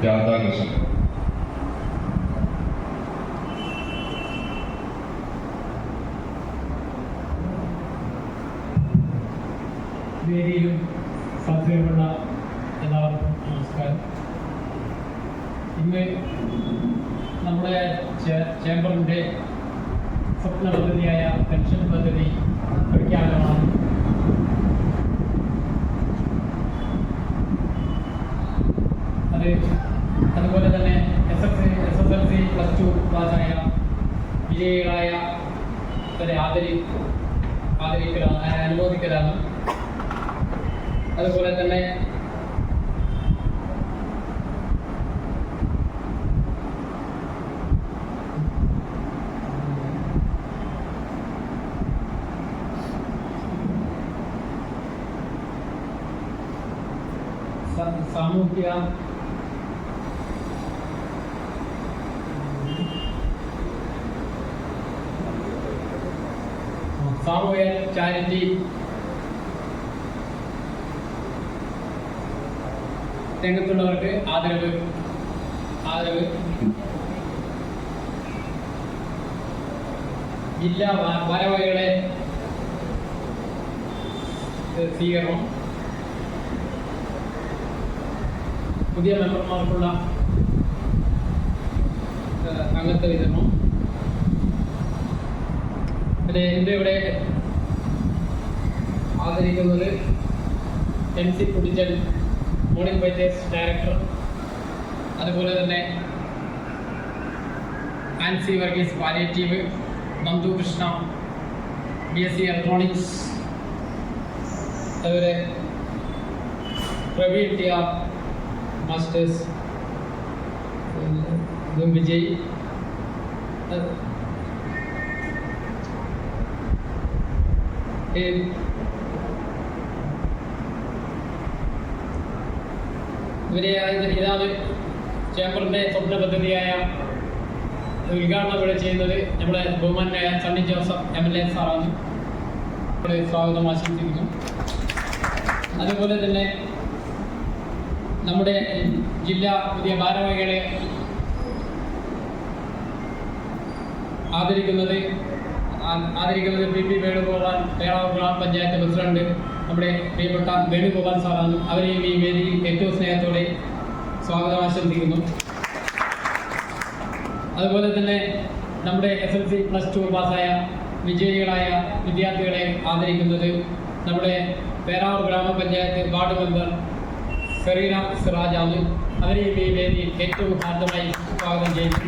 രാധാകൃഷ്ണൻ. വേദിയിലും സാധ്യതയുള്ള എല്ലാവർക്കും നമസ്കാരം. ഇന്ന് നമ്മുടെ ചേംബറിൻ്റെ സ്വപ്ന പദ്ധതിയായ പെൻഷൻ പദ്ധതി പ്രഖ്യാപനമാണ്. അതുപോലെ തന്നെ SSLC +2 പാസ്സായ വിജയികളായ അനുമോദിക്കലാണ്. അതുപോലെ തന്നെ സാമൂഹിക ചാരിറ്റി രംഗത്തുള്ളവർക്ക് ആദരവ്. ജില്ലാ ഭാരവാഹികളെ സ്വീകരണം. പുതിയ മെമ്പർമാർക്കുള്ള അംഗത്വ വിതരണം. പിന്നെ എൻ്റെ ഇവിടെ ആദരിക്കുന്നത് MC കുടിച്ചൻ, മോർണിംഗ് ഫൈറ്റേഴ്സ് ഡയറക്ടർ. അതുപോലെ തന്നെ Ancy Varghese palliative, Nandu Krishna BSc electronics, അതുപോലെ പ്രവീൺ TR മാസ്റ്റേഴ്സ്, വിജയ്. ഇതാണ് ചേംബറിൻ്റെ സ്വപ്ന പദ്ധതിയായ ഉദ്ഘാടനം ഇവിടെ ചെയ്യുന്നത് നമ്മുടെ ബഹുമാനായ സണ്ണി ജോസഫ് MLA സാറാണ്. ഇവിടെ സ്വാഗതം ആശംസിക്കുന്നു. അതുപോലെ തന്നെ നമ്മുടെ ജില്ലാ പുതിയ ഭാരവാഹികളെ ആദരിക്കുന്നത് PP വേണുഗോപാൽ, പേരാവൂർ ഗ്രാമപഞ്ചായത്ത് പ്രസിഡന്റ്, നമ്മുടെ പ്രിയപ്പെട്ട വേണുഗോപാൽ സാറാണ്. അവരെയും ഈ വേദിയിൽ ഏറ്റവും സ്നേഹത്തോടെ സ്വാഗതം ആശംസിക്കുന്നു. അതുപോലെ തന്നെ നമ്മുടെ SSLC +2 പാസ്സായ വിജയികളായ വിദ്യാർത്ഥികളെ ആദരിക്കുന്നത് നമ്മുടെ പേരാവൂർ ഗ്രാമപഞ്ചായത്ത് വാർഡ് മെമ്പർ ഫെറീന സിറാജാണ്. അവരെയും ഈ വേദിയിൽ ഏറ്റവും ഹാർദമായി സ്വാഗതം ചെയ്യുന്നു.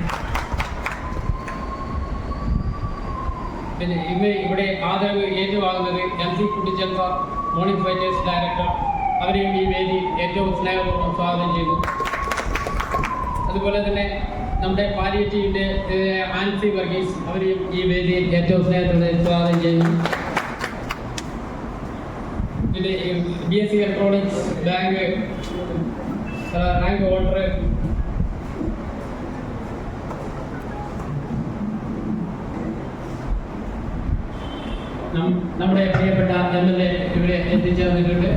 പിന്നെ ഇന്ന് ഇവിടെ ആദരവ് ഏറ്റുവാങ്ങുന്നത് MC Kuttichan sir, morning fighters director. അവരെയും ഈ വേദി ഏറ്റവും സ്നേഹപൂർവ്വം സ്വാഗതം ചെയ്തു. അതുപോലെ തന്നെ നമ്മുടെ പാലിയേറ്റീവിൻ്റെ ആൻസി വർഗീസ്, അവരെയും ഈ വേദിയിൽ ഏറ്റവും സ്നേഹത്തോടെ സ്വാഗതം ചെയ്യുന്നു. പിന്നെ BSc ഇലക്ട്രോണിക്സ് റാങ്ക് ഹോൾഡർ നമ്മുടെ പ്രിയപ്പെട്ട MLA ഇവിടെ എത്തിച്ചേർന്നിട്ടുണ്ട്.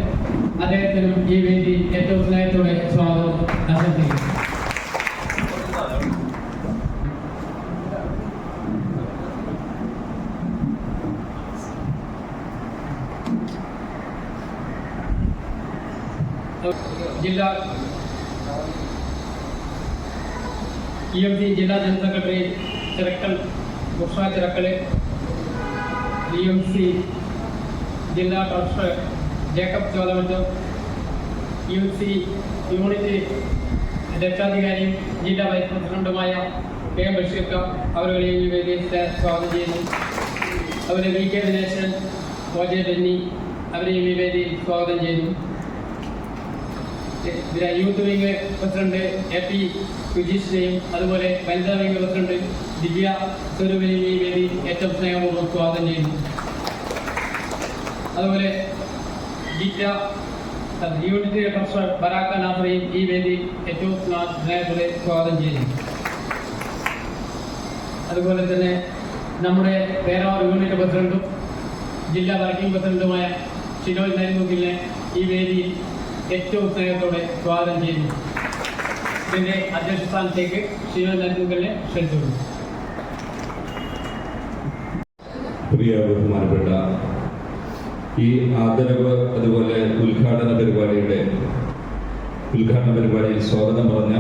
അദ്ദേഹത്തിനും ഈ വേദി ഏറ്റവും സ്നേഹത്തോടെ സ്വാഗതം ആശംസിക്കുന്നു. ജില്ലാ EMC ജില്ലാ general secretary Chirakkal Usha Chirakkal, EMC ജില്ലാ treasurer Jacob Cholamattam, EMC unit രക്ഷാധികാരിയും ജില്ലാ വൈസ് പ്രസിഡന്റുമായ KM ബഷീർ അവരുടെയും ഈ വേദിയിൽ സ്വാഗതം ചെയ്യുന്നു. അതുപോലെ VK ദിനേശൻ, OJ ബെന്നി, അവരെയും ഈ വേദിയിൽ സ്വാഗതം ചെയ്യുന്നു. യൂത്ത് വിംഗ് പ്രസിഡന്റ് AP സുജീഷിനെയും അതുപോലെ വനിതാ വിംഗ് പ്രസിഡന്റ് ദിവ്യ സ്വരൂപിനെയും ഈ വേദി ഏറ്റവും സ്നേഹപൂർവ്വം സ്വാഗതം ചെയ്യുന്നു. അതുപോലെ യൂണിറ്റ് ട്രഷറർ ബറാക്ക നാസറയും ഈ വേദി ഏറ്റവും സ്നേഹത്തോടെ സ്വാഗതം ചെയ്യുന്നു. അതുപോലെ തന്നെ നമ്മുടെ പേരാവൂർ യൂണിറ്റ് പ്രസിഡന്റും ജില്ലാ വർക്കിംഗ് പ്രസിഡന്റുമായ ഷിനോജ് നരിമുക്കിലിനെ ഈ വേദിയിൽ ഏറ്റവും സ്നേഹത്തോടെ സ്വാഗതം ചെയ്യുന്നു. ഇതിന്റെ അധ്യക്ഷ സ്ഥാനത്തേക്ക് ശ്രീമതി നന്ദുക്കലിനെ ക്ഷണിച്ചുകൊള്ളു. പ്രിയ ബഹുമാനപ്പെട്ട ഈ ആദരവ് അതുപോലെ ഉദ്ഘാടന പരിപാടിയിൽ സ്വാഗതം പറഞ്ഞ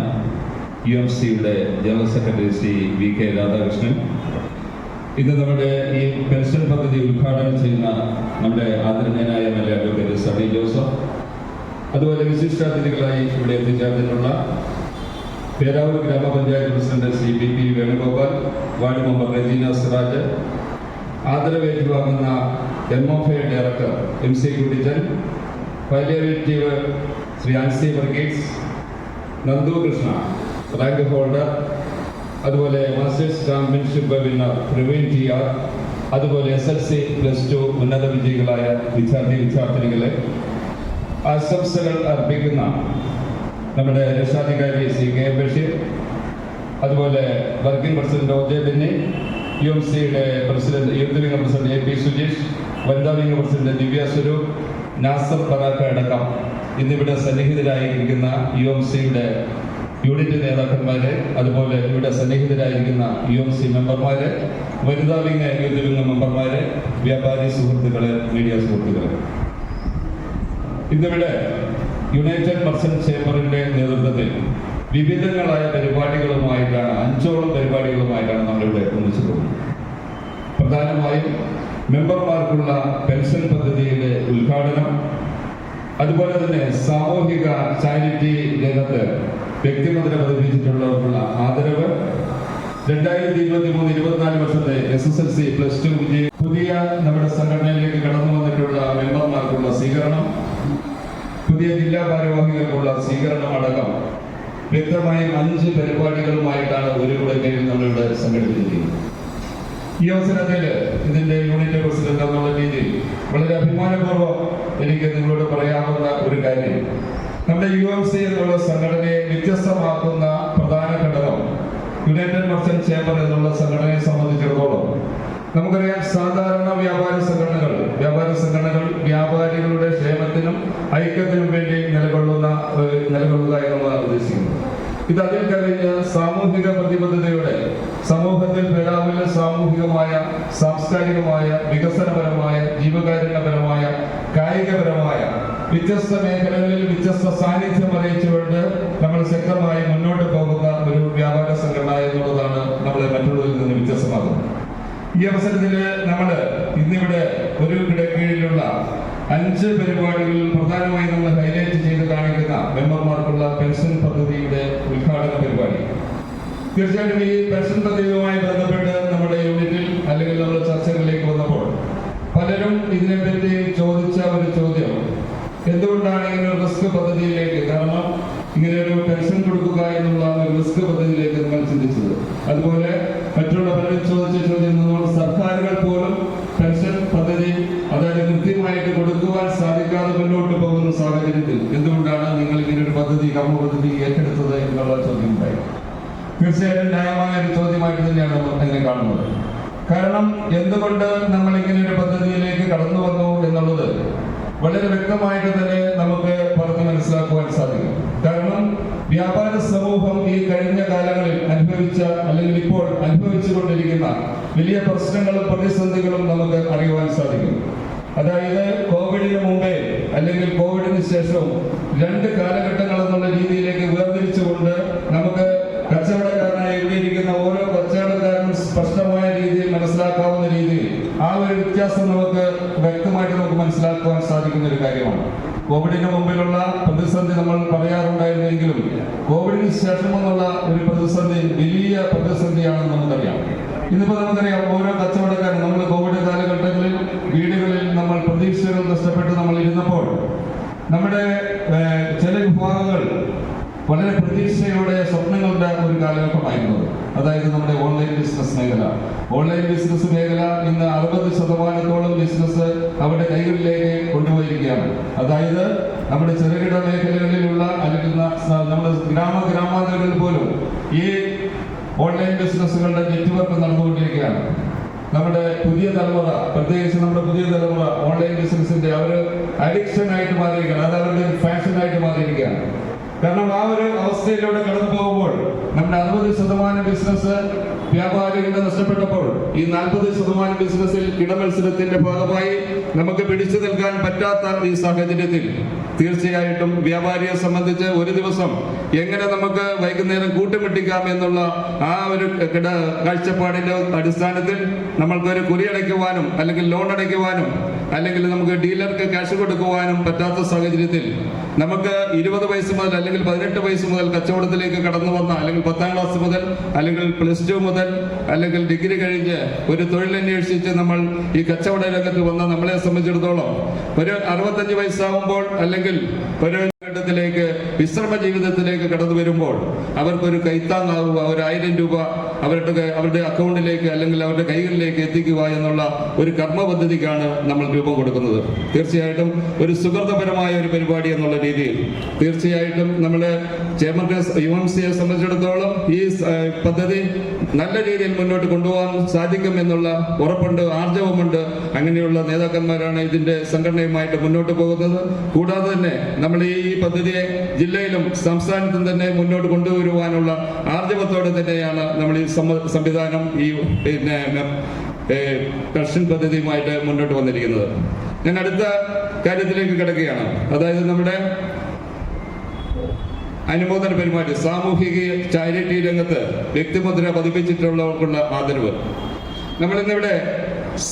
UMCയുടെ general secretary Shri VK Radhakrishnan, ഇന്ന് നമ്മുടെ ഈ പെൻഷൻ പദ്ധതി ഉദ്ഘാടനം ചെയ്യുന്ന നമ്മുടെ ആദരണീയനായ MLA അഡ്വക്കേറ്റ് സണ്ണി ജോസഫ്, അതുപോലെ വിശിഷ്ടാതിഥികളായി ഇവിടെ എത്തിച്ചേർന്നിട്ടുള്ള പേരാവൂർ ഗ്രാമപഞ്ചായത്ത് president Shri BP Venugopal, ward member Regina Siraj, ആദരവ് ഏറ്റുവാങ്ങുന്ന MFA director MC Kuttichan, palliative Shri Ancy Varghese, Nandu Krishna rank holder, അതുപോലെ masters championship winner Praveen TR, അതുപോലെ SLC+2 ഉന്നത വിജയികളായ വിദ്യാർത്ഥിനികളെ ആശംസകൾ അർപ്പിക്കുന്ന നമ്മുടെ രക്ഷാധികാരി ശ്രീ K ബഷീർ, അതുപോലെ വർക്കിംഗ് പ്രസിഡന്റ് OJ ബെന്നി, UMCയുടെ president youth wing president AP Sujeesh, വനിതാ വിംഗ് പ്രസിഡന്റ് ദിവ്യ സ്വരൂപ്, നാസർ പറാക്ക അടക്കം ഇന്നിവിടെ സന്നിഹിതരായിരിക്കുന്ന UMCയുടെ യൂണിറ്റ് നേതാക്കന്മാരെ, അതുപോലെ ഇവിടെ സന്നിഹിതരായിരിക്കുന്ന UMC മെമ്പർമാരെ, വനിതാ വിംഗ് യൂത്ത് വിംഗ് മെമ്പർമാരെ, വ്യാപാരി സുഹൃത്തുക്കളെ, മീഡിയ സുഹൃത്തുക്കളെ, ഇന്നിവിടെ യുണൈറ്റഡ് മർച്ചന്റ് ചേംബറിന്റെ നേതൃത്വത്തിൽ വിവിധങ്ങളായ പരിപാടികളുമായിട്ടാണ് 5ഓളം പരിപാടികളുമായിട്ടാണ് നമ്മളിവിടെ ഒന്നിച്ചു പോകുന്നത്. പ്രധാനമായും മെമ്പർമാർക്കുള്ള പെൻഷൻ പദ്ധതിയുടെ ഉദ്ഘാടനം, അതുപോലെ തന്നെ സാമൂഹിക ചാരിറ്റി രംഗത്ത് വ്യക്തിമുദ്ര പതിപ്പിച്ചിട്ടുള്ളവർക്കുള്ള ആദരവ്, 2023-24 വർഷത്തെ SSLC+2 പുതിയ നമ്മുടെ സംഘടനയിലേക്ക് കടന്നു വന്നിട്ടുള്ള മെമ്പർമാർക്കുള്ള സ്വീകരണം, പുതിയ ജില്ലാ ഭാരവാഹികൾക്കുള്ള സ്വീകരണം അടക്കം വ്യക്തമായും 5 പരിപാടികളുമായിട്ടാണ് ഒരു കുടക്കീഴിൽ നമ്മളിവിടെ സംഘടിപ്പിച്ചിരിക്കുന്നത്. ഈ അവസരത്തിൽ ഇതിന്റെ യൂണിറ്റ് പ്രസിഡന്റ് എന്നുള്ള രീതിയിൽ വളരെ അഭിമാനപൂർവ്വം എനിക്ക് നിങ്ങളോട് പറയാവുന്ന ഒരു കാര്യം, നമ്മുടെ UMC എന്നുള്ള സംഘടനയെ വ്യത്യസ്തമാക്കുന്ന പ്രധാന ഘടകം യുണൈറ്റഡ് മർച്ചന്റ് ചേംബർ എന്നുള്ള സംഘടനയെ സംബന്ധിച്ചിടത്തോളം നമുക്കറിയാം, സാധാരണ വ്യാപാര സംഘടനകൾ വ്യാപാരികളുടെ ക്ഷേമത്തിനും ഐക്യത്തിനും വേണ്ടി നിലകൊള്ളുക എന്നുള്ളതാണ് ഉദ്ദേശിക്കുന്നത്. ഇത് അതിൽ കവിഞ്ഞ് സാമൂഹിക പ്രതിബദ്ധതയോടെ സമൂഹത്തിൽ പേരാവൂരിൽ സാമൂഹികമായ, സാംസ്കാരികമായ, വികസനപരമായ, ജീവകാരുണ്യപരമായ, കായികപരമായ വ്യത്യസ്ത മേഖലകളിൽ വ്യത്യസ്ത സാന്നിധ്യം അറിയിച്ചുകൊണ്ട് നമ്മൾ ശക്തമായി മുന്നോട്ട് പോകുന്ന ഒരു വ്യാപാര സംഘടന എന്നുള്ളതാണ് നമ്മളെ മറ്റുള്ളവരിൽ നിന്ന് വ്യത്യസ്തമാകുന്നത്. ഈ അവസരത്തിൽ നമ്മൾ ഇന്നിവിടെ ഒരു കിടക്കീഴിലുള്ള 5 പരിപാടികളിൽ പ്രധാനമായി നമ്മൾ ഹൈലൈറ്റ് ചെയ്ത് കാണിക്കുന്ന മെമ്പർമാർക്കുള്ള പെൻഷൻ പദ്ധതിയുടെ ഉദ്ഘാടന പരിപാടി. തീർച്ചയായിട്ടും ഈ പെൻഷൻ പദ്ധതിയുമായി ബന്ധപ്പെട്ട് നമ്മുടെ യൂണിറ്റിൽ അല്ലെങ്കിൽ നമ്മുടെ ചർച്ചകളിലേക്ക് വന്നപ്പോൾ പലരും ഇതിനെപ്പറ്റി ചോദിച്ച ഒരു ചോദ്യം, എന്തുകൊണ്ടാണ് ഇങ്ങനെ ഒരു റിസ്ക് പദ്ധതിയിലേക്ക്, കാരണം ഇങ്ങനെ ഒരു പെൻഷൻ കൊടുക്കുക എന്നുള്ള ഒരു റിസ്ക് പദ്ധതിയിലേക്ക് നിങ്ങൾ ചിന്തിച്ചത്, അതുപോലെ മറ്റുള്ള പലരും ചോദിച്ച ചോദ്യം, സർക്കാരുകൾ പോലും പെൻഷൻ പദ്ധതി അതായത് കൃത്യമായിട്ട് കൊടുക്കുവാൻ സാധിക്കാതെ മുന്നോട്ട് പോകുന്ന സാഹചര്യത്തിൽ എന്തുകൊണ്ടാണ് നിങ്ങൾ ഇങ്ങനെ ഒരു പദ്ധതി, കർമ്മ പദ്ധതി ഏറ്റെടുത്തത് എന്നുള്ള ചോദ്യം ഉണ്ടായി. തീർച്ചയായും ന്യായമായ ഒരു ചോദ്യമായിട്ട് തന്നെയാണ് നമ്മൾ അതിനെ കാണുന്നത്. കാരണം എന്തുകൊണ്ട് നമ്മൾ ഇങ്ങനെ ഒരു പദ്ധതിയിലേക്ക് കടന്നു വന്നു എന്നുള്ളത് വളരെ വ്യക്തമായിട്ട് തന്നെ നമുക്ക് പറഞ്ഞ് മനസ്സിലാക്കുവാൻ സാധിക്കും. കാരണം വ്യാപാര സമൂഹം ഈ കഴിഞ്ഞ കാലങ്ങളിൽ അനുഭവിച്ച അല്ലെങ്കിൽ ഇപ്പോൾ അനുഭവിച്ചുകൊണ്ടിരിക്കുന്ന വലിയ പ്രശ്നങ്ങളും പ്രതിസന്ധികളും നമുക്ക് അറിയുവാൻ സാധിക്കും. അതായത് കോവിഡിന് മുമ്പേ അല്ലെങ്കിൽ കോവിഡിന് ശേഷവും 2 കാലഘട്ടങ്ങൾ എന്നുള്ള രീതിയിലേക്ക് വേർതിരിച്ചുകൊണ്ട് നമുക്ക് കച്ചവടക്കാരനായി എഴുതിയിരിക്കുന്ന ഓരോ കച്ചവടക്കാരനും സ്പഷ്ടമായ രീതിയിൽ മനസ്സിലാക്കാവുന്ന രീതിയിൽ ആ ഒരു വ്യത്യാസം നമുക്ക് വ്യക്തമായിട്ട് നമുക്ക് മനസ്സിലാക്കുവാൻ സാധിക്കുന്ന ഒരു കാര്യമാണ്. കോവിഡിന് മുമ്പിലുള്ള പ്രതിസന്ധി നമ്മൾ പറയാറുണ്ടായിരുന്നെങ്കിലും കോവിഡിന് ശേഷമെന്നുള്ള ഒരു പ്രതിസന്ധി വലിയ പ്രതിസന്ധിയാണെന്ന് നമുക്കറിയാം. ഇന്നിപ്പോ നമുക്കറിയാം, ഓരോ കച്ചവടക്കാരും നമ്മൾ കോവിഡ് കാലഘട്ടങ്ങളിൽ വീടുകളിൽ നമ്മൾ പ്രതീക്ഷകൾ നഷ്ടപ്പെട്ട് നമ്മൾ ഇരുന്നപ്പോൾ നമ്മുടെ ചില വിഭാഗങ്ങൾ വളരെ പ്രതീക്ഷയോടെ സ്വപ്നങ്ങളുടെ ഒരു കാലഘട്ടമായിരുന്നത്. അതായത് നമ്മുടെ ഓൺലൈൻ ബിസിനസ് മേഖല. ഓൺലൈൻ ബിസിനസ് മേഖല ഇന്ന് 60% ബിസിനസ് അവരുടെ കൈകളിലേക്ക് കൊണ്ടുപോയിരിക്കുകയാണ്. അതായത് നമ്മുടെ ചെറുകിട മേഖലകളിലുള്ള അല്ലെങ്കിൽ നമ്മുടെ ഗ്രാമാന്തരങ്ങളിൽ പോലും ഈ ഓൺലൈൻ ബിസിനസ്സുകളുടെ നെറ്റ്വർക്ക് നടന്നുകൊണ്ടിരിക്കുകയാണ്. നമ്മുടെ പുതിയ തലമുറ, പ്രത്യേകിച്ച് നമ്മുടെ പുതിയ തലമുറ ഓൺലൈൻ ബിസിനസിന്റെ അവർ അഡിക്ഷൻ ആയിട്ട് മാറിയിരിക്കുകയാണ്. അത് അവരുടെ ഫാഷൻ ആയിട്ട് മാറിയിരിക്കുകയാണ്. കാരണം ആ ഒരു അവസ്ഥയിലൂടെ കടന്നു പോകുമ്പോൾ നമ്മുടെ 60% ബിസിനസ് വ്യാപാരികളുടെ നഷ്ടപ്പെട്ടപ്പോൾ ഈ 40% ബിസിനസ്സിൽ കിടമത്സരത്തിന്റെ ഭാഗമായി നമുക്ക് പിടിച്ചു നിൽക്കാൻ പറ്റാത്ത ഈ സാഹചര്യത്തിൽ തീർച്ചയായിട്ടും വ്യാപാരിയെ സംബന്ധിച്ച് ഒരു ദിവസം എങ്ങനെ നമുക്ക് വൈകുന്നേരം കൂട്ടുമുട്ടിക്കാം എന്നുള്ള ആ ഒരു കാഴ്ചപ്പാടിന്റെ അടിസ്ഥാനത്തിൽ നമ്മൾക്കൊരു കുറി അടയ്ക്കുവാനും അല്ലെങ്കിൽ ലോൺ അടയ്ക്കുവാനും അല്ലെങ്കിൽ നമുക്ക് ഡീലർക്ക് ക്യാഷ് കൊടുക്കുവാനും പറ്റാത്ത സാഹചര്യത്തിൽ നമുക്ക് 20 വയസ്സ് മുതൽ അല്ലെങ്കിൽ 18 വയസ്സ് മുതൽ കച്ചവടത്തിലേക്ക് കടന്നു വന്ന അല്ലെങ്കിൽ 10ാം ക്ലാസ് മുതൽ അല്ലെങ്കിൽ +2 മുതൽ അല്ലെങ്കിൽ ഡിഗ്രി കഴിഞ്ഞ് ഒരു തൊഴിൽ അന്വേഷിച്ച് നമ്മൾ ഈ കച്ചവട രംഗത്ത് വന്ന നമ്മളെ സംബന്ധിച്ചിടത്തോളം ഒരു 65 വയസ്സാവുമ്പോൾ അല്ലെങ്കിൽ ഒരു ഘട്ടത്തിലേക്ക് വിശ്രമ ജീവിതത്തിലേക്ക് കടന്നു വരുമ്പോൾ അവർക്കൊരു കൈത്താങ്ങാവുക, ഒരു 1000 രൂപ അവരുടെ അക്കൗണ്ടിലേക്ക് അല്ലെങ്കിൽ അവരുടെ കൈകളിലേക്ക് എത്തിക്കുക എന്നുള്ള ഒരു കർമ്മ പദ്ധതിക്കാണ് നമ്മൾ രൂപം കൊടുക്കുന്നത്. തീർച്ചയായിട്ടും ഒരു സുഹൃതപരമായ ഒരു പരിപാടി എന്നുള്ള രീതിയിൽ തീർച്ചയായിട്ടും നമ്മുടെ ചെയർമാൻ UMCയെ സംബന്ധിച്ചിടത്തോളം ഈ പദ്ധതി നല്ല രീതിയിൽ മുന്നോട്ട് കൊണ്ടുപോകാൻ സാധിക്കും എന്നുള്ള ഉറപ്പുണ്ട്, ആർജവമുണ്ട്. അങ്ങനെയുള്ള നേതാക്കന്മാരാണ് ഇതിന്റെ സംഘടനയുമായിട്ട് മുന്നോട്ട് പോകുന്നത്. കൂടാതെ തന്നെ നമ്മൾ ഈ പദ്ധതിയെ ജില്ലയിലും സംസ്ഥാനത്തും തന്നെ മുന്നോട്ട് കൊണ്ടുവരുവാനുള്ള ആർജവത്തോടെ തന്നെയാണ് നമ്മൾ ഈ സംവിധാനം ഈ പെൻഷൻ പദ്ധതിയുമായിട്ട് മുന്നോട്ട് വന്നിരിക്കുന്നത്. ഞാൻ അടുത്ത കാര്യത്തിലേക്ക് കിടക്കുകയാണ്. അതായത് നമ്മുടെ അനുമോദന പരിപാടി സാമൂഹിക ചാരിറ്റി രംഗത്ത് വ്യക്തിമുദ്ര പതിപ്പിച്ചിട്ടുള്ളവർക്കുള്ള ആദരവ്. നമ്മളിന്നിവിടെ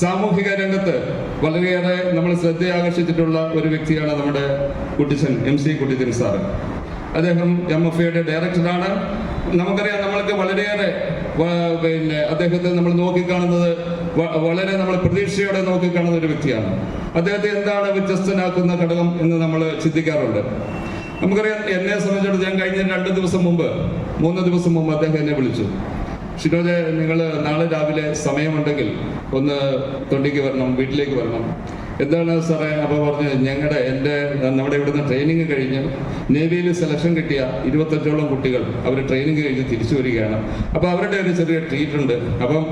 സാമൂഹിക രംഗത്ത് വളരെയേറെ നമ്മൾ ശ്രദ്ധയാകർഷിച്ചിട്ടുള്ള ഒരു വ്യക്തിയാണ് നമ്മുടെ കുട്ടിച്ചൻ MC കുട്ടിച്ചൻ സാറ്. അദ്ദേഹം MFAയുടെ ഡയറക്ടറാണ്. നമുക്കറിയാം, നമ്മൾക്ക് വളരെയേറെ അദ്ദേഹത്തെ നമ്മൾ നോക്കിക്കാണുന്നത് വളരെ നമ്മൾ പ്രതീക്ഷയോടെ നോക്കിക്കാണുന്ന ഒരു വ്യക്തിയാണ്. അദ്ദേഹത്തെ എന്താണ് വ്യത്യസ്തനാക്കുന്ന ഘടകം എന്ന് നമ്മൾ ചിന്തിക്കാറുണ്ട്. നമുക്കറിയാം, എന്നെ സംബന്ധിച്ചിടത്തോളം ഞാൻ കഴിഞ്ഞ 3 ദിവസം മുമ്പ് അദ്ദേഹം എന്നെ വിളിച്ചു. ഷിനോജെ, നിങ്ങൾ നാളെ രാവിലെ സമയമുണ്ടെങ്കിൽ ഒന്ന് തൊണ്ടിക്ക് വരണം, വീട്ടിലേക്ക് വരണം. എന്താണ് സാറേ? അപ്പോൾ പറഞ്ഞ് നമ്മുടെ ഇവിടുന്ന് ട്രെയിനിങ് കഴിഞ്ഞ് നേവിയിൽ സെലക്ഷൻ കിട്ടിയ 25ഓളം കുട്ടികൾ അവർ ട്രെയിനിങ് കഴിഞ്ഞ് തിരിച്ചു വരികയാണ്. അപ്പോൾ അവരുടെ ഒരു ചെറിയ ട്രീറ്റ് ഉണ്ട്. അപ്പം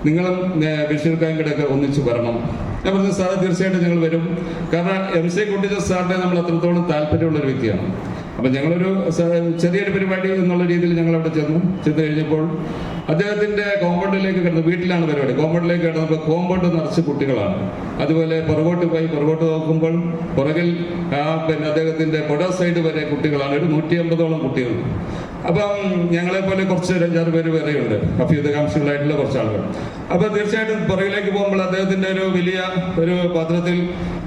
നിങ്ങളും ബഷീർ കായങ്കടൊക്കെ ഒന്നിച്ച് വരണം. ഞാൻ പറഞ്ഞു, സാറ് തീർച്ചയായിട്ടും ഞങ്ങൾ വരും. കാരണം MC കുട്ടിച്ചൻ സാറിനെ നമ്മൾ അത്രത്തോളം താല്പര്യമുള്ള ഒരു വ്യക്തിയാണ്. അപ്പം ഞങ്ങളൊരു ചെറിയൊരു പരിപാടി എന്നുള്ള രീതിയിൽ ഞങ്ങൾ അവിടെ ചെന്നു കഴിഞ്ഞപ്പോൾ അദ്ദേഹത്തിന്റെ കോമ്പൗണ്ടിലേക്ക് കിടന്നു. വീട്ടിലാണ് പരിപാടി. കോമ്പൗണ്ടിലേക്ക് കിടന്നപ്പോൾ കോമ്പൗണ്ട് നിറച്ച് കുട്ടികളാണ്. അതുപോലെ പുറകോട്ട് നോക്കുമ്പോൾ പുറകിൽ അദ്ദേഹത്തിന്റെ പുഴ സൈഡ് വരെ കുട്ടികളാണ്. ഒരു 150ഓളം കുട്ടികൾ. അപ്പം ഞങ്ങളെ പോലെ കുറച്ച് 5-6 പേര് വേറെയുണ്ട്, അഭ്യുതകാംക്ഷികളായിട്ടുള്ള കുറച്ച് ആളുകൾ. അപ്പൊ തീർച്ചയായിട്ടും പുറകിലേക്ക് പോകുമ്പോൾ അദ്ദേഹത്തിന്റെ ഒരു വലിയ ഒരു പാത്രത്തിൽ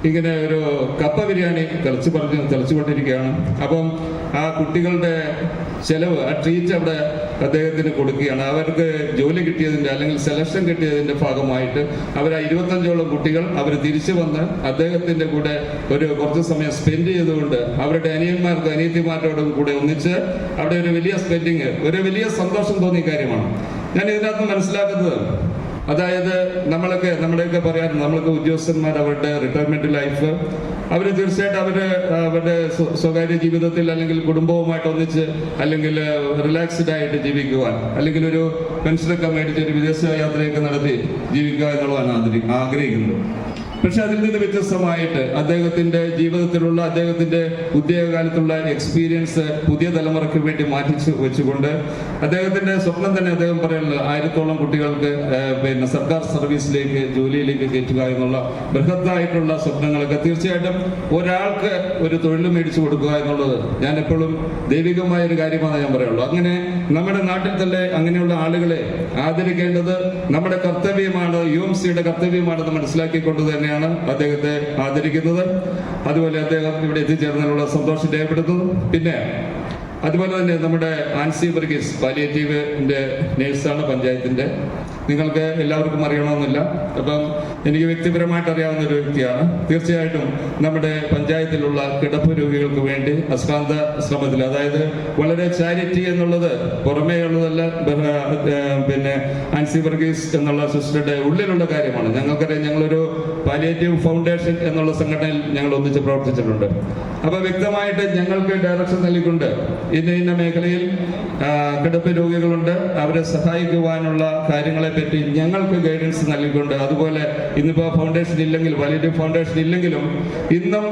ഇങ്ങനെ ഒരു കപ്പ ബിരിയാണി തിളച്ചുകൊണ്ടിരിക്കുകയാണ്. അപ്പം ആ കുട്ടികളുടെ ചെലവ്, ആ ട്രീറ്റ് അവിടെ അദ്ദേഹത്തിന് കൊടുക്കുകയാണ്. അവർക്ക് ജോലി കിട്ടിയതിന്റെ അല്ലെങ്കിൽ സെലക്ഷൻ കിട്ടിയതിന്റെ ഭാഗമായിട്ട് അവർ 25ഓളം കുട്ടികൾ അവർ തിരിച്ചു വന്ന് അദ്ദേഹത്തിന്റെ കൂടെ ഒരു കുറച്ച് സമയം സ്പെൻഡ് ചെയ്തുകൊണ്ട് അവരുടെ അനിയത്തിമാരോടും കൂടെ ഒന്നിച്ച് അവിടെ ഒരു വലിയ സ്പെൻഡിങ്, ഒരു വലിയ സന്തോഷം തോന്നിയ കാര്യമാണ്. ഞാൻ ഇതിനകത്ത് മനസ്സിലാക്കുന്നത്, അതായത് നമ്മുടെയൊക്കെ പറയാൻ നമ്മൾക്ക് ഉദ്യോഗസ്ഥന്മാർ അവരുടെ റിട്ടയർമെന്റ് ലൈഫ് അവർ തീർച്ചയായിട്ടും അവരുടെ സ്വകാര്യ ജീവിതത്തിൽ അല്ലെങ്കിൽ കുടുംബവുമായിട്ട് ഒന്നിച്ച് അല്ലെങ്കിൽ റിലാക്സ്ഡ് ആയിട്ട് ജീവിക്കുവാൻ അല്ലെങ്കിൽ ഒരു പെൻഷനൊക്കെ മേടിച്ച് ഒരു വിദേശ യാത്രയൊക്കെ നടത്തി ജീവിക്കുക എന്നുള്ളതാണ് ആഗ്രഹിക്കുന്നത്. പക്ഷെ അതിൽ നിന്ന് വ്യത്യസ്തമായിട്ട് അദ്ദേഹത്തിന്റെ ജീവിതത്തിലുള്ള അദ്ദേഹത്തിന്റെ ഉദ്യോഗകാലത്തുള്ള എക്സ്പീരിയൻസ് പുതിയ തലമുറയ്ക്ക് വേണ്ടി മാറ്റി വെച്ചുകൊണ്ട് അദ്ദേഹത്തിന്റെ സ്വപ്നം തന്നെ അദ്ദേഹം പറയുന്നത് 1000ഓളം കുട്ടികൾക്ക് സർക്കാർ സർവീസിലേക്ക് ജോലിയിലേക്ക് കയറ്റുക എന്നുള്ള ബൃഹത്തായിട്ടുള്ള സ്വപ്നങ്ങളൊക്കെ തീർച്ചയായിട്ടും ഒരാൾക്ക് ഒരു തൊഴിൽ മേടിച്ചു കൊടുക്കുക എന്നുള്ളത് ഞാൻ എപ്പോഴും ദൈവികമായ ഒരു കാര്യമാണ് ഞാൻ പറയുള്ളൂ. അങ്ങനെ നമ്മുടെ നാട്ടിൽ തന്നെ അങ്ങനെയുള്ള ആളുകളെ ആദരിക്കേണ്ടത് നമ്മുടെ കർത്തവ്യമാണ്, UMCയുടെ കർത്തവ്യമാണെന്ന് മനസ്സിലാക്കിക്കൊണ്ട് തന്നെയാണ് അദ്ദേഹത്തെ ആദരിക്കുന്നത്. അതുപോലെ അദ്ദേഹം ഇവിടെ എത്തിച്ചേർന്നതിനുള്ള സന്തോഷം രേഖപ്പെടുത്തുന്നു. പിന്നെ അതുപോലെ തന്നെ നമ്മുടെ ആൻസി വർഗീസ് പാലിയേറ്റീവിന്റെ നേഴ്സാണ് പഞ്ചായത്തിന്റെ. നിങ്ങൾക്ക് എല്ലാവർക്കും അറിയണമെന്നില്ല, അപ്പം എനിക്ക് വ്യക്തിപരമായിട്ട് അറിയാവുന്ന ഒരു വ്യക്തിയാണ്. തീർച്ചയായിട്ടും നമ്മുടെ പഞ്ചായത്തിലുള്ള കിടപ്പ് രോഗികൾക്ക് വേണ്ടി അശ്രാന്ത ശ്രമത്തിൽ, അതായത് വളരെ ചാരിറ്റി എന്നുള്ളത് പുറമേയുള്ളതല്ല, ആൻസി വർഗീസ് എന്നുള്ള സിസ്റ്ററുടെ ഉള്ളിലുള്ള കാര്യമാണ്. ഞങ്ങൾക്കറിയാം, ഞങ്ങളൊരു പാലിയേറ്റീവ് ഫൗണ്ടേഷൻ എന്നുള്ള സംഘടനയിൽ ഞങ്ങൾ ഒന്നിച്ച് പ്രവർത്തിച്ചിട്ടുണ്ട്. അപ്പൊ വ്യക്തമായിട്ട് ഞങ്ങൾക്ക് ഡയറക്ഷൻ നൽകിക്കൊണ്ട് ഇന്ന മേഖലയിൽ കിടപ്പ് രോഗികളുണ്ട്, അവരെ സഹായിക്കുവാനുള്ള കാര്യങ്ങളെ പറ്റി ഞങ്ങൾക്ക് ഗൈഡൻസ് നൽകിക്കൊണ്ട്, അതുപോലെ ഇന്നിപ്പോ ഫൗണ്ടേഷൻ ഇല്ലെങ്കിൽ, വലിയ ഫൗണ്ടേഷൻ ഇല്ലെങ്കിലും ഇന്നും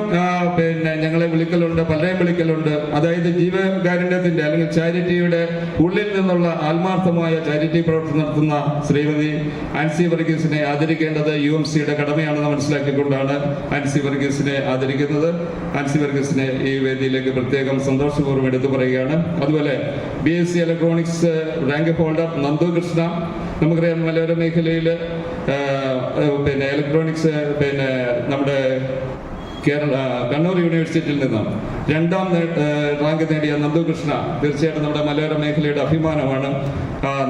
ഞങ്ങളെ വിളിക്കലുണ്ട്, പലരെയും വിളിക്കലുണ്ട്. അതായത് ജീവകാരുണ്യത്തിന്റെ അല്ലെങ്കിൽ ചാരിറ്റിയുടെ ഉള്ളിൽ നിന്നുള്ള ആത്മാർത്ഥമായ ചാരിറ്റി പ്രവർത്തനം നടത്തുന്ന ശ്രീമതി ആൻസി വർഗീസിനെ ആദരിക്കേണ്ടത് UMCയുടെ കടമയാണെന്ന് മനസ്സിലാക്കിക്കൊണ്ടാണ് ആൻസി വർഗീസിനെ ആദരിക്കുന്നത്. ആൻസി വർഗീസിനെ ഈ വേദിയിലേക്ക് പ്രത്യേകം സന്തോഷപൂർവ്വം എടുത്തു പറയുകയാണ്. അതുപോലെ BSc electronics rank holder Nandu Krishna, നമുക്കറിയാം മലയോര മേഖലയിൽ ഇലക്ട്രോണിക്സ് നമ്മുടെ കണ്ണൂർ യൂണിവേഴ്സിറ്റിയിൽ നിന്നും 2ാം റാങ്ക് നേടിയ നന്ദു കൃഷ്ണ തീർച്ചയായിട്ടും നമ്മുടെ മലയോര മേഖലയുടെ അഭിമാനമാണ്.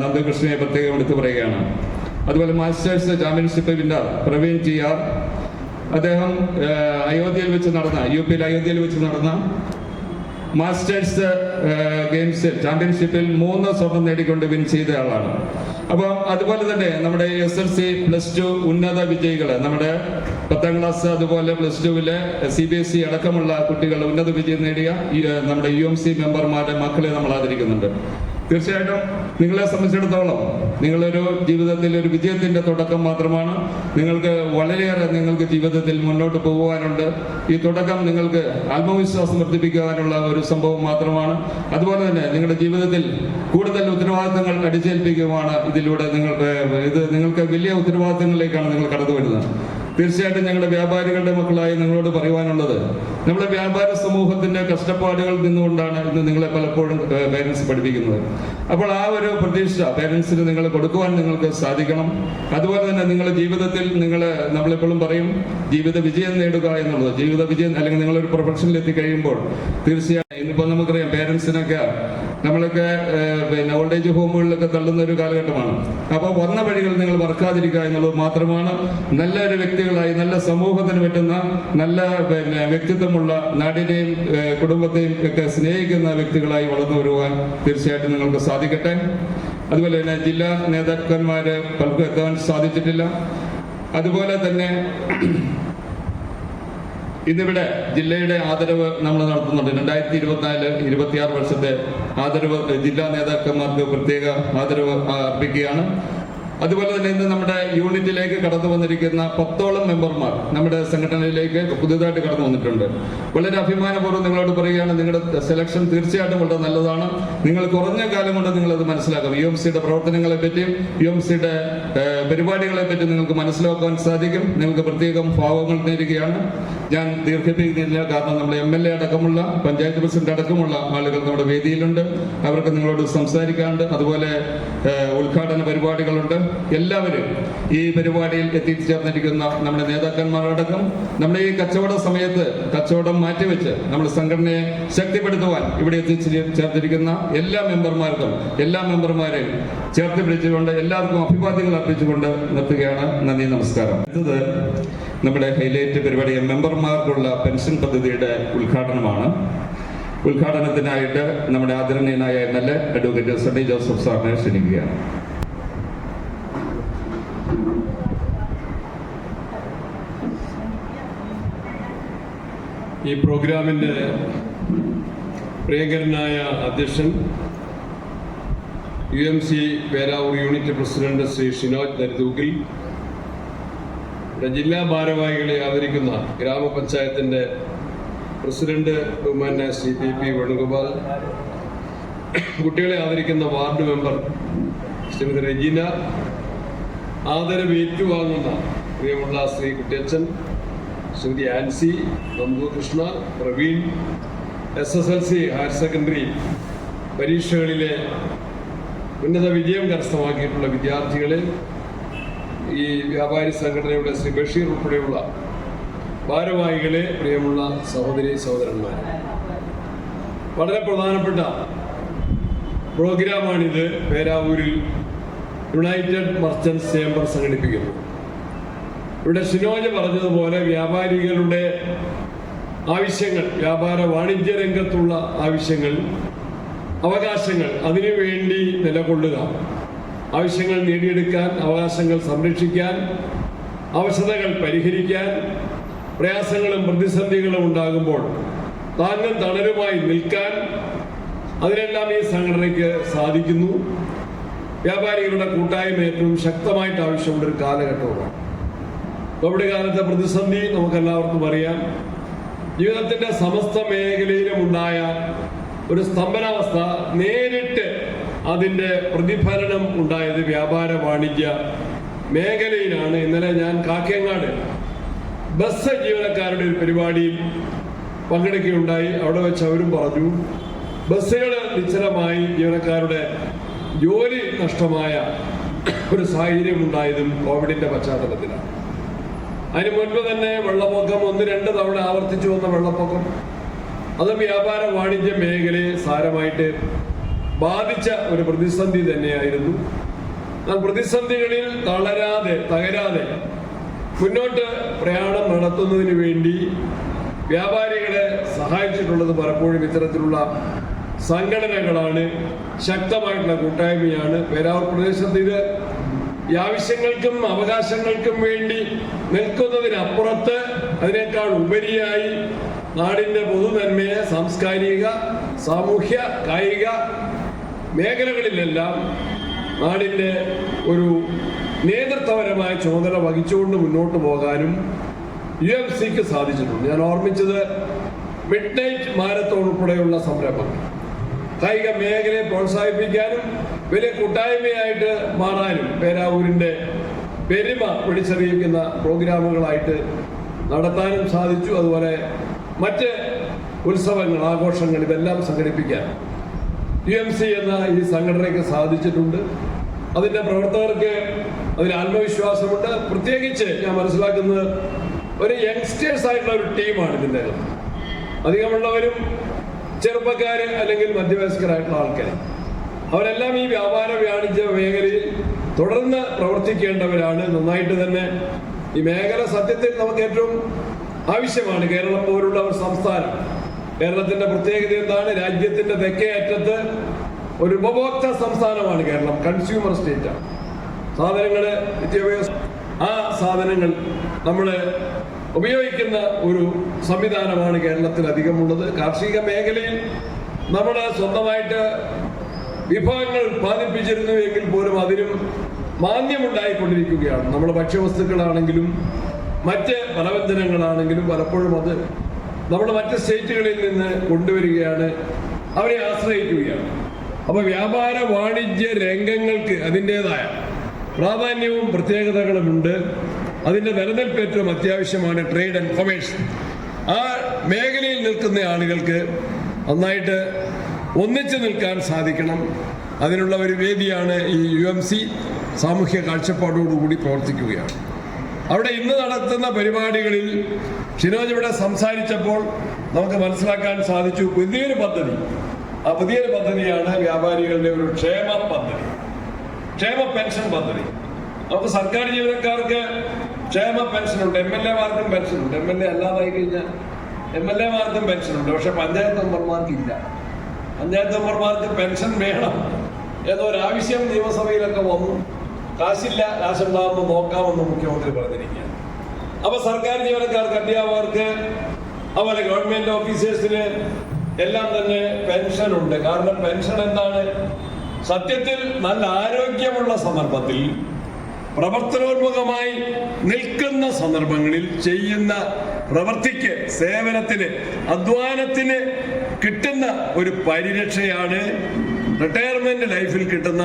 നന്ദു കൃഷ്ണയെ പ്രത്യേകം എടുത്തു പറയുകയാണ്. അതുപോലെ masters championship winner Praveen TR, അദ്ദേഹം അയോധ്യയിൽ വെച്ച് നടന്ന UP അയോധ്യയിൽ വെച്ച് നടന്ന മാസ്റ്റേഴ്സ് ഗെയിംസ് ചാമ്പ്യൻഷിപ്പിൽ 3 സ്വർണം നേടിക്കൊണ്ട് വിൻ ചെയ്ത ആളാണ്. അപ്പോൾ അതുപോലെ തന്നെ നമ്മുടെ SLC +2 ഉന്നത വിജയികള്, നമ്മുടെ 10ാം ക്ലാസ് അതുപോലെ +2-ലെ CBSE അടക്കമുള്ള കുട്ടികൾ ഉന്നത വിജയം നേടിയ നമ്മുടെ UMC മെമ്പർമാരുടെ മക്കളെ നമ്മൾ ആദരിക്കുന്നുണ്ട്. തീർച്ചയായിട്ടും നിങ്ങളെ സംബന്ധിച്ചിടത്തോളം നിങ്ങളൊരു ജീവിതത്തിൽ ഒരു വിജയത്തിന്റെ തുടക്കം മാത്രമാണ്. നിങ്ങൾക്ക് വളരെയേറെ നിങ്ങൾക്ക് ജീവിതത്തിൽ മുന്നോട്ട് പോകുവാനുണ്ട്. ഈ തുടക്കം നിങ്ങൾക്ക് ആത്മവിശ്വാസം വർദ്ധിപ്പിക്കുവാനുള്ള ഒരു സംഭവം മാത്രമാണ്. അതുപോലെ തന്നെ നിങ്ങളുടെ ജീവിതത്തിൽ കൂടുതൽ ഉത്തരവാദിത്തങ്ങൾ അടിച്ചേൽപ്പിക്കുവാണ് ഇതിലൂടെ നിങ്ങൾക്ക് വലിയ ഉത്തരവാദിത്തങ്ങളിലേക്കാണ് നിങ്ങൾ കടന്നു വരുന്നത്. തീർച്ചയായിട്ടും ഞങ്ങളുടെ വ്യാപാരികളുടെ മക്കളായി നിങ്ങളോട് പറയുവാനുള്ളത്, നമ്മുടെ വ്യാപാര സമൂഹത്തിന്റെ കഷ്ടപ്പാടുകളിൽ നിന്നുകൊണ്ടാണ് ഇന്ന് നിങ്ങളെ പലപ്പോഴും പേരൻസ് പഠിപ്പിക്കുന്നത്. അപ്പോൾ ആ ഒരു പ്രതീക്ഷ പേരൻസിന് നിങ്ങൾ കൊടുക്കുവാൻ നിങ്ങൾക്ക് സാധിക്കണം. അതുപോലെ തന്നെ നിങ്ങളുടെ ജീവിതത്തിൽ നമ്മളെപ്പോഴും പറയും ജീവിത വിജയം നേടുക എന്നുള്ളത്. ജീവിത വിജയം അല്ലെങ്കിൽ നിങ്ങളൊരു പ്രൊഫഷനിൽ എത്തിക്കഴിയുമ്പോൾ തീർച്ചയായും ഇന്നിപ്പോൾ നമുക്കറിയാം പേരൻസിനൊക്കെ നമ്മളൊക്കെ ഓൾഡ് ഏജ് ഹോമുകളിലൊക്കെ തള്ളുന്ന ഒരു കാലഘട്ടമാണ്. അപ്പോൾ വന്ന വഴികൾ നിങ്ങൾ മറക്കാതിരിക്കുക എന്നുള്ളത് മാത്രമാണ്. നല്ലൊരു വ്യക്തികളായി, നല്ല സമൂഹത്തിന് പറ്റുന്ന നല്ല വ്യക്തിത്വമുള്ള, നാടിനെയും കുടുംബത്തെയും ഒക്കെ സ്നേഹിക്കുന്ന വ്യക്തികളായി വളർന്നു വരുവാൻ തീർച്ചയായിട്ടും നിങ്ങൾക്ക് സാധിക്കട്ടെ. അതുപോലെ തന്നെ ജില്ലാ നേതാക്കന്മാര് പലർക്കും എത്താൻ സാധിച്ചിട്ടില്ല. അതുപോലെ തന്നെ ഇന്നിവിടെ ജില്ലയുടെ ആദരവ് നമ്മൾ നടത്തുന്നുണ്ട്. 2024-26 വർഷത്തെ ആദരവ് ജില്ലാ നേതാക്കന്മാർക്ക് പ്രത്യേക ആദരവ് അർപ്പിക്കുകയാണ്. അതുപോലെ തന്നെ ഇന്ന് നമ്മുടെ യൂണിറ്റിലേക്ക് കടന്നു വന്നിരിക്കുന്ന 10ഓളം മെമ്പർമാർ നമ്മുടെ സംഘടനയിലേക്ക് പുതിയതായിട്ട് കടന്നു വന്നിട്ടുണ്ട്. വളരെ അഭിമാനപൂർവ്വം നിങ്ങളോട് പറയുകയാണ്, നിങ്ങളുടെ സെലക്ഷൻ തീർച്ചയായിട്ടും വളരെ നല്ലതാണ്. നിങ്ങൾ കുറഞ്ഞ കാലം കൊണ്ട് നിങ്ങളത് മനസ്സിലാക്കും. UMCയുടെ പ്രവർത്തനങ്ങളെ പറ്റിയും UMCയുടെ പരിപാടികളെ പറ്റി നിങ്ങൾക്ക് മനസ്സിലാക്കാൻ സാധിക്കും. നിങ്ങൾക്ക് പ്രത്യേകം ഭാവങ്ങൾ നേരുകയാണ്. ഞാൻ ദീർഘിപ്പിക്കുന്നില്ല, കാരണം നമ്മുടെ MLA അടക്കമുള്ള പഞ്ചായത്ത് പ്രസിഡന്റ് അടക്കമുള്ള ആളുകൾ നമ്മുടെ വേദിയിലുണ്ട്. അവർക്ക് നിങ്ങളോട് സംസാരിക്കാനുണ്ട്. അതുപോലെ ഉദ്ഘാടന പരിപാടികളുണ്ട്. എല്ലാവരും ഈ പരിപാടിയിൽ എത്തിച്ചേർന്നിരിക്കുന്ന നമ്മുടെ നേതാക്കന്മാരടക്കം നമ്മുടെ ഈ കച്ചവട സമയത്ത് കച്ചവടം മാറ്റിവെച്ച് നമ്മുടെ സംഘടനയെ ശക്തിപ്പെടുത്തുവാൻ ഇവിടെ എത്തിച്ചേർന്നിരിക്കുന്ന എല്ലാ മെമ്പർമാരെയും ചേർത്ത് പിടിച്ചുകൊണ്ട് എല്ലാവർക്കും അഭിവാദ്യങ്ങൾ അർപ്പിച്ചുകൊണ്ട് നിർത്തുകയാണ്. നന്ദി, നമസ്കാരം. അടുത്തത് നമ്മുടെ ഹൈലൈറ്റ് പരിപാടി മെമ്പർമാർക്കുള്ള പെൻഷൻ പദ്ധതിയുടെ ഉദ്ഘാടനമാണ്. ഉദ്ഘാടനത്തിനായിട്ട് നമ്മുടെ ആദരണീയനായ MLA അഡ്വക്കേറ്റ് സണ്ണി ജോസഫ് സാറിനെ ക്ഷണിക്കുകയാണ്. ഈ പ്രോഗ്രാമിൻ്റെ പ്രിയങ്കരനായ അധ്യക്ഷൻ UMC Peravoor unit president Shri Shinoj Narithookkil, ജില്ലാ ഭാരവാഹികളെ ആദരിക്കുന്ന ഗ്രാമപഞ്ചായത്തിൻ്റെ പ്രസിഡന്റ് ബഹുമാന്യ ശ്രീ PP വേണുഗോപാൽ, കുട്ടികളെ ആദരിക്കുന്ന വാർഡ് മെമ്പർ ശ്രീമതി റെജീന, ആദരവ് ഏറ്റുവാങ്ങുന്ന പ്രിയമുള്ള Shri Kuttiyachan, Shrimati Ancy, Nandu Krishna, Praveen, SSLC higher secondary പരീക്ഷകളിലെ ഉന്നത വിജയം കരസ്ഥമാക്കിയിട്ടുള്ള വിദ്യാർത്ഥികളെ, ഈ വ്യാപാരി സംഘടനയുടെ ശ്രീ ബഷീർ ഉൾപ്പെടെയുള്ള ഭാരവാഹികളെ, പ്രിയമുള്ള സഹോദരി സഹോദരന്മാർ, വളരെ പ്രധാനപ്പെട്ട പ്രോഗ്രാമാണിത്. പേരാവൂരിൽ യുണൈറ്റഡ് മർച്ചൻസ് ചേംബർ സംഘടിപ്പിക്കുന്നു. ഇവിടെ ഷിനോജ് പറഞ്ഞതുപോലെ വ്യാപാരികളുടെ ആവശ്യങ്ങൾ, വ്യാപാര വാണിജ്യ രംഗത്തുള്ള ആവശ്യങ്ങൾ, അവകാശങ്ങൾ, അതിനുവേണ്ടി നിലകൊള്ളുക, ആവശ്യങ്ങൾ നേടിയെടുക്കാൻ, അവകാശങ്ങൾ സംരക്ഷിക്കാൻ, അവശതകൾ പരിഹരിക്കാൻ, പ്രയാസങ്ങളും പ്രതിസന്ധികളും ഉണ്ടാകുമ്പോൾ താങ്ങും തണലുമായി നിൽക്കാൻ അതിനെല്ലാം ഈ സംഘടനയ്ക്ക് സാധിക്കുന്നു. വ്യാപാരികളുടെ കൂട്ടായ്മ ഏറ്റവും ശക്തമായിട്ട് ആവശ്യമുള്ള ഒരു കാലഘട്ടവുമാണ്. കോവിഡ് കാലത്തെ പ്രതിസന്ധി നമുക്കെല്ലാവർക്കും അറിയാം. ജീവിതത്തിന്റെ സമസ്ത മേഖലയിലും ഉണ്ടായ ഒരു സ്തംഭനാവസ്ഥ നേരിട്ട് അതിന്റെ പ്രതിഫലനം ഉണ്ടായത് വ്യാപാര വാണിജ്യ മേഖലയിലാണ്. ഇന്നലെ ഞാൻ കാക്കയങ്ങാട് ബസ് ജീവനക്കാരുടെ ഒരു പരിപാടിയിൽ പങ്കെടുക്കുകയുണ്ടായി. അവിടെ വെച്ച് അവരും പറഞ്ഞു, ബസ്സുകൾ നിശ്ചലമായി ജീവനക്കാരുടെ ജോലി നഷ്ടമായ ഒരു സാഹചര്യം ഉണ്ടായതും കോവിഡിന്റെ പശ്ചാത്തലത്തിലാണ്. അതിന് മുൻപ് തന്നെ വെള്ളപ്പൊക്കം 1-2 തവണ ആവർത്തിച്ചു വന്ന വെള്ളപ്പൊക്കം അത് വ്യാപാര വാണിജ്യ മേഖലയെ സാരമായിട്ട് ബാധിച്ച ഒരു പ്രതിസന്ധി തന്നെയായിരുന്നു. ആ പ്രതിസന്ധികളിൽ തകരാതെ മുന്നോട്ട് പ്രയാണം നടത്തുന്നതിന് വേണ്ടി വ്യാപാരികളെ സഹായിച്ചിട്ടുള്ളത് പലപ്പോഴും ഇത്തരത്തിലുള്ള സംഘടനകളാണ്, ശക്തമായിട്ടുള്ള കൂട്ടായ്മയാണ്. പേരാവൂർ പ്രദേശത്ത് ഇത് ഈ ആവശ്യങ്ങൾക്കും അവകാശങ്ങൾക്കും വേണ്ടി നിൽക്കുന്നതിനപ്പുറത്ത് അതിനേക്കാൾ ഉപരിയായി നാടിന്റെ പൊതുനന്മയെ സാംസ്കാരിക, സാമൂഹ്യ, കായിക മേഖലകളിലെല്ലാം നാടിന്റെ ഒരു നേതൃത്വപരമായ ചുമതല വഹിച്ചുകൊണ്ട് മുന്നോട്ട് പോകാനും UMCക്ക് സാധിച്ചിട്ടുണ്ട്. ഞാൻ ഓർമ്മിച്ചത് മിഡ് നൈറ്റ് മാരത്തോൺ ഉൾപ്പെടെയുള്ള സംരംഭങ്ങൾ കായിക മേഖലയെ പ്രോത്സാഹിപ്പിക്കാനും വലിയ കൂട്ടായ്മയായിട്ട് മാറാനും പേരാവൂരിന്റെ പെരുമ വിളിച്ചറിയിക്കുന്ന പ്രോഗ്രാമുകളായിട്ട് നടത്താനും സാധിച്ചു. അതുപോലെ മറ്റ് ഉത്സവങ്ങൾ, ആഘോഷങ്ങൾ ഇതെല്ലാം സംഘടിപ്പിക്കാൻ UMC എന്ന ഈ സംഘടനയ്ക്ക് സാധിച്ചിട്ടുണ്ട്. അതിന്റെ പ്രവർത്തകർക്ക് അതിൽ ആത്മവിശ്വാസമുണ്ട്. പ്രത്യേകിച്ച് ഞാൻ മനസ്സിലാക്കുന്നത് ഒരു യങ്സ്റ്റേഴ്സ് ആയിട്ടുള്ള ഒരു ടീമാണ് ഇതിൻ്റെ. അധികമുള്ളവരും ചെറുപ്പക്കാര് അല്ലെങ്കിൽ മധ്യവയസ്കരായിട്ടുള്ള ആൾക്കാർ. അവരെല്ലാം ഈ വ്യാപാര വാണിജ്യ മേഖലയിൽ തുടർന്ന് പ്രവർത്തിക്കേണ്ടവരാണ്. നന്നായിട്ട് തന്നെ ഈ മേഖല സത്യത്തിൽ നമുക്ക് ഏറ്റവും ആവശ്യമാണ്. കേരളം പോലുള്ള ഒരു സംസ്ഥാനം, കേരളത്തിന്റെ പ്രത്യേകത എന്താണ്? രാജ്യത്തിന്റെ തെക്കേ അറ്റത്ത് ഒരു ഉപഭോക്തൃ സംസ്ഥാനമാണ് കേരളം. കൺസ്യൂമർ സ്റ്റേറ്റാണ്. സാധനങ്ങള്, വിദ്യാഭ്യാസം, ആ സാധനങ്ങൾ നമ്മൾ ഉപയോഗിക്കുന്ന ഒരു സംവിധാനമാണ് കേരളത്തിൽ അധികമുള്ളത്. കാർഷിക മേഖലയിൽ നമ്മൾ സ്വന്തമായിട്ട് വിഭവങ്ങൾ ഉത്പാദിപ്പിച്ചിരുന്നു എങ്കിൽ പോലും അതിനും മാന്ദ്യമുണ്ടായിക്കൊണ്ടിരിക്കുകയാണ്. നമ്മൾ ഭക്ഷ്യവസ്തുക്കളാണെങ്കിലും മറ്റ് പലവ്യഞ്ജനങ്ങളാണെങ്കിലും പലപ്പോഴും അത് നമ്മൾ മറ്റ് സ്റ്റേറ്റുകളിൽ നിന്ന് കൊണ്ടുവരികയാണ്, അവരെ ആശ്രയിക്കുകയാണ്. അപ്പൊ വ്യാപാര വാണിജ്യ രംഗങ്ങൾക്ക് അതിൻ്റെതായ പ്രാധാന്യവും പ്രത്യേകതകളുമുണ്ട്. അതിന്റെ നിലനിൽപ്പ് ഏറ്റവും അത്യാവശ്യമാണ്. ട്രേഡ് ആൻഡ് കൊമേഴ്സ്, ആ മേഖലയിൽ നിൽക്കുന്ന ആളുകൾക്ക് നന്നായിട്ട് ഒന്നിച്ചു നിൽക്കാൻ സാധിക്കണം. അതിനുള്ള ഒരു വേദിയാണ് ഈ UMC. സാമൂഹ്യ കാഴ്ചപ്പാടോടുകൂടി പ്രവർത്തിക്കുകയാണ്. അവിടെ ഇന്ന് നടത്തുന്ന പരിപാടികളിൽ ഷിനോജ് ഇവിടെ സംസാരിച്ചപ്പോൾ നമുക്ക് മനസ്സിലാക്കാൻ സാധിച്ചു പുതിയൊരു പദ്ധതി. ആ പുതിയൊരു പദ്ധതിയാണ് വ്യാപാരികളുടെ ഒരു ക്ഷേമ പദ്ധതി, ക്ഷേമ പെൻഷൻ പദ്ധതി. നമുക്ക് സർക്കാർ ജീവനക്കാർക്ക് ക്ഷേമ പെൻഷനുണ്ട്, MLA-മാർക്കും പെൻഷനുണ്ട്. MLA അല്ലാതായി കഴിഞ്ഞാൽ MLA-മാർക്കും പെൻഷനുണ്ട്. പക്ഷെ പഞ്ചായത്ത് മെമ്പർമാർക്ക് ഇല്ല. പഞ്ചായത്ത് മെമ്പർമാർക്ക് പെൻഷൻ വേണം എന്നൊരാവശ്യം നിയമസഭയിലൊക്കെ വന്നു. കാശില്ല, കാശുണ്ടാകുമ്പോൾ നോക്കാമെന്ന് മുഖ്യമന്ത്രി പറഞ്ഞിരിക്കുകയാണ്. അപ്പൊ സർക്കാർ ജീവനക്കാർക്ക്, അധ്യാപകർക്ക്, അതുപോലെ ഗവൺമെന്റ് ഓഫീസേഴ്സിന് എല്ലാം തന്നെ പെൻഷനുണ്ട്. കാരണം പെൻഷൻ എന്താണ്? സത്യത്തിൽ നല്ല ആരോഗ്യമുള്ള സന്ദർഭത്തിൽ, പ്രവർത്തനോന്മുഖമായി നിൽക്കുന്ന സന്ദർഭങ്ങളിൽ ചെയ്യുന്ന പ്രവൃത്തിക്ക്, സേവനത്തിന്, അധ്വാനത്തിന് കിട്ടുന്ന ഒരു പരിരക്ഷയാണ്. റിട്ടയർമെന്റ് ലൈഫിൽ കിട്ടുന്ന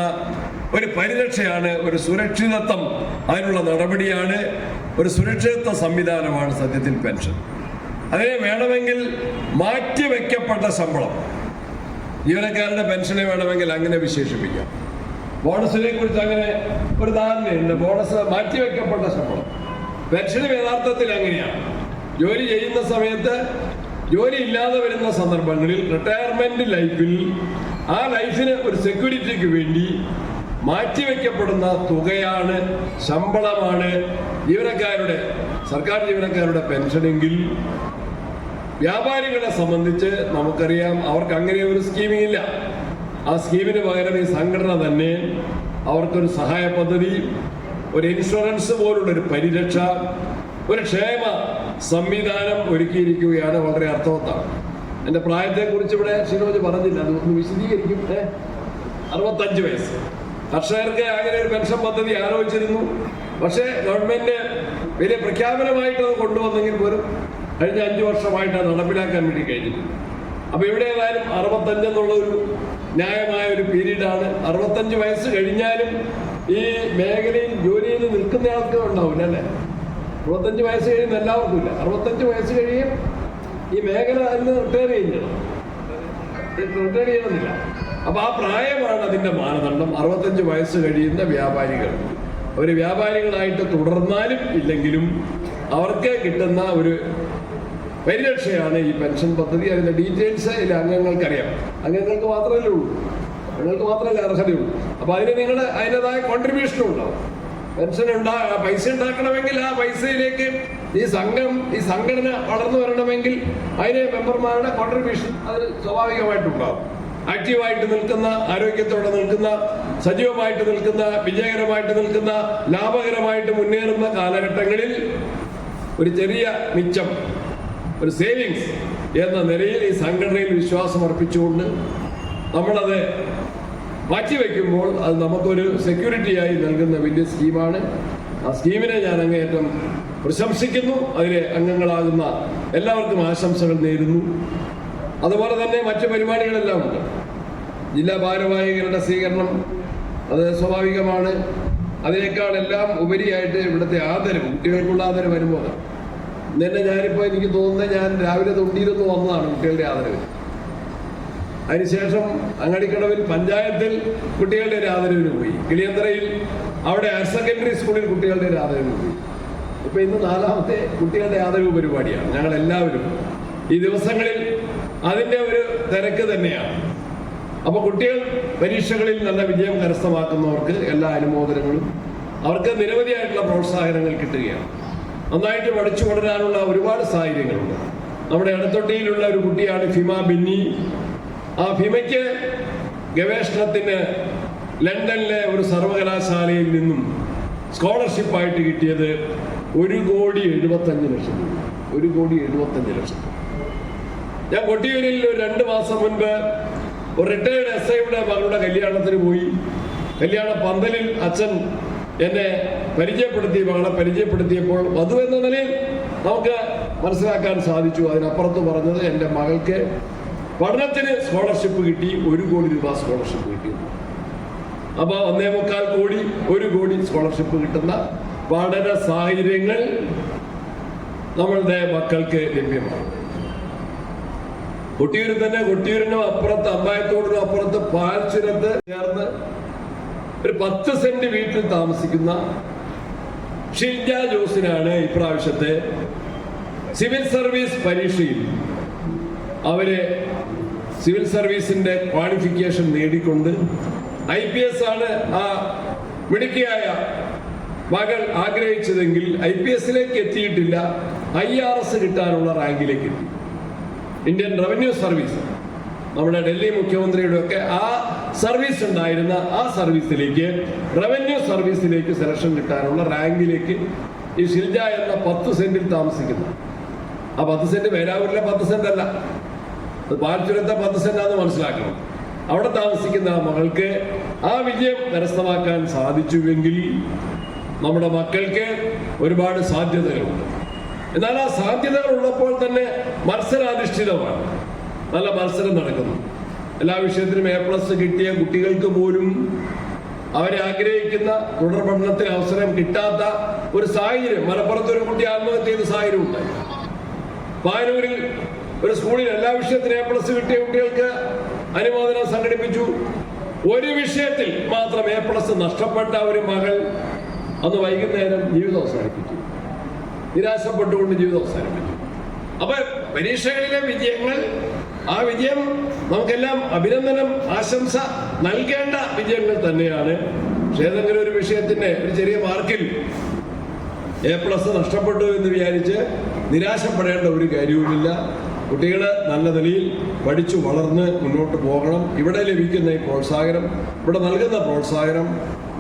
ഒരു പരിരക്ഷയാണ്, ഒരു സുരക്ഷിതത്വം. അതിനുള്ള നടപടിയാണ്, ഒരു സുരക്ഷിതത്വ സംവിധാനമാണ് സത്യത്തിൽ പെൻഷൻ. അതിനെ വേണമെങ്കിൽ മാറ്റിവെക്കപ്പെട്ട ശമ്പളം, ജീവനക്കാരുടെ പെൻഷനെ വേണമെങ്കിൽ അങ്ങനെ വിശേഷിപ്പിക്കാം. ബോണസിനെ കുറിച്ച് അങ്ങനെ ഒരു ധാരണയുണ്ട്. ബോണസ് മാറ്റിവെക്കപ്പെട്ട ശമ്പളം. പെൻഷനും യഥാർത്ഥത്തിൽ അങ്ങനെയാണ്. ജോലി ചെയ്യുന്ന സമയത്ത്, ജോലി ഇല്ലാതെ വരുന്ന സന്ദർഭങ്ങളിൽ, റിട്ടയർമെന്റ് ലൈഫിൽ ആ ലൈഫിന് ഒരു സെക്യൂരിറ്റിക്ക് വേണ്ടി മാറ്റിവെക്കപ്പെടുന്ന തുകയാണ്, ശമ്പളമാണ് ജീവനക്കാരുടെ, സർക്കാർ ജീവനക്കാരുടെ പെൻഷനെങ്കിൽ വ്യാപാരികളെ സംബന്ധിച്ച് നമുക്കറിയാം അവർക്ക് അങ്ങനെ ഒരു സ്കീമിംഗ് ഇല്ല. ആ സ്കീമിന് പകരം ഈ സംഘടന തന്നെ അവർക്കൊരു സഹായ പദ്ധതി, ഒരു ഇൻഷുറൻസ് പോലുള്ള ഒരു പരിരക്ഷ, ഒരു ക്ഷേമ സംവിധാനം ഒരുക്കിയിരിക്കുകയാണ്. വളരെ അർത്ഥവത്താണ്. എൻ്റെ പ്രായത്തെക്കുറിച്ച് ഇവിടെ ഷിനോജ് പറഞ്ഞില്ല, അതൊന്ന് വിശദീകരിക്കും. 65 വയസ്സ്. കർഷകർക്ക് അങ്ങനെ ഒരു പെൻഷൻ പദ്ധതി ആലോചിച്ചിരുന്നു. പക്ഷേ ഗവൺമെന്റ് വലിയ പ്രഖ്യാപനമായിട്ട് അത് കൊണ്ടുവന്നെങ്കിൽ പോലും കഴിഞ്ഞ 5 വർഷമായിട്ട് അത് നടപ്പിലാക്കാൻ വേണ്ടി കഴിഞ്ഞിട്ടുണ്ട്. അപ്പൊ ഇവിടെ ഏതായാലും 65 എന്നുള്ളൊരു ന്യായമായ ഒരു പീരീഡാണ്. 65 വയസ്സ് കഴിഞ്ഞാലും ഈ മേഖലയിൽ ജോലി ചെയ്ത് നിൽക്കുന്ന ആൾക്ക് ഉണ്ടാവില്ല അല്ലേ? 65 വയസ്സ് കഴിയുന്ന എല്ലാവർക്കും ഇല്ല. 65 വയസ്സ് കഴിയും ഈ മേഖല അതിന് റിട്ടയർ ചെയ്യണമെന്നില്ല. അപ്പൊ ആ പ്രായമാണ് അതിന്റെ മാനദണ്ഡം. 65 വയസ്സ് കഴിയുന്ന വ്യാപാരികൾ അവർ വ്യാപാരികളായിട്ട് തുടർന്നാലും ഇല്ലെങ്കിലും അവർക്ക് കിട്ടുന്ന ഒരു പരിരക്ഷയാണ് ഈ പെൻഷൻ പദ്ധതി. അതിന്റെ ഡീറ്റെയിൽസ് ഇതിൽ അംഗങ്ങൾക്കറിയാം. അംഗങ്ങൾക്ക് മാത്രമല്ലേ ഉള്ളൂ, നിങ്ങൾക്ക് മാത്രമല്ലേ അർഹതയുള്ളൂ. അപ്പൊ അതിന് നിങ്ങൾ അതിൻ്റെതായ കോൺട്രിബ്യൂഷനും ഉണ്ടാവും. പെൻഷൻ പൈസ ഉണ്ടാക്കണമെങ്കിൽ ആ പൈസയിലേക്ക് ഈ സംഘടന വളർന്നു വരണമെങ്കിൽ അതിന് മെമ്പർമാരുടെ കോൺട്രിബ്യൂഷൻ അത് സ്വാഭാവികമായിട്ടുണ്ടാവും. ആക്റ്റീവായിട്ട് നിൽക്കുന്ന, ആരോഗ്യത്തോടെ നിൽക്കുന്ന, സജീവമായിട്ട് നിൽക്കുന്ന, വിജയകരമായിട്ട് നിൽക്കുന്ന, ലാഭകരമായിട്ട് മുന്നേറുന്ന കാലഘട്ടങ്ങളിൽ ഒരു ചെറിയ മിച്ചം, ഒരു സേവിങ്സ് എന്ന നിലയിൽ ഈ സംഘടനയിൽ വിശ്വാസം അർപ്പിച്ചുകൊണ്ട് നമ്മളത് മാറ്റിവെക്കുമ്പോൾ അത് നമുക്കൊരു സെക്യൂരിറ്റിയായി നൽകുന്ന വലിയ സ്കീമാണ്. ആ സ്കീമിനെ ഞാൻ അങ്ങേയറ്റം പ്രശംസിക്കുന്നു. അതിലെ അംഗങ്ങളാകുന്ന എല്ലാവർക്കും ആശംസകൾ നേരുന്നു. അതുപോലെ തന്നെ മറ്റു പരിപാടികളെല്ലാം ഉണ്ട്. ജില്ലാ ഭാരവാഹികളുടെ സ്വീകരണം അത് സ്വാഭാവികമാണ്. അതിനേക്കാൾ എല്ലാം ഉപരിയായിട്ട് ഇവിടുത്തെ ആദരവ്, കുട്ടികൾക്കുള്ള ആദരവ് വരുമ്പോൾ ഇന്നെ ഞാനിപ്പോൾ എനിക്ക് തോന്നുന്നത് ഞാൻ രാവിലെ തൊണ്ടിയിരുന്ന് വന്നതാണ് കുട്ടികളുടെ ആദരവ്. അതിനുശേഷം അങ്ങാടിക്കടവിൽ പഞ്ചായത്തിൽ കുട്ടികളുടെ ഒരു ആദരവിന് പോയി. കിളിയന്തറയിൽ അവിടെ ഹയർ സെക്കൻഡറി സ്കൂളിൽ കുട്ടികളുടെ ഒരു ആദരവിന് പോയി. ഇപ്പൊ ഇന്ന് 4ാമത്തെ കുട്ടികളുടെ ആദരവ് പരിപാടിയാണ്. ഞങ്ങൾ എല്ലാവരും ഈ ദിവസങ്ങളിൽ അതിൻ്റെ ഒരു തിരക്ക് തന്നെയാണ്. അപ്പൊ കുട്ടികൾ പരീക്ഷകളിൽ നല്ല വിജയം കരസ്ഥമാക്കുന്നവർക്ക് എല്ലാ അനുമോദനങ്ങളും, അവർക്ക് നിരവധിയായിട്ടുള്ള പ്രോത്സാഹനങ്ങൾ കിട്ടുകയാണ്. നന്നായിട്ട് പഠിച്ചു വളരാനുള്ള ഒരുപാട് സാഹചര്യങ്ങളുണ്ട്. നമ്മുടെ അടുത്തൊട്ടിയിലുള്ള ഒരു കുട്ടിയാണ് ഫിമ ബിന്നി. ആ ഫിമയ്ക്ക് ഗവേഷണത്തിന് ലണ്ടനിലെ ഒരു സർവകലാശാലയിൽ നിന്നും സ്കോളർഷിപ്പായിട്ട് കിട്ടിയത് 1,75,00,000. 1,75,00,000. ഞാൻ കൊട്ടിയൂരിൽ ഒരു 2 മാസം മുൻപ് ഒരു റിട്ടയർഡ് SIയുടെ മകളുടെ കല്യാണത്തിന് പോയി. കല്യാണ പന്തലിൽ അച്ഛൻ എന്നെ മകളെ പരിചയപ്പെടുത്തിയപ്പോൾ വധു എന്ന നിലയിൽ നമുക്ക് മനസ്സിലാക്കാൻ സാധിച്ചു. അതിനപ്പുറത്ത് പറഞ്ഞത് എൻ്റെ മകൾക്ക് പഠനത്തിന് സ്കോളർഷിപ്പ് കിട്ടി, 1 കോടി രൂപ സ്കോളർഷിപ്പ് കിട്ടി. അപ്പൊ 1.25 കോടി 1 കോടി സ്കോളർഷിപ്പ് കിട്ടുന്ന പഠന സാഹചര്യങ്ങൾ നമ്മളുടെ മക്കൾക്ക് ലഭ്യമാണ്. കൊട്ടിയൂരിൽ തന്നെ, കൊട്ടിയൂരിനും അപ്പുറത്ത് അമ്പായത്തോടിനും അപ്പുറത്ത് പാൽച്ചുരത്ത് ചേർന്ന് ഒരു 10 സെന്റ് വീട്ടിൽ താമസിക്കുന്ന ഷിൽജ ജോസിനാണ് ഇപ്രാവശ്യത്തെ സിവിൽ സർവീസ് പരീക്ഷയിൽ അവര് സിവിൽ സർവീസിന്റെ ക്വാളിഫിക്കേഷൻ നേടിക്കൊണ്ട് IPS ആണ് ആ മിടുക്കിയായ മകൾ ആഗ്രഹിച്ചതെങ്കിൽ IPSലേക്ക് എത്തിയിട്ടില്ല, IRS കിട്ടാനുള്ള റാങ്കിലേക്ക് എത്തി. ഇന്ത്യൻ റവന്യൂ സർവീസ്, നമ്മുടെ ഡൽഹി മുഖ്യമന്ത്രിയുടെ ഒക്കെ ആ സർവീസ് ഉണ്ടായിരുന്ന ആ സർവീസിലേക്ക്, റവന്യൂ സർവീസിലേക്ക് സെലക്ഷൻ കിട്ടാനുള്ള റാങ്കിലേക്ക് ഈ ഷിൽജ എന്ന 10 സെന്റിൽ താമസിക്കുന്ന, ആ 10 സെന്റ് പേരാവൂരിലെ 10 സെന്റ് അല്ല, അത് പാൽച്ചുരത്തെ 10 സെന്റാന്ന് മനസ്സിലാക്കണം. അവിടെ താമസിക്കുന്ന ആ മകൾക്ക് ആ വിജയം കരസ്ഥമാക്കാൻ സാധിച്ചുവെങ്കിൽ നമ്മുടെ മക്കൾക്ക് ഒരുപാട് സാധ്യതകളുണ്ട്. എന്നാൽ ആ സാധ്യതകൾ ഉള്ളപ്പോൾ തന്നെ മത്സരാധിഷ്ഠിതമാണ്. നല്ല മത്സരം നടക്കുന്നു. എല്ലാ വിഷയത്തിലും A+ കിട്ടിയ കുട്ടികൾക്ക് പോലും അവരെ ആഗ്രഹിക്കുന്ന തുടർ പഠനത്തിന് അവസരം കിട്ടാത്ത ഒരു സാഹചര്യം, മലപ്പുറത്ത് ഒരു കുട്ടി ആത്മഹത്യ ചെയ്ത സാഹചര്യം ഉണ്ടായി. പാനൂരിൽ ഒരു സ്കൂളിൽ എല്ലാ വിഷയത്തിനും A+ കിട്ടിയ കുട്ടികൾക്ക് അനുമോദനം സംഘടിപ്പിച്ചു. ഒരു വിഷയത്തിൽ മാത്രം A+ നഷ്ടപ്പെട്ട ഒരു മകൾ അന്ന് വൈകുന്നേരം ജീവിതം അവസാനിപ്പിച്ചു. നിരാശപ്പെട്ടുകൊണ്ട് ജീവിതം അവസാനിപ്പിച്ചു. അപ്പൊ പരീക്ഷകളിലെ വിജയങ്ങൾ, ആ വിജയം നമുക്കെല്ലാം അഭിനന്ദനം, ആശംസ നൽകേണ്ട വിജയങ്ങൾ തന്നെയാണ്. പക്ഷേ ഏതെങ്കിലും ഒരു വിഷയത്തിന്റെ ഒരു ചെറിയ മാർക്കിൽ A+ നഷ്ടപ്പെട്ടു എന്ന് വിചാരിച്ച് നിരാശപ്പെടേണ്ട ഒരു കാര്യവുമില്ല. കുട്ടികൾ നല്ല നിലയിൽ പഠിച്ചു വളർന്ന് മുന്നോട്ട് പോകണം. ഇവിടെ ലഭിക്കുന്ന ഈ പ്രോത്സാഹനം, ഇവിടെ നൽകുന്ന പ്രോത്സാഹനം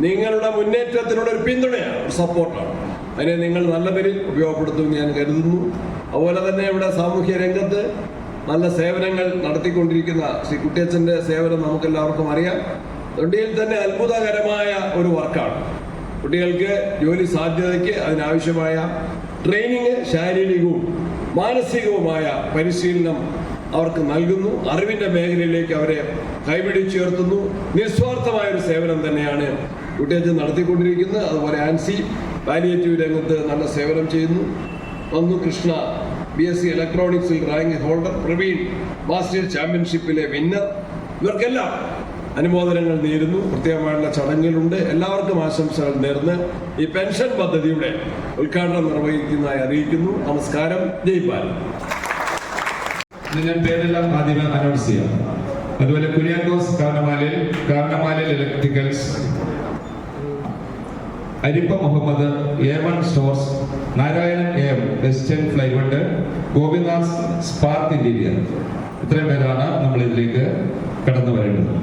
നിങ്ങളുടെ മുന്നേറ്റത്തിനുള്ള ഒരു പിന്തുണയാണ്, ഒരു സപ്പോർട്ടാണ്. അതിനെ നിങ്ങൾ നല്ല നിലയിൽ ഉപയോഗപ്പെടുത്തുമെന്ന് ഞാൻ കരുതുന്നു. അതുപോലെ തന്നെ ഇവിടെ സാമൂഹ്യ രംഗത്ത് നല്ല സേവനങ്ങൾ നടത്തിക്കൊണ്ടിരിക്കുന്ന ശ്രീ കുട്ടിയച്ഛൻ്റെ സേവനം നമുക്കെല്ലാവർക്കും അറിയാം. തൊണ്ടിയിൽ തന്നെ അത്ഭുതകരമായ ഒരു വർക്കാണ്. കുട്ടികൾക്ക് ജോലി സാധ്യതയ്ക്ക് അതിനാവശ്യമായ ട്രെയിനിങ്, ശാരീരികവും മാനസികവുമായ പരിശീലനം അവർക്ക് നൽകുന്നു. അറിവിൻ്റെ മേഖലയിലേക്ക് അവരെ കൈപിടിച്ചുയർത്തുന്നു. നിസ്വാർത്ഥമായ ഒരു സേവനം തന്നെയാണ് കുട്ടിയച്ഛൻ നടത്തിക്കൊണ്ടിരിക്കുന്നത്. അതുപോലെ ആൻസി പാലിയേറ്റീവ് രംഗത്ത് നല്ല സേവനം ചെയ്യുന്നു. നന്ദു കൃഷ്ണ BSc ഇലക്ട്രോണിക്സിൽ റാങ്ക് ഹോൾഡർ, പ്രവീൺ മാസ്റ്റർ ചാമ്പ്യൻഷിപ്പിലെ വിന്നർ. ഇവർക്കെല്ലാം അനുമോദനങ്ങൾ നേരുന്നു. പ്രത്യേകമായുള്ള ചടങ്ങുകളുണ്ട്. എല്ലാവർക്കും ആശംസകൾ നേർന്ന് ഈ പെൻഷൻ പദ്ധതിയുടെ ഉദ്ഘാടനം നിർവഹിക്കുന്നതായി അറിയിക്കുന്നു. നമസ്കാരം. ജയ് ഭാരത്. ഞാൻ പേരെല്ലാം ആദ്യമേ അനൗൺസ് ചെയ്യാം. അതുപോലെ കുര്യാക്കോസ് കാരണമാലിൽ ഇലക്ട്രിക്കൽസ്, അരിപ്പ Muhammad, A1 stores, Narayanan AM western plywood, Gopinath spark interior. ഇത്രയും പേരാണ് നമ്മൾ ഇതിലേക്ക് കടന്നു വരേണ്ടത്.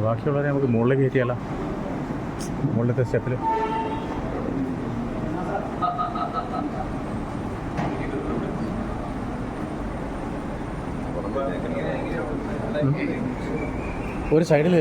ബാക്കിയുള്ളവരെ നമുക്ക് മുകളിലേക്ക് കയറ്റിയാലോ? മുകളിലത്തെ സ്റ്റെപ്പിൽ ഒരു സൈഡിൽ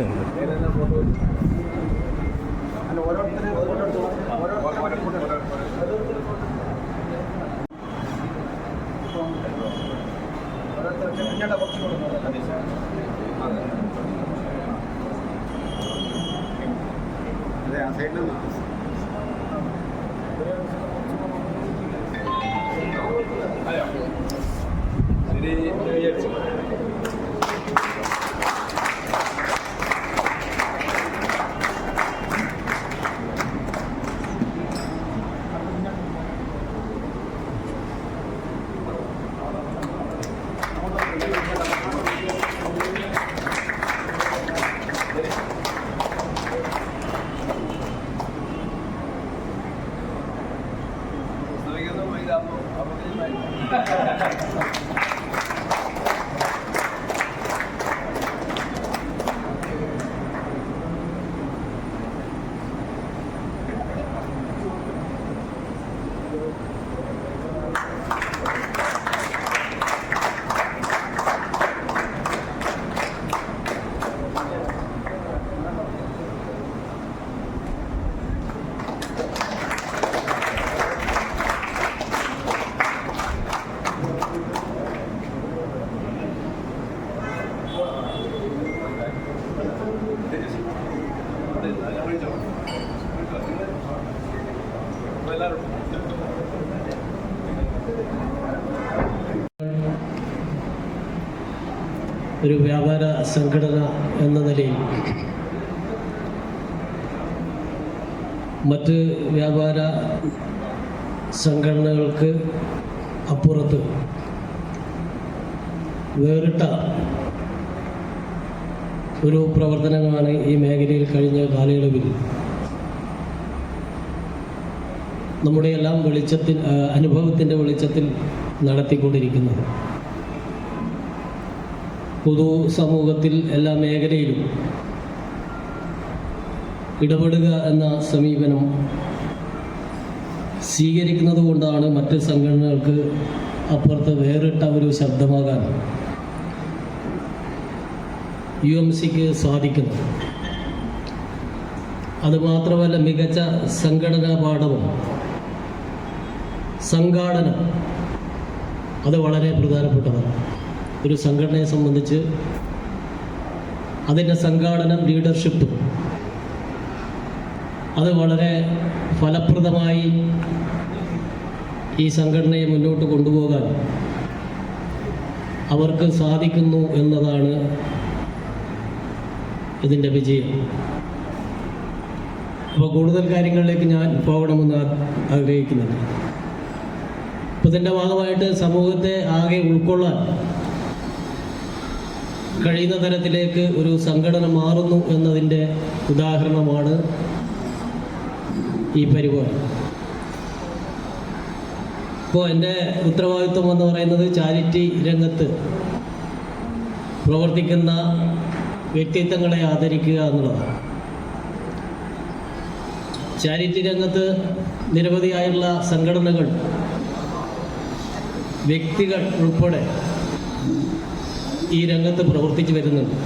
ഒരു വ്യാപാര സംഘടന എന്ന നിലയിൽ മറ്റ് വ്യാപാര സംഘടനകൾക്ക് അപ്പുറത്ത് വേറിട്ട ഒരു പ്രവർത്തനമാണ് ഈ മേഖലയിൽ കഴിഞ്ഞ കാലയളവിൽ നമ്മുടെ എല്ലാം അനുഭവത്തിൻ്റെ വെളിച്ചത്തിൽ നടത്തിക്കൊണ്ടിരിക്കുന്നത്. പൊതു സമൂഹത്തിൽ എല്ലാ മേഖലയിലും ഇടപെടുക എന്ന സമീപനം സ്വീകരിക്കുന്നത് കൊണ്ടാണ് മറ്റ് സംഘടനകൾക്ക് അപ്പുറത്ത് വേറിട്ട ഒരു ശബ്ദമാകാൻ UMCക്ക് സാധിക്കുന്നത്. അതുമാത്രമല്ല, മികച്ച സംഘടനാ പാഠവും സംഘാടനം അത് വളരെ പ്രധാനപ്പെട്ടതാണ്. ഒരു സംഘടനയെ സംബന്ധിച്ച് അതിൻ്റെ സംഘാടനം, ലീഡർഷിപ്പ് അത് വളരെ ഫലപ്രദമായി ഈ സംഘടനയെ മുന്നോട്ട് കൊണ്ടുപോകാൻ അവർക്ക് സാധിക്കുന്നു എന്നതാണ് ഇതിൻ്റെ വിജയം. അപ്പോൾ കൂടുതൽ കാര്യങ്ങളിലേക്ക് ഞാൻ പോകണമെന്ന് ആഗ്രഹിക്കുന്നുണ്ട്. അപ്പോൾ ഇതിൻ്റെ ഭാഗമായിട്ട് സമൂഹത്തെ ആകെ ഉൾക്കൊള്ളാൻ കഴിയുന്ന തരത്തിലേക്ക് ഒരു സംഘടന മാറുന്നു എന്നതിൻ്റെ ഉദാഹരണമാണ് ഈ പരിപാടി. ഇപ്പോൾ എൻ്റെ ഉത്തരവാദിത്വം എന്ന് പറയുന്നത് ചാരിറ്റി രംഗത്ത് പ്രവർത്തിക്കുന്ന വ്യക്തിത്വങ്ങളെ ആദരിക്കുക എന്നുള്ളതാണ്. ചാരിറ്റി രംഗത്ത് നിരവധിയായുള്ള സംഘടനകൾ, വ്യക്തികൾ ഉൾപ്പെടെ ഈ രംഗത്ത് പ്രവർത്തിച്ചു വരുന്നുണ്ട്.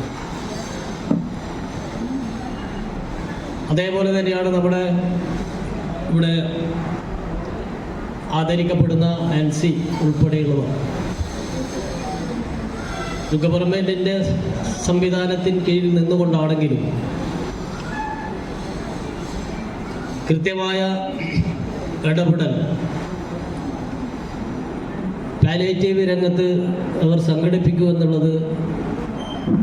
അതേപോലെ തന്നെയാണ് നമ്മുടെ ഇവിടെ ആദരിക്കപ്പെടുന്ന ആൻസി ഉൾപ്പെടെയുള്ളവർ. ഗവൺമെൻറ്റിൻ്റെ സംവിധാനത്തിന് കീഴിൽ നിന്നുകൊണ്ടാണെങ്കിലും കൃത്യമായ ഇടപെടൽ പാലിയേറ്റീവ് രംഗത്ത് അവർ സംഘടിപ്പിക്കുമെന്നുള്ളത്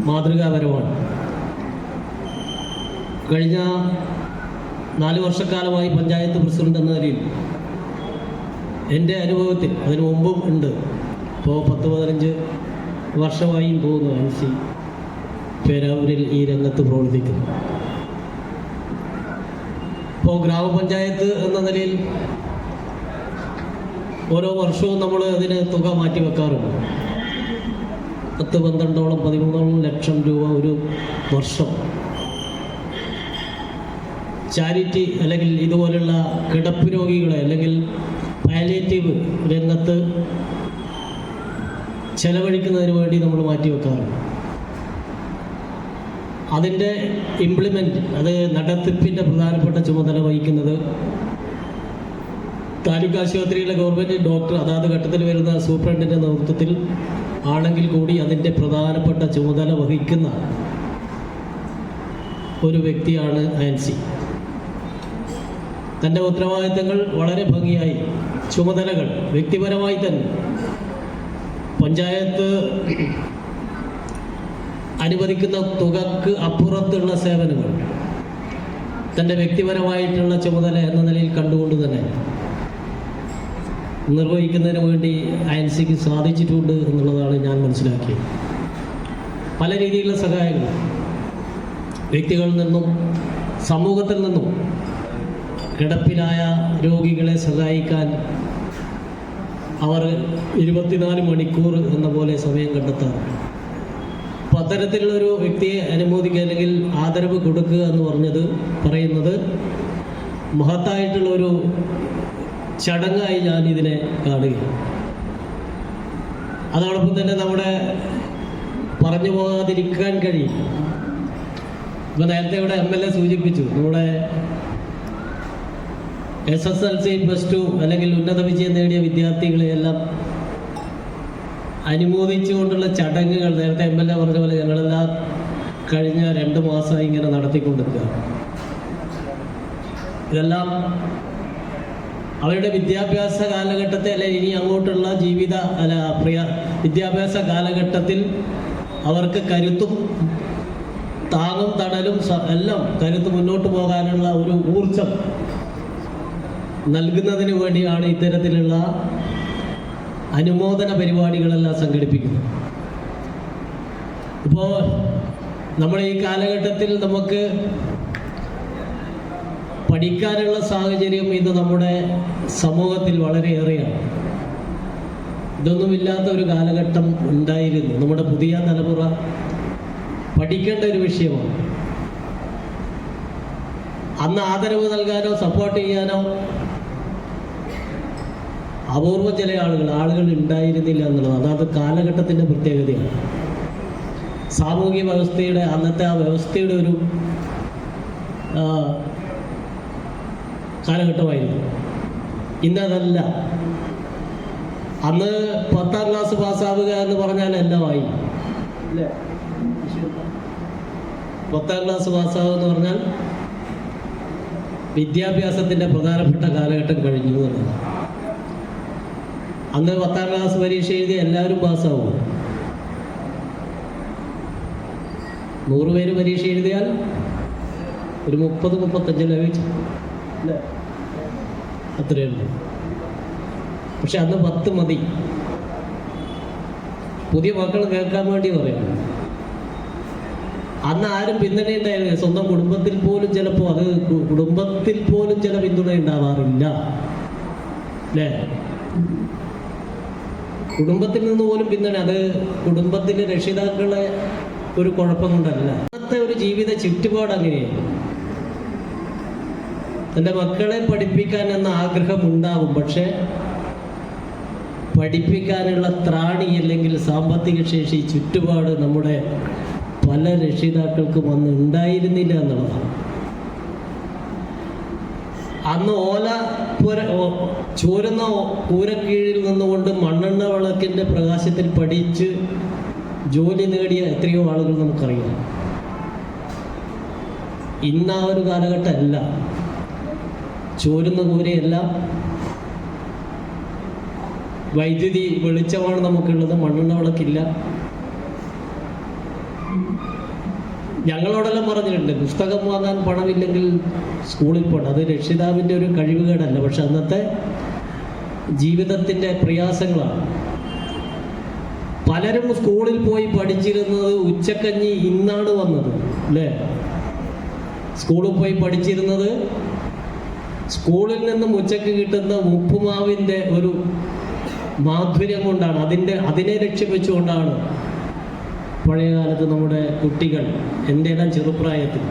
മാതൃകാപരമാണ്. കഴിഞ്ഞ 4 വർഷക്കാലമായി പഞ്ചായത്ത് പ്രസിഡന്റ് എന്ന നിലയിൽ എൻ്റെ അനുഭവത്തിൽ, അതിനു മുമ്പും ഉണ്ട്, ഇപ്പോൾ 10-15 വർഷമായി പോകുന്നു ആൻസി പേരാവൂരിൽ ഈ രംഗത്ത് പ്രവർത്തിക്കുന്നു. ഇപ്പോൾ ഗ്രാമപഞ്ചായത്ത് എന്ന നിലയിൽ ഓരോ വർഷവും നമ്മൾ അതിന് തുക മാറ്റി വെക്കാറുണ്ട്. 10-12 13 ലക്ഷം രൂപ ഒരു വർഷം ചാരിറ്റി അല്ലെങ്കിൽ ഇതുപോലുള്ള കിടപ്പ് രോഗികളെ അല്ലെങ്കിൽ പാലിയേറ്റീവ് രംഗത്ത് ചെലവഴിക്കുന്നതിന് വേണ്ടി നമ്മൾ മാറ്റി വെക്കാറുണ്ട്. അതിൻ്റെ ഇംപ്ലിമെൻറ്റ്, അത് നടത്തിപ്പിൻ്റെ പ്രധാനപ്പെട്ട ചുമതല വഹിക്കുന്നത് താലൂക്ക് ആശുപത്രിയിലെ ഗവൺമെൻറ് ഡോക്ടർ, അതാത് ഘട്ടത്തിൽ വരുന്ന സൂപ്രണ്ടിൻ്റെ നേതൃത്വത്തിൽ ആണെങ്കിൽ കൂടി അതിൻ്റെ പ്രധാനപ്പെട്ട ചുമതല വഹിക്കുന്ന ഒരു വ്യക്തിയാണ് ആൻസി. തൻ്റെ ഉത്തരവാദിത്തങ്ങൾ വളരെ ഭംഗിയായി, ചുമതലകൾ വ്യക്തിപരമായി തന്നെ പഞ്ചായത്ത് അനുവദിക്കുന്ന തുകക്ക് അപ്പുറത്തുള്ള സേവനങ്ങൾ തൻ്റെ വ്യക്തിപരമായിട്ടുള്ള ചുമതല എന്ന നിലയിൽ കണ്ടുകൊണ്ട് തന്നെ നിർവഹിക്കുന്നതിന് വേണ്ടി ആൻസിക്ക് സാധിച്ചിട്ടുണ്ട് എന്നുള്ളതാണ് ഞാൻ മനസ്സിലാക്കിയത്. പല രീതിയിലുള്ള സഹായങ്ങൾ വ്യക്തികളിൽ നിന്നും സമൂഹത്തിൽ നിന്നും കിടപ്പിലായ രോഗികളെ സഹായിക്കാൻ അവർ 24 മണിക്കൂർ എന്ന പോലെ സമയം കണ്ടെത്താറുണ്ട്. അപ്പോൾ അത്തരത്തിലുള്ളൊരു വ്യക്തിയെ അനുമോദിക്കുക അല്ലെങ്കിൽ ആദരവ് കൊടുക്കുക എന്ന് പറയുന്നത് മഹത്തായിട്ടുള്ളൊരു ചടങ്ങായി ഞാനിതിനെ കാണുകയാണ്. അതോടൊപ്പം തന്നെ നമ്മുടെ പറഞ്ഞു പോകാതിരിക്കാൻ കഴിയും. ഇപ്പോൾ നേരത്തെ ഇവിടെ MLA സൂചിപ്പിച്ചു, നമ്മുടെ SSLC +2 അല്ലെങ്കിൽ ഉന്നത വിജയം നേടിയ വിദ്യാർത്ഥികളെയെല്ലാം അനുമോദിച്ചുകൊണ്ടുള്ള ചടങ്ങുകൾ നേരത്തെ MLA പറഞ്ഞ പോലെ ഞങ്ങളെല്ലാം കഴിഞ്ഞ 2 മാസമായി ഇങ്ങനെ നടത്തിക്കൊണ്ടിരിക്കുക. ഇതെല്ലാം അവരുടെ വിദ്യാഭ്യാസ കാലഘട്ടത്തെ അല്ലെ ഇനി അങ്ങോട്ടുള്ള വിദ്യാഭ്യാസ കാലഘട്ടത്തിൽ അവർക്ക് കരുത്തും താങ്ങും തണലും എല്ലാം കരുത്ത് മുന്നോട്ട് പോകാനുള്ള ഒരു ഊർജം നൽകുന്നതിന് വേണ്ടിയാണ് ഇത്തരത്തിലുള്ള അനുമോദന പരിപാടികളെല്ലാം സംഘടിപ്പിക്കുന്നത്. ഇപ്പോൾ നമ്മുടെ ഈ കാലഘട്ടത്തിൽ നമുക്ക് പഠിക്കാനുള്ള സാഹചര്യം ഇന്ന് നമ്മുടെ സമൂഹത്തിൽ വളരെയേറെയാണ്. ഇതൊന്നുമില്ലാത്ത ഒരു കാലഘട്ടം ഉണ്ടായിരുന്നു. നമ്മുടെ പുതിയ തലമുറ പഠിക്കേണ്ട ഒരു വിഷയമാണ്. അന്ന് ആദരവ് നൽകാനോ സപ്പോർട്ട് ചെയ്യാനോ അപൂർവ ചില ആളുകൾ ഉണ്ടായിരുന്നില്ല എന്നുള്ളത് അതാത് കാലഘട്ടത്തിൻ്റെ പ്രത്യേകതയാണ്. സാമൂഹിക വ്യവസ്ഥയുടെ അന്നത്തെ ആ വ്യവസ്ഥയുടെ ഒരു കാലഘട്ടമായിരുന്നു. ഇന്നതല്ല. അന്ന് 10ാം ക്ലാസ് പാസ്സാവുക എന്ന് പറഞ്ഞാൽ എല്ലാമായി. 10ാം ക്ലാസ് പാസ്സാവുക എന്ന് പറഞ്ഞാൽ വിദ്യാഭ്യാസത്തിൻ്റെ പ്രധാനപ്പെട്ട കാലഘട്ടം കഴിഞ്ഞു എന്നുള്ളത്. അന്ന് 10ാം ക്ലാസ് പരീക്ഷ എഴുതി എല്ലാവരും പാസ്സാവും. 100 പേര് പരീക്ഷ എഴുതിയാൽ ഒരു 30-35 ലഭിച്ചു, അല്ലേ? അത്രയേ ഉള്ളൂ. പക്ഷെ അന്ന് 10 മതി. പുതിയ മക്കൾ കേൾക്കാൻ വേണ്ടി പറയുന്നു. അന്ന് ആരും പിന്തുണ ഉണ്ടായിരുന്നില്ല. സ്വന്തം കുടുംബത്തിൽ പോലും ചിലപ്പോൾ ചില പിന്തുണ ഉണ്ടാവാറില്ല, അല്ലേ? കുടുംബത്തിൽ നിന്ന് പോലും പിന്തുണ, അത് കുടുംബത്തിലെ രക്ഷിതാക്കളെ ഒരു കുഴപ്പം കൊണ്ടല്ല. അന്നത്തെ ഒരു ജീവിത ചുറ്റുപാട് അങ്ങനെയാണ്. എൻ്റെ മക്കളെ പഠിപ്പിക്കാൻ എന്ന ആഗ്രഹം ഉണ്ടാകും, പക്ഷേ പഠിപ്പിക്കാനുള്ള ത്രാണി അല്ലെങ്കിൽ സാമ്പത്തിക ശേഷി ചുറ്റുപാട് നമ്മുടെ പല രക്ഷിതാക്കൾക്കും അന്ന് ഉണ്ടായിരുന്നില്ല എന്നുള്ളതാണ്. അന്ന് ചോരുന്ന കൂരക്കീഴിൽ നിന്നുകൊണ്ട് മണ്ണെണ്ണ വിളക്കിൻ്റെ പ്രകാശത്തിൽ പഠിച്ച് ജോലി നേടിയ എത്രയോ ആളുകൾ നമുക്കറിയാം. ഇന്ന് ആ ഒരു കാലഘട്ടമല്ല. ചോരുന്ന കൂരയെല്ലാം വൈദ്യുതി വെളിച്ചമാണ് നമുക്കുള്ളത്, മണ്ണെണ്ണ വിളക്കില്ല. ഞങ്ങളോടെല്ലാം പറഞ്ഞിട്ടുണ്ട്, പുസ്തകം വാങ്ങാൻ പണമില്ലെങ്കിൽ സ്കൂളിൽ പോകണം. അത് രക്ഷിതാവിൻ്റെ ഒരു കഴിവുകേടല്ല, പക്ഷെ അന്നത്തെ ജീവിതത്തിൻ്റെ പ്രയാസങ്ങളാണ്. പലരും സ്കൂളിൽ പോയി പഠിച്ചിരുന്നത് ഉച്ചക്കഞ്ഞി ഇന്നാണ് വന്നത്, അല്ലേ? സ്കൂളിൽ പോയി പഠിച്ചിരുന്നത് സ്കൂളിൽ നിന്നും ഉച്ചക്ക് കിട്ടുന്ന ഉപ്പുമാവിൻ്റെ ഒരു മാധുര്യം കൊണ്ടാണ്, അതിനെ ലക്ഷ്യം വെച്ചുകൊണ്ടാണ് പഴയ കാലത്ത് നമ്മുടെ കുട്ടികൾ, എൻ്റെ എല്ലാം ചെറുപ്രായത്തിൽ,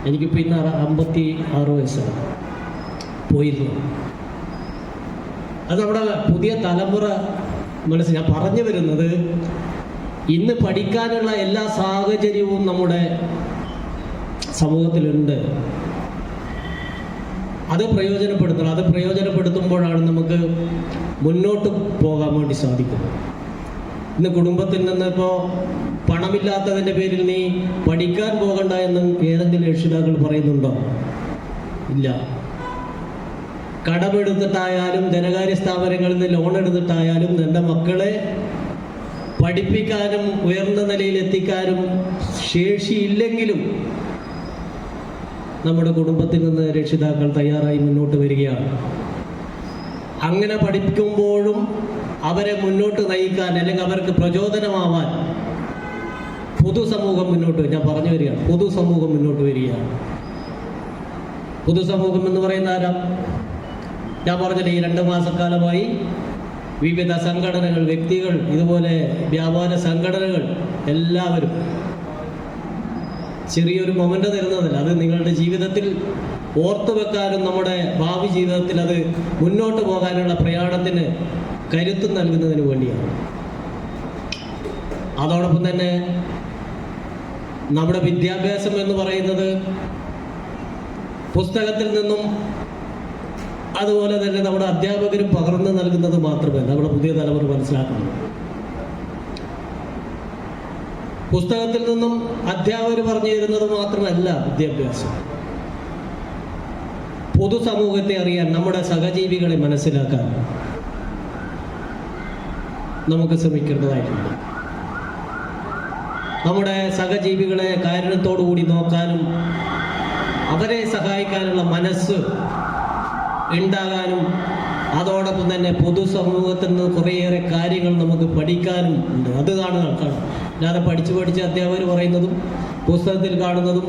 എനിക്കിപ്പോൾ ഇന്ന് 56 വയസ്സാണ്, പോയിരുന്നു. അത് നമ്മുടെ പുതിയ തലമുറ ഞാൻ പറഞ്ഞു വരുന്നത്, ഇന്ന് പഠിക്കാനുള്ള എല്ലാ സാഹചര്യവും നമ്മുടെ സമൂഹത്തിലുണ്ട്. അത് പ്രയോജനപ്പെടുത്തണം. അത് പ്രയോജനപ്പെടുത്തുമ്പോഴാണ് നമുക്ക് മുന്നോട്ട് പോകാൻ വേണ്ടി സാധിക്കുന്നത്. ഇന്ന് കുടുംബത്തിൽ നിന്ന് ഇപ്പോൾ പണമില്ലാത്തതിൻ്റെ പേരിൽ നീ പഠിക്കാൻ പോകണ്ട എന്ന് ഏതെങ്കിലും രക്ഷിതാക്കൾ പറയുന്നുണ്ടോ? ഇല്ല. കടമെടുത്തിട്ടായാലും ധനകാര്യ സ്ഥാപനങ്ങളിൽ നിന്ന് ലോൺ എടുത്തിട്ടായാലും എൻ്റെ മക്കളെ പഠിപ്പിക്കാനും ഉയർന്ന നിലയിൽ എത്തിക്കാനും ശേഷിയില്ലെങ്കിലും നമ്മുടെ കുടുംബത്തിൽ നിന്ന് രക്ഷിതാക്കൾ തയ്യാറായി മുന്നോട്ട് വരികയാണ്. അങ്ങനെ പഠിപ്പിക്കുമ്പോഴും അവരെ മുന്നോട്ട് നയിക്കാൻ അല്ലെങ്കിൽ അവർക്ക് പ്രചോദനമാവാൻ പൊതുസമൂഹം മുന്നോട്ട്, ഞാൻ പറഞ്ഞു വരികയാണ്, പൊതുസമൂഹം മുന്നോട്ട് വരികയാണ്. പൊതുസമൂഹം എന്ന് പറയുന്ന ആരാ? ഞാൻ പറഞ്ഞില്ല, ഈ 2 മാസക്കാലമായി വിവിധ സംഘടനകൾ, വ്യക്തികൾ, ഇതുപോലെ വ്യാപാര സംഘടനകൾ, എല്ലാവരും ചെറിയൊരു മൊമെൻ്റ് തരുന്നതല്ല, അത് നിങ്ങളുടെ ജീവിതത്തിൽ ഓർത്തു വെക്കാനും നമ്മുടെ ഭാവി ജീവിതത്തിൽ അത് മുന്നോട്ട് പോകാനുള്ള പ്രയാണത്തിന് കരുത്തും നൽകുന്നതിന് വേണ്ടിയാണ്. അതോടൊപ്പം തന്നെ നമ്മുടെ വിദ്യാഭ്യാസം എന്ന് പറയുന്നത് പുസ്തകത്തിൽ നിന്നും അതുപോലെ തന്നെ നമ്മുടെ അധ്യാപകരും പകർന്നു നൽകുന്നത് മാത്രമല്ല, നമ്മുടെ പുതിയ തലമുറ മനസ്സിലാക്കണം. പുസ്തകത്തിൽ നിന്നും അധ്യാപകർ പറഞ്ഞു തരുന്നത് മാത്രമല്ല വിദ്യാഭ്യാസം. പൊതുസമൂഹത്തെ അറിയാൻ, നമ്മുടെ സഹജീവികളെ മനസ്സിലാക്കാൻ നമുക്ക് ശ്രമിക്കേണ്ടതായിട്ടുണ്ട്. നമ്മുടെ സഹജീവികളെ കാരുണ്യത്തോടു കൂടി നോക്കാനും അവരെ സഹായിക്കാനുള്ള മനസ്സ് ഉണ്ടാകാനും അതോടൊപ്പം തന്നെ പൊതുസമൂഹത്തിൽ നിന്ന് കുറേയേറെ കാര്യങ്ങൾ നമുക്ക് പഠിക്കാനും ഉണ്ട്. അത് കാണുക. അല്ലാതെ പഠിച്ച് അധ്യാപകർ പറയുന്നതും പുസ്തകത്തിൽ കാണുന്നതും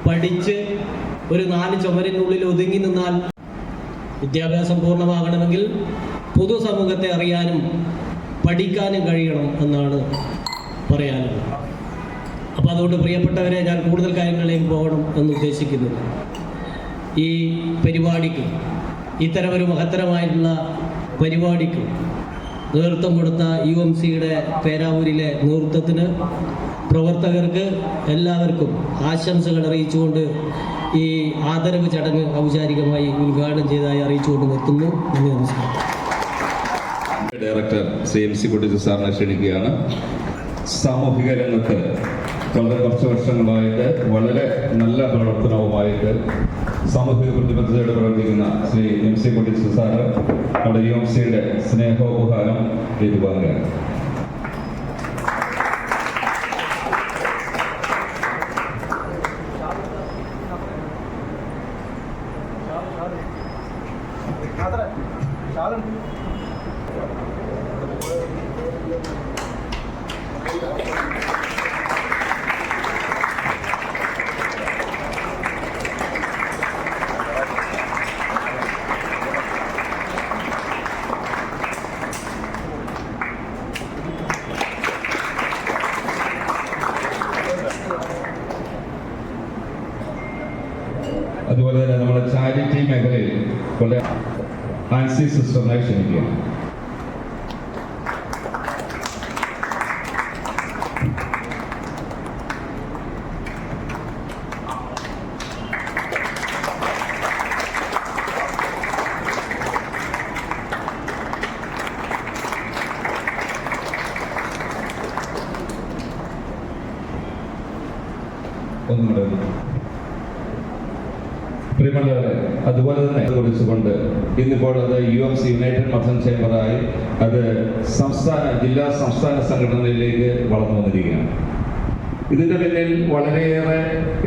പഠിച്ച് ഒരു 4 ചുമരിനുള്ളിൽ ഒതുങ്ങി നിന്നാൽ വിദ്യാഭ്യാസം പൂർണ്ണമാകണമെങ്കിൽ പൊതുസമൂഹത്തെ അറിയാനും പഠിക്കാനും കഴിയണം എന്നാണ് പറയാനുള്ളത്. അപ്പോൾ അതുകൊണ്ട് പ്രിയപ്പെട്ടവരെ, ഞാൻ കൂടുതൽ കാര്യങ്ങളിലേക്ക് പോകണം എന്ന് ഉദ്ദേശിക്കുന്നില്ല. ഈ പരിപാടിക്ക്, ഇത്തരമൊരു മഹത്തരമായിട്ടുള്ള പരിപാടിക്ക് നേതൃത്വം കൊടുത്ത UMCയുടെ പേരാവൂരിലെ നേതൃത്വത്തിന്, പ്രവർത്തകർക്ക് എല്ലാവർക്കും ആശംസകൾ അറിയിച്ചുകൊണ്ട് ഈ ആദരവ് ചടങ്ങ് ഔപചാരികമായി ഉദ്ഘാടനം ചെയ്തതായി അറിയിച്ചുകൊണ്ട് നിർത്തുന്നു. നന്ദി, നമസ്കാരം. ഡയറക്ടർ ശ്രീ MC കുട്ടിച്ചു സാറിനെ ക്ഷണിക്കുകയാണ്. സാമൂഹിക രംഗത്ത് വളരെ കുറച്ച് വർഷങ്ങളായിട്ട് വളരെ നല്ല പ്രവർത്തനവുമായിട്ട് സാമൂഹിക പ്രതിബദ്ധതയോടെ പ്രവർത്തിക്കുന്ന ശ്രീ MC കുട്ടിച്ചു സാറ് നമ്മുടെ UMCയുടെ സ്നേഹോപഹാരം ഏറ്റുവാങ്ങുകയാണ്. അതുപോലെ തന്നെ നമ്മുടെ വളരെ ആൻസി സിസ്റ്ററിനെ ക്ഷണിക്കുകയാണ്. ഒന്നുകൂടെ പ്രിയമുള്ളവരെ, അതുപോലെ തന്നെ കുറിച്ചുകൊണ്ട് ഇന്നിപ്പോൾ അത് UMC യുണൈറ്റഡ് മർച്ചന്റ് ചേംബറായി അത് ജില്ലാ സംസ്ഥാന സംഘടനയിലേക്ക് വളർന്നു വന്നിരിക്കുകയാണ്. ഇതിന്റെ പിന്നിൽ വളരെയേറെ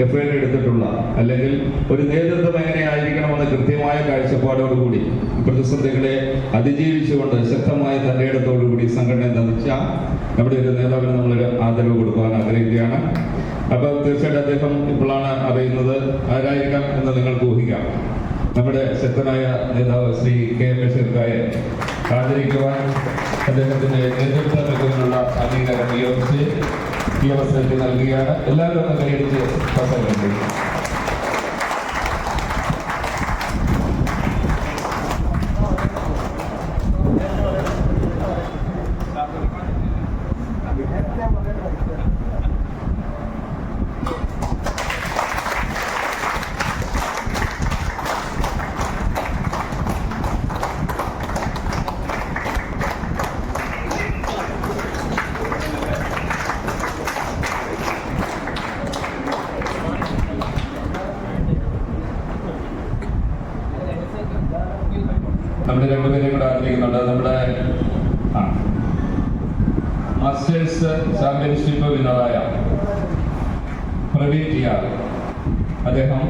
എഫേർട്ട് എടുത്തിട്ടുള്ള അല്ലെങ്കിൽ ഒരു നേതൃത്വം എങ്ങനെയായിരിക്കണമെന്ന് കൃത്യമായ കാഴ്ചപ്പാടോടുകൂടി പ്രതിസന്ധികളെ അതിജീവിച്ചുകൊണ്ട് ശക്തമായ തന്റേടത്തോടുകൂടി സംഘടനയെ നയിച്ച നമ്മുടെ ഒരു നേതാവിന് നമ്മളൊരു ആദരവ് കൊടുക്കുവാൻ ആഗ്രഹിക്കുകയാണ്. അപ്പോൾ തീർച്ചയായിട്ടും അദ്ദേഹം ഇപ്പോഴാണ് അറിയുന്നത്, ആരായിരിക്കാം എന്ന് നിങ്ങൾക്ക് ഊഹിക്കാം. നമ്മുടെ ശക്തനായ നേതാവ് ശ്രീ KM ബഷീർക്കായെ ആദരിക്കുവാൻ അദ്ദേഹത്തിന്റെ നേതൃത്വ മികവിനുള്ള അംഗീകാരം ഈ അവസരത്തിൽ നൽകുകയാണ്. എല്ലാവരും ഒന്ന് കൈയടിച്ച് പ്രസംഗം. നമ്മുടെ രണ്ടുപേരെയും കൂടെ ആദരിക്കുന്നുണ്ട്. നമ്മുടെ മാസ്റ്റേഴ്സ് ചാമ്പ്യൻഷിപ്പ് വിന്നറായ പ്രവീൺ TR, അദ്ദേഹം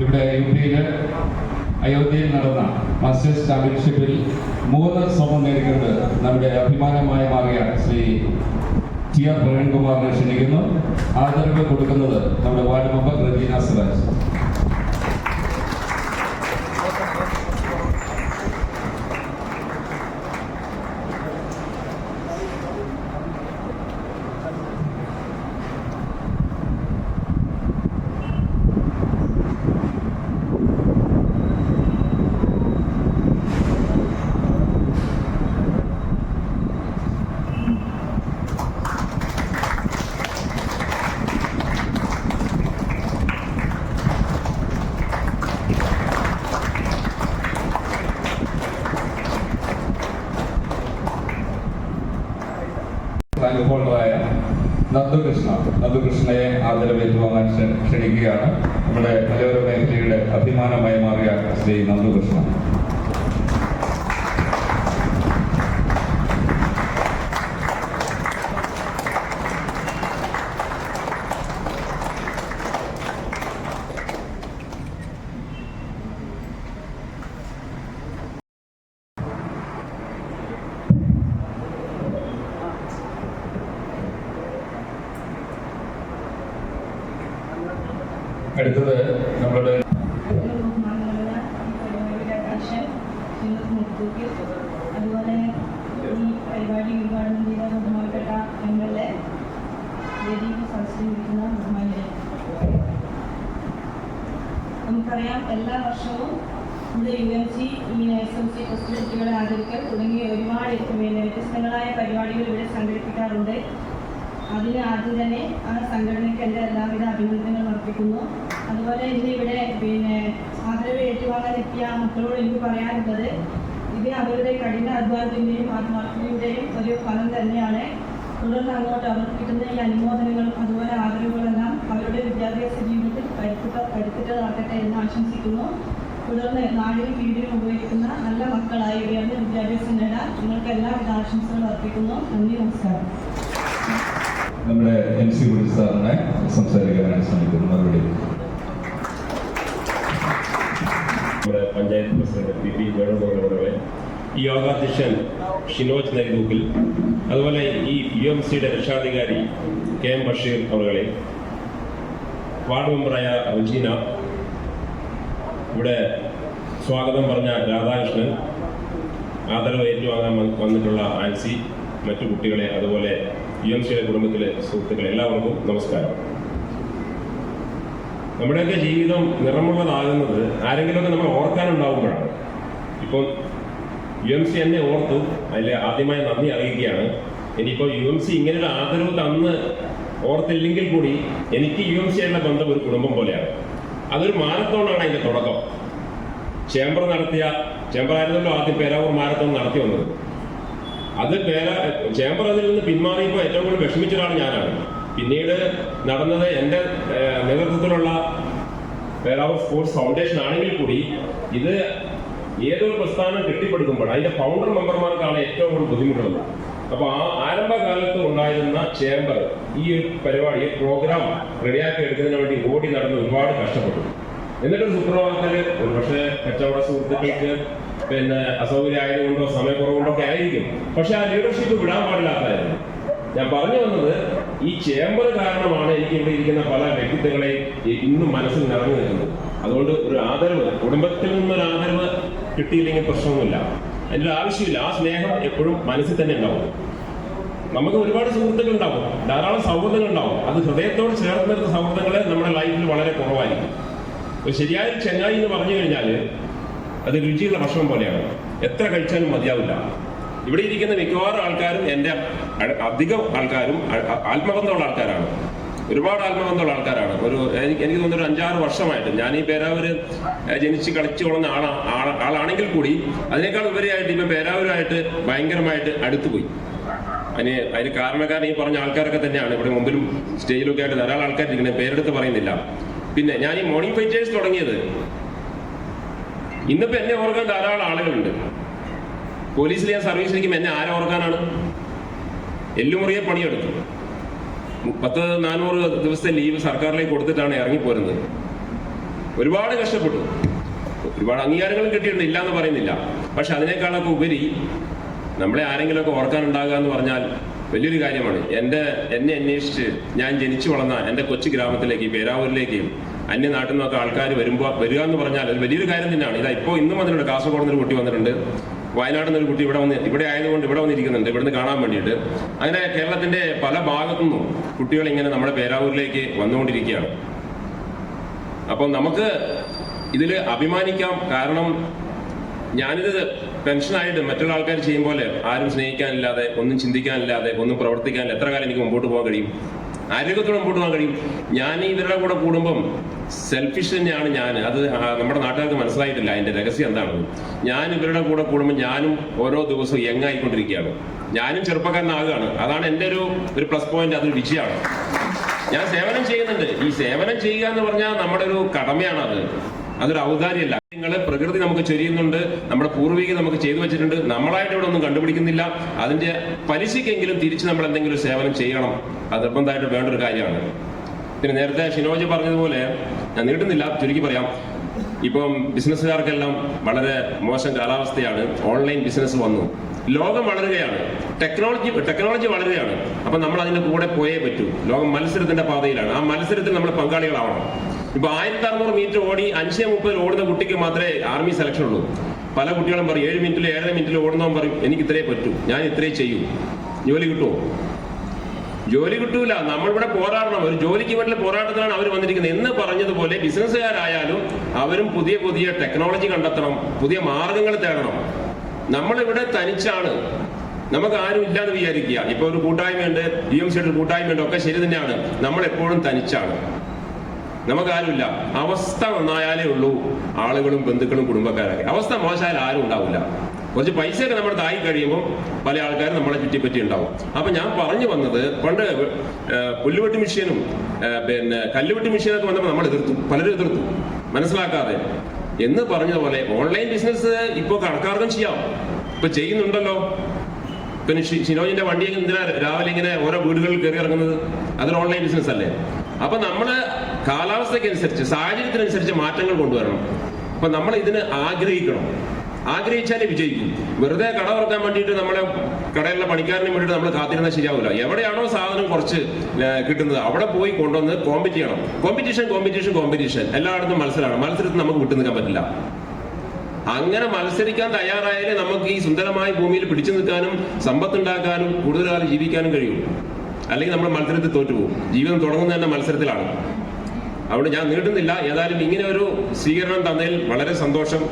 ഇവിടെ UP-യിൽ അയോധ്യയിൽ നടന്ന മാസ്റ്റേഴ്സ് ചാമ്പ്യൻഷിപ്പിൽ 3 സ്വർണം നേടിക്കൊണ്ട് നമ്മുടെ അഭിമാനമായി മാറിയ ശ്രീ TR പ്രവീൺകുമാറിനെ ക്ഷണിക്കുന്നു. ആദരവ് കൊടുക്കുന്നത് നമ്മുടെ വാർഡ് മെമ്പർ റജീന സിറാജ്. ഹോൾഡറായ നന്ദുകൃഷ്ണയെ ആദരവേറ്റുവാങ്ങാൻ ക്ഷണിക്കുകയാണ്. നമ്മുടെ മലയോര മേഖലയുടെ അഭിമാനമായി മാറിയ ശ്രീ നന്ദുകൃഷ്ണ. അടുത്തത് നമ്മുടെ അതുപോലെ ഈ പരിപാടി ഉദ്ഘാടനം ചെയ്ത ബഹുമാനപ്പെട്ട MLA വേദിയിൽ സംസാരിക്കുന്ന ബഹുമാനിയെ, നമുക്കറിയാം എല്ലാ വർഷവും ഇവിടെ UMC ഇങ്ങനെ SMC പ്രസിഡന്റുകളെ ആദരിക്കൽ തുടങ്ങിയ ഒരുപാട് വ്യത്യസ്തങ്ങളായ പരിപാടികൾ ഇവിടെ സംഘടിപ്പിക്കാറുണ്ട്. അതിന് ആദ്യം തന്നെ ആ സംഘടനയ്ക്ക് എൻ്റെ എല്ലാവിധ അഭിനന്ദനങ്ങൾ അർപ്പിക്കുന്നു. അതുപോലെ ഇന്ന് ഇവിടെ ആദരവ് ഏറ്റുവാങ്ങാൻ എത്തിയ മക്കളോട് എനിക്ക് പറയാനുള്ളത്, ഇത് അവരുടെ കഠിന അധ്വാനത്തിൻ്റെയും ആത്മാർത്ഥതയുടെയും ഒരു ഫലം തന്നെയാണ്. തുടർന്ന് അങ്ങോട്ട് അവർക്ക് കിട്ടുന്ന ഈ അനുമോദനങ്ങളും അതുപോലെ ആദരവുകളെല്ലാം അവരുടെ വിദ്യാഭ്യാസ ജീവിതത്തിൽ കരുത്തുറ്റതാക്കട്ടെ എന്ന് ആശംസിക്കുന്നു. തുടർന്ന് നാടിനും വീടിനും ഉപയോഗിക്കുന്ന നല്ല മക്കളായി ഉയർന്ന വിദ്യാഭ്യാസം നേടാൻ നിങ്ങൾക്ക് എല്ലാവിധ ആശംസകളും അർപ്പിക്കുന്നു. നന്ദി, നമസ്കാരം. നമ്മുടെ MC ഗുരു സാറിനെ സംസാരിക്കാനായി ശ്രമിക്കുന്നു. മറുപടി നമ്മുടെ പഞ്ചായത്ത് പ്രസിഡന്റ് PP വേണുഗോപാൽ അവരുടെ, ഈ യോഗാധ്യക്ഷൻ ഷിനോജ് നെയ്തൂക്കിൽ, അതുപോലെ ഈ UMC-യുടെ രക്ഷാധികാരി KM ബഷീർ അവരുടെ, വാർഡ് മെമ്പറായ റജീന, ഇവിടെ സ്വാഗതം പറഞ്ഞ രാധാകൃഷ്ണൻ, ആദരവ് ഏറ്റുവാങ്ങാൻ വന്നിട്ടുള്ള ആൻസി, മറ്റു കുട്ടികളെ, അതുപോലെ UMC-യുടെ കുടുംബത്തിലെ സുഹൃത്തുക്കളെ, എല്ലാവർക്കും നമസ്കാരം. നമ്മുടെയൊക്കെ ജീവിതം നിറമുള്ളതാകുന്നത് ആരെങ്കിലുമൊക്കെ നമ്മൾ ഓർക്കാനുണ്ടാകുമ്പോഴാണ്. ഇപ്പം UMC എന്നെ ഓർത്തു, അതിൽ ആദ്യമായി നന്ദി അറിയിക്കുകയാണ്. ഇനിയിപ്പോൾ UMC ഇങ്ങനൊരു ആദരവ് തന്ന് ഓർത്തില്ലെങ്കിൽ കൂടി എനിക്ക് UMC ആയിട്ടുള്ള ബന്ധം ഒരു കുടുംബം പോലെയാണ്. അതൊരു മാരത്തോണാണ് അതിൻ്റെ തുടക്കം. ചേംബർ ആയിരുന്നല്ലോ ആദ്യം പേരാവൂർ മാരത്തോൺ നടത്തി വന്നത്. അത് ചേംബർ അതിൽ നിന്ന് പിന്മാറിയപ്പോൾ ഏറ്റവും കൂടുതൽ വിഷമിച്ച ഒരാൾ ഞാനാണ്. പിന്നീട് നടന്നത് എൻ്റെ നേതൃത്വത്തിലുള്ള പേരാവൂർ സ്പോർട്സ് ഫൗണ്ടേഷൻ ആണെങ്കിൽ കൂടി ഇത് ഏതൊരു പ്രസ്ഥാനം കെട്ടിപ്പടുക്കുമ്പോൾ അതിന്റെ ഫൗണ്ടർ മെമ്പർമാർക്കാണ് ഏറ്റവും കൂടുതൽ ബുദ്ധിമുട്ടുള്ളത്. അപ്പോൾ ആ ആരംഭകാലത്ത് ഉണ്ടായിരുന്ന ചേംബർ ഈ പരിപാടി പ്രോഗ്രാം റെഡിയാക്കി എടുക്കുന്നതിന് വേണ്ടി ഓടി നടന്ന് ഒരുപാട് കഷ്ടപ്പെട്ടു. എന്നിട്ടൊരു സുപ്രഭാതത്തിൽ ഒരു പക്ഷേ കച്ചവട സുഹൃത്തുക്കൾക്ക് അസൗകര്യം ആയതുകൊണ്ടോ സമയക്കുറവുകൊണ്ടോ ഒക്കെ ആയിരിക്കും, പക്ഷെ ആ ലീഡർഷിപ്പ് വിടാൻ പാടില്ലാത്തായിരുന്നു. ഞാൻ പറഞ്ഞു വന്നത് ഈ ചേംബർ കാരണമാണ് എനിക്ക് ഇവിടെ ഇരിക്കുന്ന പല വ്യക്തിത്വങ്ങളെ ഇന്നും മനസ്സിൽ നിറഞ്ഞു നിൽക്കുന്നത്. അതുകൊണ്ട് ഒരു ആദരവ്, കുടുംബത്തിൽ നിന്നൊരു ആദരവ് കിട്ടിയില്ലെങ്കിൽ പ്രശ്നമൊന്നുമില്ല, അതിൻ്റെ ആവശ്യമില്ല. ആ സ്നേഹം എപ്പോഴും മനസ്സിൽ തന്നെ ഉണ്ടാവും. നമുക്ക് ഒരുപാട് സുഹൃത്തുക്കൾ ഉണ്ടാവും, ധാരാളം സൗഹൃദങ്ങൾ ഉണ്ടാവും. അത് ഹൃദയത്തോട് ചേർന്ന് നിർത്തുന്ന സൗഹൃദങ്ങൾ നമ്മുടെ ലൈഫിൽ വളരെ കുറവായിരിക്കും. ഒരു ശരിയായ ചെങ്ങായി എന്ന് പറഞ്ഞു കഴിഞ്ഞാൽ അത് രുചിയുള്ള ഭക്ഷണം പോലെയാണ്, എത്ര കഴിച്ചാലും മതിയാവില്ല. ഇവിടെ ഇരിക്കുന്ന മിക്കവാറും ആൾക്കാരും എൻ്റെ അധികം ആൾക്കാരും ആത്മബന്ധമുള്ള ആൾക്കാരാണ്, ഒരുപാട് ആത്മബന്ധമുള്ള ആൾക്കാരാണ്. എനിക്ക് തോന്നുന്ന ഒരു 5-6 വർഷമായിട്ട് ഞാൻ ഈ പേരാവൂര് ജനിച്ച് കളിച്ചു കൊള്ളുന്ന ആളാണെങ്കിൽ കൂടി അതിനേക്കാൾ ഉപരിയായിട്ട് ഇപ്പം പേരാവൂരായിട്ട് ഭയങ്കരമായിട്ട് അടുത്തുപോയി. അതിന് കാരണക്കാരൻ ഈ പറഞ്ഞ ആൾക്കാരൊക്കെ തന്നെയാണ്. ഇവിടെ മുമ്പിലും സ്റ്റേജിലൊക്കെ ആയിട്ട് ധാരാളം ആൾക്കാർ ഇരിക്കുന്നത്, പേരെടുത്ത് പറയുന്നില്ല. പിന്നെ ഞാൻ ഈ മോർണിംഗ് ഫൈറ്റേഴ്സ് തുടങ്ങിയത് ഇന്നിപ്പോൾ എന്നെ ഓർക്കാൻ ധാരാളം ആളുകളുണ്ട്. പോലീസിൽ ഞാൻ സർവീസിലേക്കും എന്നെ ആരെ ഓർക്കാനാണ്? എല്ലുമുറിയെ പണിയെടുത്തു, 400 ദിവസത്തെ ലീവ് സർക്കാരിലേക്ക് കൊടുത്തിട്ടാണ് ഇറങ്ങിപ്പോരുന്നത്. ഒരുപാട് കഷ്ടപ്പെട്ടു, ഒരുപാട് അംഗീകാരങ്ങളും കിട്ടിയിട്ടുണ്ട്, ഇല്ല എന്ന് പറയുന്നില്ല. പക്ഷെ അതിനേക്കാളൊക്കെ ഉപരി നമ്മളെ ആരെങ്കിലുമൊക്കെ ഓർക്കാനുണ്ടാകുക എന്ന് പറഞ്ഞാൽ വലിയൊരു കാര്യമാണ്. എന്നെ അന്വേഷിച്ച് ഞാൻ ജനിച്ചു വളർന്ന എൻ്റെ കൊച്ചു ഗ്രാമത്തിലേക്ക്, പേരാവൂരിലേക്ക് അന്യനാട്ടിൽ നിന്നൊക്കെ ആൾക്കാർ വരിക എന്ന് പറഞ്ഞാൽ അത് വലിയൊരു കാര്യം തന്നെയാണ്. ഇപ്പോൾ ഇന്നും വന്നിട്ടുണ്ട്, കാസർഗോഡ് നിന്നൊരു കുട്ടി വന്നിട്ടുണ്ട്, വയനാട്ടിൽ നിന്നൊരു കുട്ടി ഇവിടെ ആയതുകൊണ്ട് ഇവിടെ വന്നിരിക്കുന്നുണ്ട്, ഇവിടുന്ന് കാണാൻ വേണ്ടിയിട്ട്. അങ്ങനെ കേരളത്തിന്റെ പല ഭാഗത്തു നിന്നും കുട്ടികൾ ഇങ്ങനെ നമ്മുടെ പേരാവൂരിലേക്ക് വന്നുകൊണ്ടിരിക്കുകയാണ്. അപ്പം നമുക്ക് ഇതിൽ അഭിമാനിക്കാം. കാരണം ഞാനിത് പെൻഷനായിട്ട് മറ്റുള്ള ആൾക്കാർ ചെയ്യും പോലെ ആരും സ്നേഹിക്കാനില്ലാതെ, ഒന്നും ചിന്തിക്കാനില്ലാതെ, ഒന്നും പ്രവർത്തിക്കാനില്ല എത്ര കാലം എനിക്ക് മുമ്പോട്ട് പോകാൻ കഴിയും? ആരോഗ്യത്തോടെ മുമ്പോട്ട് പോകാൻ കഴിയും? ഞാൻ ഇവരുടെ കൂടെ കൂടുമ്പം സെൽഫിഷ് തന്നെയാണ് ഞാൻ. അത് നമ്മുടെ നാട്ടുകാർക്ക് മനസ്സിലായിട്ടില്ല അതിന്റെ രഹസ്യം എന്താണെന്ന്. ഞാൻ ഇവരുടെ കൂടെ കൂടുമ്പോൾ ഞാനും ഓരോ ദിവസവും യങ്ങായിക്കൊണ്ടിരിക്കുകയാണ്. ഞാനും ചെറുപ്പക്കാരനാകുകയാണ്. അതാണ് എൻ്റെ ഒരു പ്ലസ് പോയിന്റ്, അതൊരു വിജയമാണ്. ഞാൻ സേവനം ചെയ്യുന്നുണ്ട്. ഈ സേവനം ചെയ്യുക എന്ന് പറഞ്ഞാൽ നമ്മുടെ ഒരു കടമയാണ്. അതൊരു ഔദാര്യമല്ല. പ്രകൃതി നമുക്ക് ചൊരിയുന്നുണ്ട്, നമ്മുടെ പൂർവികർ നമുക്ക് ചെയ്തു വെച്ചിട്ടുണ്ട്. നമ്മളായിട്ട് ഇവിടെ ഒന്നും കണ്ടുപിടിക്കുന്നില്ല. അതിന്റെ പലിശയ്ക്കെങ്കിലും തിരിച്ച് നമ്മൾ എന്തെങ്കിലും സേവനം ചെയ്യണം. അത് നിർബന്ധമായിട്ട് വേണ്ട ഒരു കാര്യമാണ്. പിന്നെ നേരത്തെ ഷിനോജ് പറഞ്ഞതുപോലെ ഞാൻ നീട്ടുന്നില്ല, ചുരുക്കി പറയാം. ഇപ്പം ബിസിനസ്സുകാർക്കെല്ലാം വളരെ മോശം കാലാവസ്ഥയാണ്. ഓൺലൈൻ ബിസിനസ് വന്നു, ലോകം വളരുകയാണ്, ടെക്നോളജി വളരുകയാണ്. അപ്പൊ നമ്മൾ അതിന്റെ കൂടെ പോയേ പറ്റൂ. ലോകം മത്സരത്തിന്റെ പാതയിലാണ്. ആ മത്സരത്തിൽ നമ്മൾ പങ്കാളികളാവണം. ഇപ്പൊ 1600 മീറ്റർ ഓടി 5:30 ഓടുന്ന കുട്ടിക്ക് മാത്രമേ ആർമി സെലക്ഷൻ ഉള്ളൂ. പല കുട്ടികളും പറയും 7 മിനിറ്റിൽ 7.5 മിനിറ്റിൽ ഓടുന്നവൻ പറയും എനിക്ക് ഇത്രേ പറ്റൂ, ഞാൻ ഇത്രേ ചെയ്യൂ. ജോലി കിട്ടുമോ? ജോലി കിട്ടൂല. നമ്മളിവിടെ പോരാടണം. ഒരു ജോലിക്ക് വേണ്ടി പോരാട്ടത്തിലാണ് അവർ വന്നിരിക്കുന്നത്. എന്ന് പറഞ്ഞതുപോലെ ബിസിനസ്സുകാരായാലും അവരും പുതിയ ടെക്നോളജി കണ്ടെത്തണം, പുതിയ മാർഗങ്ങൾ തേടണം. നമ്മളിവിടെ തനിച്ചാണ്, നമുക്ക് ആരും ഇല്ലാന്ന് വിചാരിക്കുക. ഇപ്പൊ ഒരു കൂട്ടായ്മയുണ്ട്, UMC കൂട്ടായ്മയുണ്ട്, ഒക്കെ ശരി തന്നെയാണ്. നമ്മൾ എപ്പോഴും തനിച്ചാണ്, നമുക്കാരുമില്ല. അവസ്ഥ നന്നായാലേ ഉള്ളൂ ആളുകളും ബന്ധുക്കളും കുടുംബക്കാരൊക്കെ. അവസ്ഥ മോശമായാൽ ആരും ഉണ്ടാവില്ല. കുറച്ച് പൈസയൊക്കെ നമ്മുടെ തായി കഴിയുമ്പോൾ പല ആൾക്കാരും നമ്മളെ ചുറ്റിപ്പറ്റി ഉണ്ടാവും. അപ്പൊ ഞാൻ പറഞ്ഞു വന്നത്, പണ്ട് പുല്ലുവെട്ടി മെഷീനും കല്ലുവെട്ടി മെഷീനൊക്കെ വന്നപ്പോൾ നമ്മൾ എതിർത്തു, പലരും എതിർത്തു മനസ്സിലാക്കാതെ. എന്ന് പറഞ്ഞതുപോലെ ഓൺലൈൻ ബിസിനസ് ഇപ്പോൾ കണക്കാർക്കും ചെയ്യാം, ഇപ്പൊ ചെയ്യുന്നുണ്ടല്ലോ. പിന്നെ ഷിനോജിന്റെ വണ്ടി എന്തിനാ രാവിലെ ഇങ്ങനെ ഓരോ വീടുകളിൽ കയറി ഇറങ്ങുന്നത്? അതൊരു ഓൺലൈൻ ബിസിനസ് അല്ലേ? അപ്പൊ നമ്മള് കാലാവസ്ഥയ്ക്കനുസരിച്ച്, സാഹചര്യത്തിനനുസരിച്ച് മാറ്റങ്ങൾ കൊണ്ടുവരണം. അപ്പൊ നമ്മൾ ഇതിന് ആഗ്രഹിച്ചാലേ വിജയിക്കും. വെറുതെ കട തുറക്കാൻ വേണ്ടിയിട്ട് നമ്മളെ കടയിലുള്ള പണിക്കാരനെ വേണ്ടിയിട്ട് നമ്മൾ കാത്തിരുന്നാൽ ശരിയാവില്ല. എവിടെയാണോ സാധനം കുറച്ച് കിട്ടുന്നത് അവിടെ പോയി കൊണ്ടുവന്ന് കോമ്പറ്റ് ചെയ്യണം. കോമ്പറ്റീഷൻ എല്ലായിടത്തും മത്സരമാണ്. മത്സരത്തിൽ നമുക്ക് വിട്ടു നിൽക്കാൻ പറ്റില്ല. അങ്ങനെ മത്സരിക്കാൻ തയ്യാറായാലേ നമുക്ക് ഈ സുന്ദരമായ ഭൂമിയിൽ പിടിച്ചു നിൽക്കാനും സമ്പത്തുണ്ടാക്കാനും കൂടുതൽ കാലം ജീവിക്കാനും കഴിയും. അല്ലെങ്കിൽ നമ്മൾ മത്സരത്തിൽ തോറ്റുപോകും. ജീവിതം തുടങ്ങുന്നത് തന്നെ മത്സരത്തിലാണ്. അവിടെ ഞാൻ നീട്ടുന്നില്ല. ഏതായാലും ഇങ്ങനെ ഒരു സ്വീകരണം തന്നതിൽ വളരെ സന്തോഷം.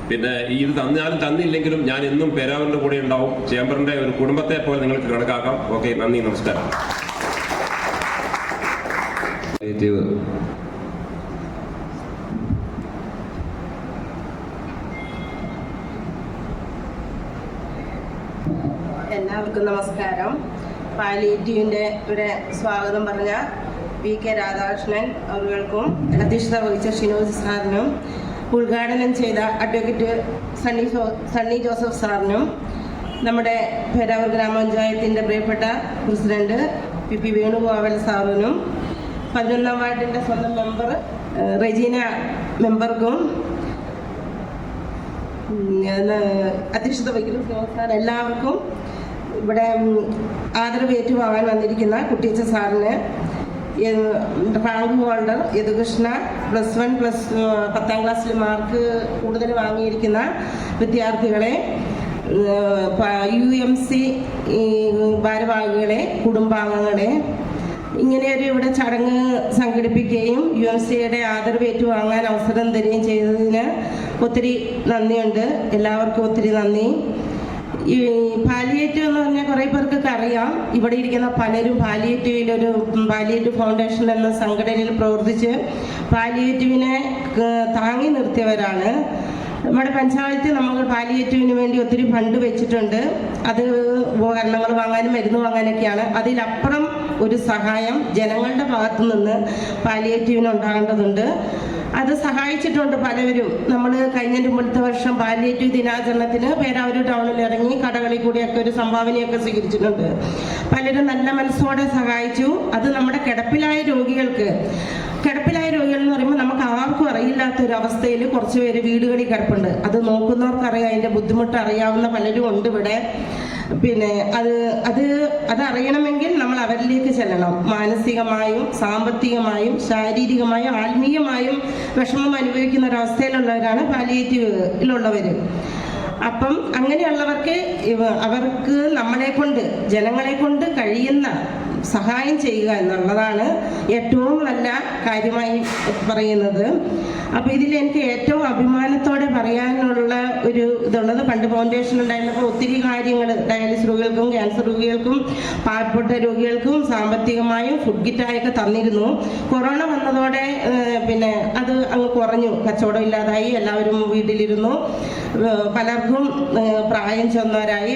പിന്നെ ഇത് തന്നാലും തന്നില്ലെങ്കിലും ഞാൻ എന്നും പേരാവൂരിന്റെ കൂടെ ഉണ്ടാവും. ചേംബറിന്റെ ഒരു കുടുംബത്തെ പോലെ നിങ്ങൾക്ക് കണക്കാക്കാം. ഓക്കെ, നന്ദി, നമസ്കാരം. എല്ലാവർക്കും നമസ്കാരം. പാലിയേറ്റീവിൻ്റെ ഇവിടെ സ്വാഗതം പറഞ്ഞ VK രാധാകൃഷ്ണൻ അവർക്കും അധ്യക്ഷത വഹിച്ച ഷിനോജ് സാറിനും ഉദ്ഘാടനം ചെയ്ത അഡ്വക്കേറ്റ് സണ്ണി ജോസഫ് സാറിനും നമ്മുടെ പേരാവൂർ ഗ്രാമപഞ്ചായത്തിൻ്റെ പ്രിയപ്പെട്ട പ്രസിഡന്റ് PP വേണുഗോപാൽ സാറിനും 11ാം വാർഡിൻ്റെ സ്വന്തം മെമ്പർ റെജീന മെമ്പർക്കും അധ്യക്ഷത വഹിക്കുന്ന സാർ എല്ലാവർക്കും ഇവിടെ ആദരവ് ഏറ്റുവാങ്ങാൻ വന്നിരിക്കുന്ന കുട്ടിയച്ച സാറിന് റാങ്ക് ഹോൾഡർ യദുകൃഷ്ണ +1 10ാം ക്ലാസ്സിൽ മാർക്ക് കൂടുതൽ വാങ്ങിയിരിക്കുന്ന വിദ്യാർത്ഥികളെ, UMC ഭാരവാഹികളെ, കുടുംബാംഗങ്ങളെ, ഇങ്ങനെയൊരു ഇവിടെ ചടങ്ങ് സംഘടിപ്പിക്കുകയും UMCയുടെ ആദരവ് ഏറ്റുവാങ്ങാൻ അവസരം തരികയും ചെയ്തതിന് ഒത്തിരി നന്ദിയുണ്ട്. എല്ലാവർക്കും ഒത്തിരി നന്ദി. ഈ പാലിയേറ്റീവ് എന്ന് പറഞ്ഞാൽ കുറേ പേർക്കൊക്കെ അറിയാം. ഇവിടെ ഇരിക്കുന്ന പലരും പാലിയേറ്റീവ് ഫൗണ്ടേഷൻ എന്ന സംഘടനയിൽ പ്രവർത്തിച്ച് പാലിയേറ്റീവിനെ താങ്ങി നിർത്തിയവരാണ്. നമ്മുടെ പഞ്ചായത്ത് നമ്മൾ പാലിയേറ്റീവിന് വേണ്ടി ഒത്തിരി ഫണ്ട് വെച്ചിട്ടുണ്ട്. അത് ഉപകരണങ്ങൾ വാങ്ങാനും മരുന്ന് വാങ്ങാനൊക്കെയാണ്. അതിലപ്പുറം ഒരു സഹായം ജനങ്ങളുടെ ഭാഗത്തു നിന്ന് പാലിയേറ്റീവിന് ഉണ്ടാകേണ്ടതുണ്ട്. അത് സഹായിച്ചിട്ടുണ്ട് പലവരും. നമ്മൾ കഴിഞ്ഞ മുമ്പത്തെ വർഷം പാലിയേറ്റീവ് ദിനാചരണത്തിന് പേരാവൂർ ടൗണിൽ ഇറങ്ങി കടകളിൽ കൂടിയൊക്കെ ഒരു സംഭാവനയൊക്കെ സ്വീകരിച്ചിട്ടുണ്ട്. പലരും നല്ല മനസ്സോടെ സഹായിച്ചു. അത് നമ്മുടെ കിടപ്പിലായ രോഗികൾ എന്ന് പറയുമ്പോൾ നമുക്ക് ആർക്കും അറിയില്ലാത്തൊരവസ്ഥയിൽ കുറച്ച് പേര് വീടുകളിൽ കിടപ്പുണ്ട്. അത് നോക്കുന്നവർക്കറിയാം, അതിൻ്റെ ബുദ്ധിമുട്ട് അറിയാവുന്ന പലരും ഉണ്ട് ഇവിടെ. പിന്നെ അതറിയണമെങ്കിൽ നമ്മൾ അവരിലേക്ക് ചെല്ലണം. മാനസികമായും സാമ്പത്തികമായും ശാരീരികമായും ആത്മീയമായും വിഷമം അനുഭവിക്കുന്ന ഒരവസ്ഥയിലുള്ളവരാണ് പാലിയേറ്റീവിലുള്ളവർ. അപ്പം അങ്ങനെയുള്ളവർക്ക് അവർക്ക് ജനങ്ങളെ കൊണ്ട് കഴിയുന്ന സഹായം ചെയ്യുക എന്നുള്ളതാണ് ഏറ്റവും നല്ല കാര്യമായി പറയുന്നത്. അപ്പോൾ ഇതിൽ എനിക്ക് ഏറ്റവും അഭിമാനത്തോടെ പറയാനുള്ള ഒരു ഇതുള്ളത്, പണ്ട് ഫൗണ്ടേഷൻ ഉണ്ടായിരുന്നപ്പോൾ ഒത്തിരി കാര്യങ്ങൾ ഡയാലിസിസ് രോഗികൾക്കും ക്യാൻസർ രോഗികൾക്കും പാവപ്പെട്ട രോഗികൾക്കും സാമ്പത്തികമായും ഫുഡ് കിറ്റായൊക്കെ തന്നിരുന്നു. കൊറോണ വന്നതോടെ പിന്നെ അത് അങ്ങ് കുറഞ്ഞു, കച്ചവടം ഇല്ലാതായി, എല്ലാവരും വീട്ടിലിരുന്നു. പലർക്കും പ്രായം ചെന്നവരായി,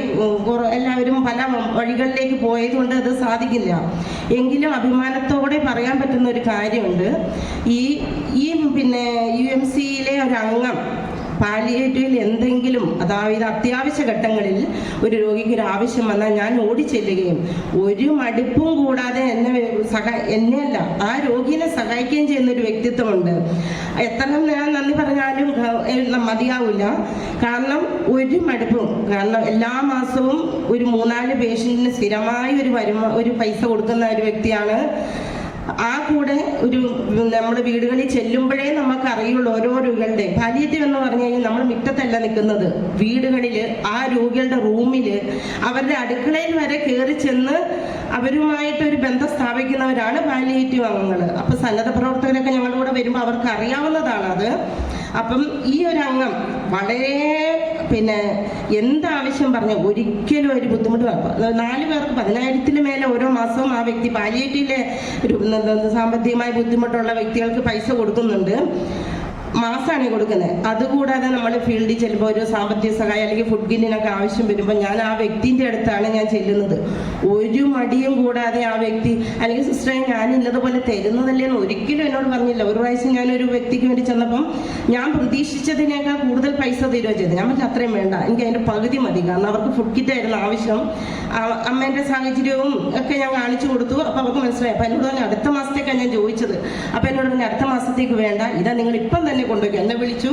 എല്ലാവരും പല വഴികളിലേക്ക് പോയതുകൊണ്ട് അത് സാധിക്കില്ല. എങ്കിലും അഭിമാനത്തോടെ പറയാൻ പറ്റുന്ന ഒരു കാര്യമുണ്ട്. ഈ പിന്നെ UMCയിലെ ഒരംഗം പാലിയേറ്റീവിൽ എന്തെങ്കിലും, അതായത് അത്യാവശ്യ ഘട്ടങ്ങളിൽ ഒരു രോഗിക്ക് ഒരു ആവശ്യം വന്നാൽ ഞാൻ ഓടിച്ചെല്ലുകയും ഒരു മടുപ്പും കൂടാതെ എന്നെയല്ല ആ രോഗിയെ സഹായിക്കുകയും ചെയ്യുന്ന ഒരു വ്യക്തിത്വമുണ്ട്. എത്ര ഞാൻ നന്ദി പറഞ്ഞാലും മതിയാവില്ല. കാരണം ഒരു മടുപ്പും, കാരണം എല്ലാ മാസവും ഒരു 3-4 പേഷ്യൻറ്റിന് സ്ഥിരമായി ഒരു പൈസ കൊടുക്കുന്ന ഒരു വ്യക്തിയാണ്. ആ കൂടെ നമ്മുടെ വീടുകളിൽ ചെല്ലുമ്പോഴേ നമുക്ക് അറിയുള്ളൂ ഓരോ രോഗികളുടെ പാലിയേറ്റീവ് എന്ന് പറഞ്ഞു കഴിഞ്ഞാൽ നമ്മൾ മുറ്റത്തല്ല നിൽക്കുന്നത്, വീടുകളിൽ ആ രോഗികളുടെ റൂമിൽ അവരുടെ അടുക്കളയിൽ വരെ കയറി ചെന്ന് അവരുമായിട്ടൊരു ബന്ധം സ്ഥാപിക്കുന്നവരാണ് പാലിയേറ്റീവ് അംഗങ്ങൾ. അപ്പം സന്നദ്ധ പ്രവർത്തകരൊക്കെ ഞങ്ങളുടെ കൂടെ വരുമ്പോൾ അവർക്ക് അറിയാവുന്നതാണത്. അപ്പം ഈ ഒരു അംഗം വളരെ പിന്നെ എന്താവശ്യം പറഞ്ഞ ഒരിക്കലും ഒരു ബുദ്ധിമുട്ട് 4 പേർക്ക് 10,000-ൽ മേലെ ഓരോ മാസവും ആ വ്യക്തി പാലിയേറ്റീവിലെ സാമ്പത്തികമായി ബുദ്ധിമുട്ടുള്ള വ്യക്തികൾക്ക് പൈസ കൊടുക്കുന്നുണ്ട്. മാസമാണ് കൊടുക്കുന്നത്. അതുകൂടാതെ നമ്മൾ ഫീൽഡിൽ ചെല്ലുമ്പോൾ ഒരു സാമ്പത്തിക സഹായം അല്ലെങ്കിൽ ഫുഡ് കിറ്റിനൊക്കെ ആവശ്യം വരുമ്പോൾ ഞാൻ ആ വ്യക്തിൻ്റെ അടുത്താണ് ഞാൻ ചെല്ലുന്നത്. ഒരു മടിയും കൂടാതെ ആ വ്യക്തി അല്ലെങ്കിൽ സിസ്റ്ററെ ഞാൻ ഇന്നതുപോലെ തരുന്നതല്ലേന്ന് ഒരിക്കലും എന്നോട് പറഞ്ഞില്ല. ഒരു പ്രാവശ്യം ഞാനൊരു വ്യക്തിക്ക് വേണ്ടി ചെന്നപ്പം ഞാൻ പ്രതീക്ഷിച്ചതിനേക്കാൾ കൂടുതൽ പൈസ തരുകയോ ചെയ്തു. ഞാൻ പറഞ്ഞാൽ അത്രയും വേണ്ട, എനിക്ക് അതിൻ്റെ പകുതി മതി. കാരണം അവർക്ക് ഫുഡ് കിറ്റായിരുന്നു ആവശ്യം. അമ്മേൻ്റെ സാഹചര്യവും ഒക്കെ ഞാൻ കാണിച്ചു കൊടുത്തു. അപ്പോൾ അവർക്ക് മനസ്സിലായി. അപ്പോൾ എന്നോട് പറഞ്ഞാൽ അടുത്ത മാസത്തേക്കാണ് ഞാൻ ചോദിച്ചത്. അപ്പോൾ എന്നോട് പറഞ്ഞാൽ അടുത്ത മാസത്തേക്ക് വേണ്ട, ഇതാ നിങ്ങൾ ഇപ്പം തന്നെ കൊണ്ടുപോയി. എന്നെ വിളിച്ചു,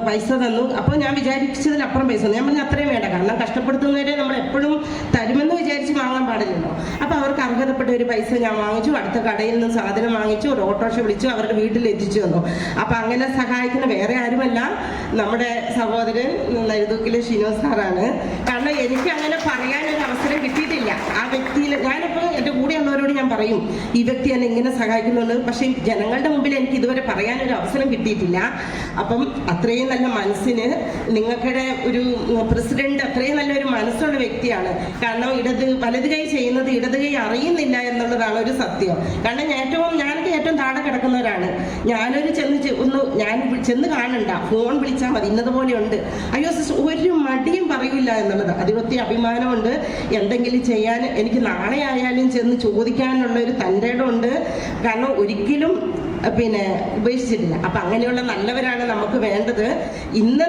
പൈസ തന്നു. അപ്പോൾ ഞാൻ വിചാരിച്ചതിലപ്പുറം പൈസ തന്നു. ഞാൻ പറഞ്ഞാൽ അത്രയും വേണ്ട, കാരണം കഷ്ടപ്പെടുത്തുന്നവരെ നമ്മൾ എപ്പോഴും തരുമെന്ന് വിചാരിച്ച് വാങ്ങാൻ പാടില്ലല്ലോ. അപ്പോൾ അവർക്ക് അർഹതപ്പെട്ട ഒരു പൈസ ഞാൻ വാങ്ങിച്ചു. അടുത്ത കടയിൽ നിന്ന് സാധനം വാങ്ങിച്ചു, ഒരു ഓട്ടോറിക്ഷ വിളിച്ചു, അവരുടെ വീട്ടിൽ എത്തിച്ചു തന്നു. അപ്പോൾ അങ്ങനെ സഹായിക്കുന്ന വേറെ ആരുമല്ല, നമ്മുടെ സഹോദരൻ നരുതൂക്കിലെ ഷിനോ സാറാണ്. കാരണം എനിക്ക് അങ്ങനെ പറയാനൊരു അവസരം കിട്ടിയിട്ടില്ല. ആ വ്യക്തിയിൽ ഞാനിപ്പോൾ എൻ്റെ കൂടെയുള്ളവരോട് ഞാൻ പറയും ഈ വ്യക്തി എന്നെ ഇങ്ങനെ സഹായിക്കുന്നുണ്ട്. പക്ഷേ ജനങ്ങളുടെ മുമ്പിൽ എനിക്ക് ഇതുവരെ പറയാനൊരു അവസരം കിട്ടിയിട്ടില്ല. അപ്പം അത്രയും നല്ല മനസ്സിന് നിങ്ങളുടെ ഒരു പ്രസിഡന്റ് അത്രയും നല്ലൊരു മനസ്സുള്ള വ്യക്തിയാണ്. കാരണം വലത് കൈ ചെയ്യുന്നത് ഇടത് കൈ അറിയുന്നില്ല എന്നുള്ളതാണ് ഒരു സത്യം. കാരണം ഞാനൊക്കെ ഏറ്റവും താഴെ കിടക്കുന്നവരാണ്. ഞാനൊരു ഞാൻ ചെന്ന് കാണണ്ട, ഫോൺ വിളിച്ചാൽ മതി, ഇന്നതുപോലെ ഉണ്ട്, അയ്യോ സിസ്റ്റർ ഒരു മടിയും പറയില്ല എന്നുള്ളത് അതിലൊത്തി അഭിമാനമുണ്ട്. എന്തെങ്കിലും ചെയ്യാൻ എനിക്ക് നാളെ ആയാലും ചെന്ന് ചോദിക്കാനുള്ള ഒരു തൻ്റെ ഇടമുണ്ട്. കാരണം ഒരിക്കലും ഉപേക്ഷിച്ചിട്ടില്ല. അപ്പം അങ്ങനെയുള്ള നല്ലവരാണ് നമുക്ക് വേണ്ടത്. ഇന്ന്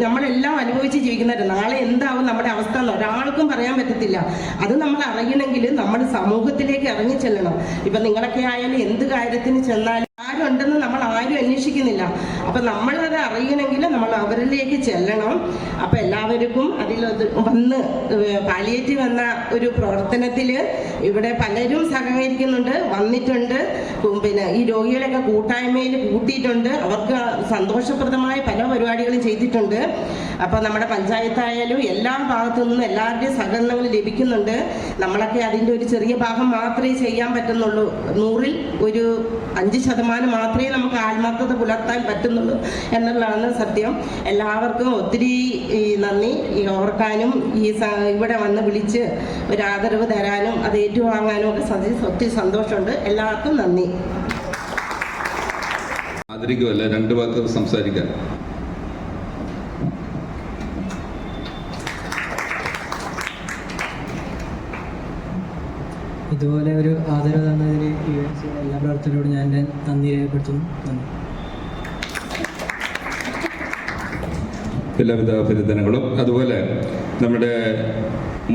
നമ്മളെല്ലാം അനുഭവിച്ച് ജീവിക്കുന്നവർ, നാളെ എന്താവും നമ്മുടെ അവസ്ഥ എന്ന് ഒരാൾക്കും പറയാൻ പറ്റത്തില്ല. അത് നമ്മൾ അറിയണമെങ്കിൽ നമ്മൾ സമൂഹത്തിലേക്ക് ഇറങ്ങി ചെല്ലണം. ഇപ്പം നിങ്ങളൊക്കെ ആയാലും എന്ത് കാര്യത്തിന് ചെന്നാലും ആരുണ്ടെന്ന് നമ്മൾ ആരും അന്വേഷിക്കുന്നില്ല. അപ്പം നമ്മളത് അറിയണമെങ്കിൽ നമ്മൾ അവരിലേക്ക് ചെല്ലണം. അപ്പം എല്ലാവർക്കും വന്ന് പാലിയേറ്റീവ് എന്ന ഒരു പ്രവർത്തനത്തിൽ ഇവിടെ പലരും സഹകരിക്കുന്നുണ്ട്, വന്നിട്ടുണ്ട്. ഈ രോഗികളെയൊക്കെ കൂട്ടായ്മയിൽ കൂട്ടിയിട്ടുണ്ട്. അവർക്ക് സന്തോഷപ്രദമായ പല പരിപാടികളും ചെയ്തിട്ടുണ്ട്. അപ്പോൾ നമ്മുടെ പഞ്ചായത്തായാലും എല്ലാ ഭാഗത്തു നിന്നും എല്ലാവരുടെയും സഹകരണങ്ങൾ ലഭിക്കുന്നുണ്ട്. നമ്മളൊക്കെ അതിൻ്റെ ഒരു ചെറിയ ഭാഗം മാത്രമേ ചെയ്യാൻ പറ്റുന്നുള്ളൂ. 100-ൽ ഒരു 5% മാത്രമേ നമുക്ക് ആത്മാർത്ഥത പുലർത്താൻ പറ്റുന്നുള്ളൂ എന്നുള്ളതാണ് സത്യം. എല്ലാവർക്കും ഒത്തിരി നന്ദി. ഓർക്കാനും ഇവിടെ വന്ന് വിളിച്ച് ഒരു ആദരവ് തരാനും അത് ഏറ്റുവാങ്ങാനും ഒക്കെ ഒത്തിരി സന്തോഷമുണ്ട്. എല്ലാവർക്കും നന്ദി. ആദരിക്കുമല്ല, 2 വാക്ക് സംസാരിക്കാൻ. ഇതുപോലെ ഒരു ആദരവ് തന്നതിന് എല്ലാ പ്രവർത്തകരോടും ഞാൻ എൻ്റെ നന്ദി രേഖപ്പെടുത്തുന്നു. നന്ദി. എല്ലാവിധ അഭിനന്ദനങ്ങളും. അതുപോലെ നമ്മുടെ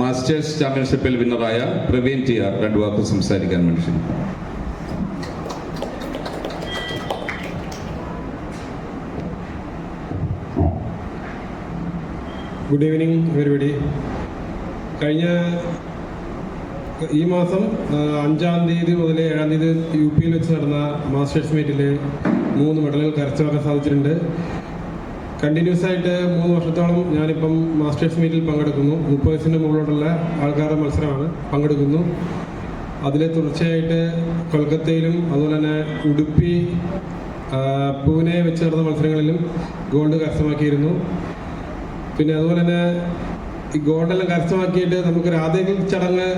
മാസ്റ്റേഴ്സ് ചാമ്പ്യൻഷിപ്പിൽ വിന്നറായ പ്രവീൺ TR 2 വാക്ക് സംസാരിക്കാൻ വേണ്ടി. Good evening everybody. കഴിഞ്ഞ ഈ മാസം 5-ാം തീയതി മുതൽ 7-ാം തീയതി UP വെച്ച് നടന്ന മാസ്റ്റേഴ്സ് മീറ്റിൽ 3 മെഡലുകൾ കരസ്ഥമാക്കാൻ സാധിച്ചിട്ടുണ്ട്. കണ്ടിന്യൂസ് ആയിട്ട് 3 വർഷത്തോളം ഞാനിപ്പം മാസ്റ്റേഴ്സ് മീറ്റിൽ പങ്കെടുക്കുന്നു. 30 വയസ്സിൻ്റെ മുകളിലോട്ടുള്ള ആൾക്കാരുടെ മത്സരമാണ് പങ്കെടുക്കുന്നു. അതിൽ തുടർച്ചയായിട്ട് കൊൽക്കത്തയിലും അതുപോലെ തന്നെ ഉടുപ്പി, പൂനെ വെച്ച് നടന്ന മത്സരങ്ങളിലും ഗോൾഡ് കരസ്ഥമാക്കിയിരുന്നു. പിന്നെ അതുപോലെ തന്നെ ഈ ഗോൾഡെല്ലാം കരസ്ഥമാക്കിയിട്ട് നമുക്കൊരു ആദ്യ ചടങ്ങ്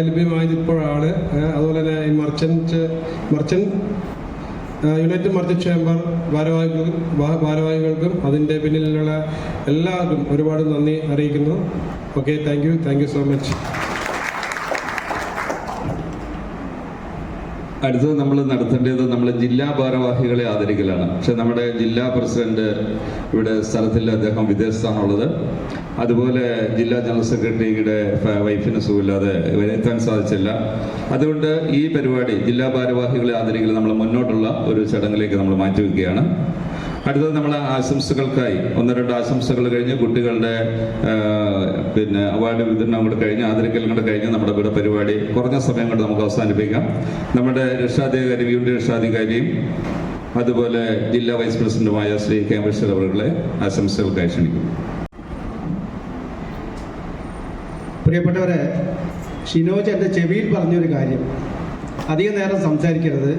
ലഭ്യമായത് ഇപ്പോഴാണ്. അതുപോലെ തന്നെ ഈ യുണൈറ്റഡ് മർച്ചന്റ് ചേംബർ ഭാരവാഹികൾക്കും അതിൻ്റെ പിന്നിലുള്ള എല്ലാവർക്കും ഒരുപാട് നന്ദി അറിയിക്കുന്നു. Okay, thank you so much. അടുത്തത് നമ്മൾ നടത്തേണ്ടത് നമ്മൾ ജില്ലാ ഭാരവാഹികളെ ആദരിക്കലാണ്. പക്ഷെ നമ്മുടെ ജില്ലാ പ്രസിഡന്റ് ഇവിടെ സ്ഥലത്തില്ല, അദ്ദേഹം വിദേശത്താണുള്ളത്. അതുപോലെ ജില്ലാ ജനറൽ സെക്രട്ടറിയുടെ വൈഫിന് സുഖമില്ലാതെ എത്താൻ സാധിച്ചില്ല. അതുകൊണ്ട് ഈ പരിപാടി ജില്ലാ ഭാരവാഹികളെ ആദരിക്കൽ നമ്മൾ മുന്നോട്ടുള്ള ഒരു ചടങ്ങിലേക്ക് നമ്മൾ മാറ്റിവെക്കുകയാണ്. അടുത്തത് നമ്മളെ ആശംസകൾക്കായി 1-2 ആശംസകൾ കഴിഞ്ഞ് കുട്ടികളുടെ അവാർഡ് വിതരണം കൂടെ കഴിഞ്ഞ് ആദരിക്കലും കൂടെ കഴിഞ്ഞ് നമ്മുടെ ഇവിടെ പരിപാടി കുറഞ്ഞ സമയം കൊണ്ട് നമുക്ക് അവസാനിപ്പിക്കാം. നമ്മുടെ രക്ഷാധികാരി യൂണിറ്റ് രക്ഷാധികാരിയും അതുപോലെ ജില്ലാ വൈസ് പ്രസിഡന്റുമായ ശ്രീ കെ ബഷീർ അവരുടെ ആശംസകൾക്കായി ക്ഷണിക്കുന്നു. പ്രിയപ്പെട്ടവരെ, ഷിനോജ് എൻ്റെ ചെവിയിൽ പറഞ്ഞൊരു കാര്യം, അധികം നേരം സംസാരിക്കരുത്,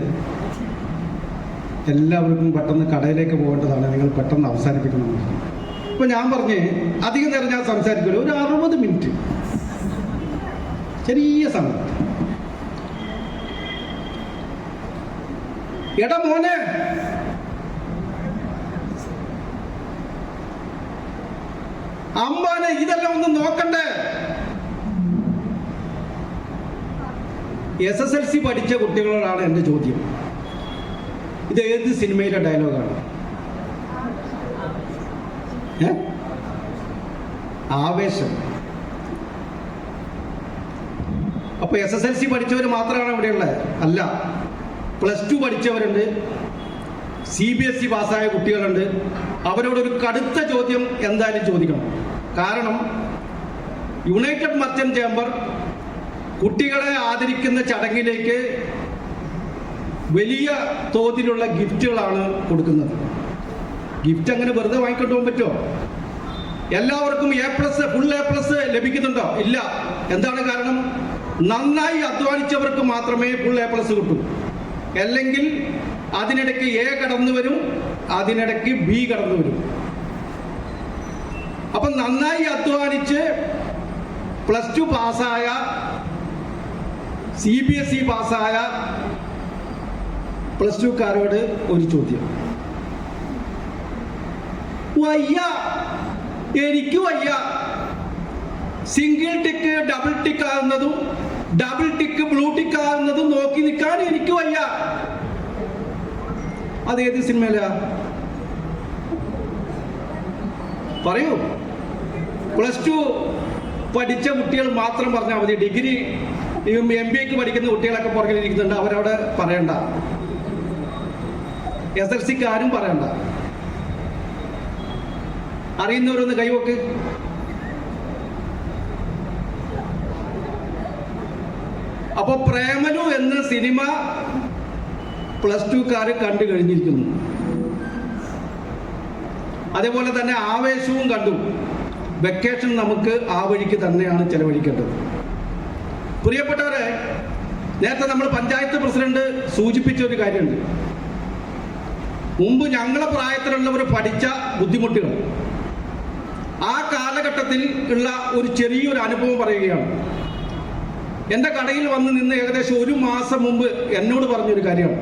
എല്ലാവർക്കും പെട്ടെന്ന് കടയിലേക്ക് പോകേണ്ടതാണ്, നിങ്ങൾ പെട്ടെന്ന് അവസാനിപ്പിക്കണം. അപ്പോൾ ഞാൻ പറഞ്ഞ് അധികം നേരം ഞാൻ സംസാരിക്കില്ല, ഒരു 60 മിനിറ്റ് ചെറിയ സമയം. എടാ മോനെ, അമ്മാനെ ഇതെല്ലാം ഒന്ന് നോക്കണ്ടേ? SSLC പഠിച്ച കുട്ടികളോടാണ് എൻ്റെ ചോദ്യം. ഇത് ഏത് സിനിമയിലെ ഡയലോഗാണ്? ആവേശം. അപ്പോൾ SSLC പഠിച്ചവർ മാത്രമാണ് ഇവിടെയുള്ളത്? അല്ല, +2 പഠിച്ചവരുണ്ട്, CBSE പാസ്സായ കുട്ടികളുണ്ട്. അവരോടൊരു കടുത്ത ചോദ്യം എന്തായാലും ചോദിക്കണം. കാരണം യുണൈറ്റഡ് മർച്ചന്റ് ചേംബർ കുട്ടികളെ ആദരിക്കുന്ന ചടങ്ങിലേക്ക് വലിയ തോതിലുള്ള ഗിഫ്റ്റുകളാണ് കൊടുക്കുന്നത്. ഗിഫ്റ്റ് അങ്ങനെ വെറുതെ വാങ്ങിക്കൊണ്ട് പോകാൻ പറ്റുമോ? എല്ലാവർക്കും A+, ഫുൾ A+ ലഭിക്കുന്നുണ്ടോ? ഇല്ല. എന്താണ് കാരണം? നന്നായി അധ്വാനിച്ചവർക്ക് മാത്രമേ ഫുൾ A+ കിട്ടൂ. അല്ലെങ്കിൽ അതിനിടയ്ക്ക് A കടന്നു വരും, അതിനിടയ്ക്ക് ബി കടന്നു വരും. അപ്പം നന്നായി അധ്വാനിച്ച് +2 പാസ്സായ CBSE പാസ്സായ +2കാരോട് ഒരു ചോദ്യം. വയ്യ, എനിക്ക് വയ്യ. സിംഗിൾ ടിക്ക് ഡബിൾ ടിക്ക് ആകുന്നതും ഡബിൾ ടിക്ക് ബ്ലൂ ടിക്ക് ആകുന്നതും നോക്കി നിൽക്കാൻ എനിക്ക് വയ്യ. അതേത് സിനിമയിലാ? പറയൂ. +2 പഠിച്ച കുട്ടികൾ മാത്രം പറഞ്ഞാൽ മതി. ഡിഗ്രി MBAക്ക് പഠിക്കുന്ന കുട്ടികളൊക്കെ പുറകിലിരിക്കുന്നുണ്ട്, അവരവിടെ പറയണ്ട. SLCക്കാരും പറയണ്ട. അറിയുന്നവരൊന്ന് കൈവക്ക്. അപ്പൊ പ്രേമലു എന്ന സിനിമ +2കാര് കണ്ടു കഴിഞ്ഞിരിക്കുന്നു. അതേപോലെ തന്നെ ആവേശവും കണ്ടു. വെക്കേഷൻ നമുക്ക് ആ വഴിക്ക് തന്നെയാണ് ചെലവഴിക്കേണ്ടത്. പ്രിയപ്പെട്ടവരെ, നേരത്തെ നമ്മൾ പഞ്ചായത്ത് പ്രസിഡന്റ് സൂചിപ്പിച്ച ഒരു കാര്യമുണ്ട്. മുമ്പ് ഞങ്ങളെ പ്രായത്തിലുള്ളവർ പഠിച്ച ബുദ്ധിമുട്ടുകൾ, ആ കാലഘട്ടത്തിൽ ഉള്ള ഒരു ചെറിയൊരു അനുഭവം പറയുകയാണ്. എൻ്റെ കടയിൽ വന്ന് നിന്ന് ഏകദേശം 1 മാസം മുമ്പ് എന്നോട് പറഞ്ഞൊരു കാര്യമാണ്.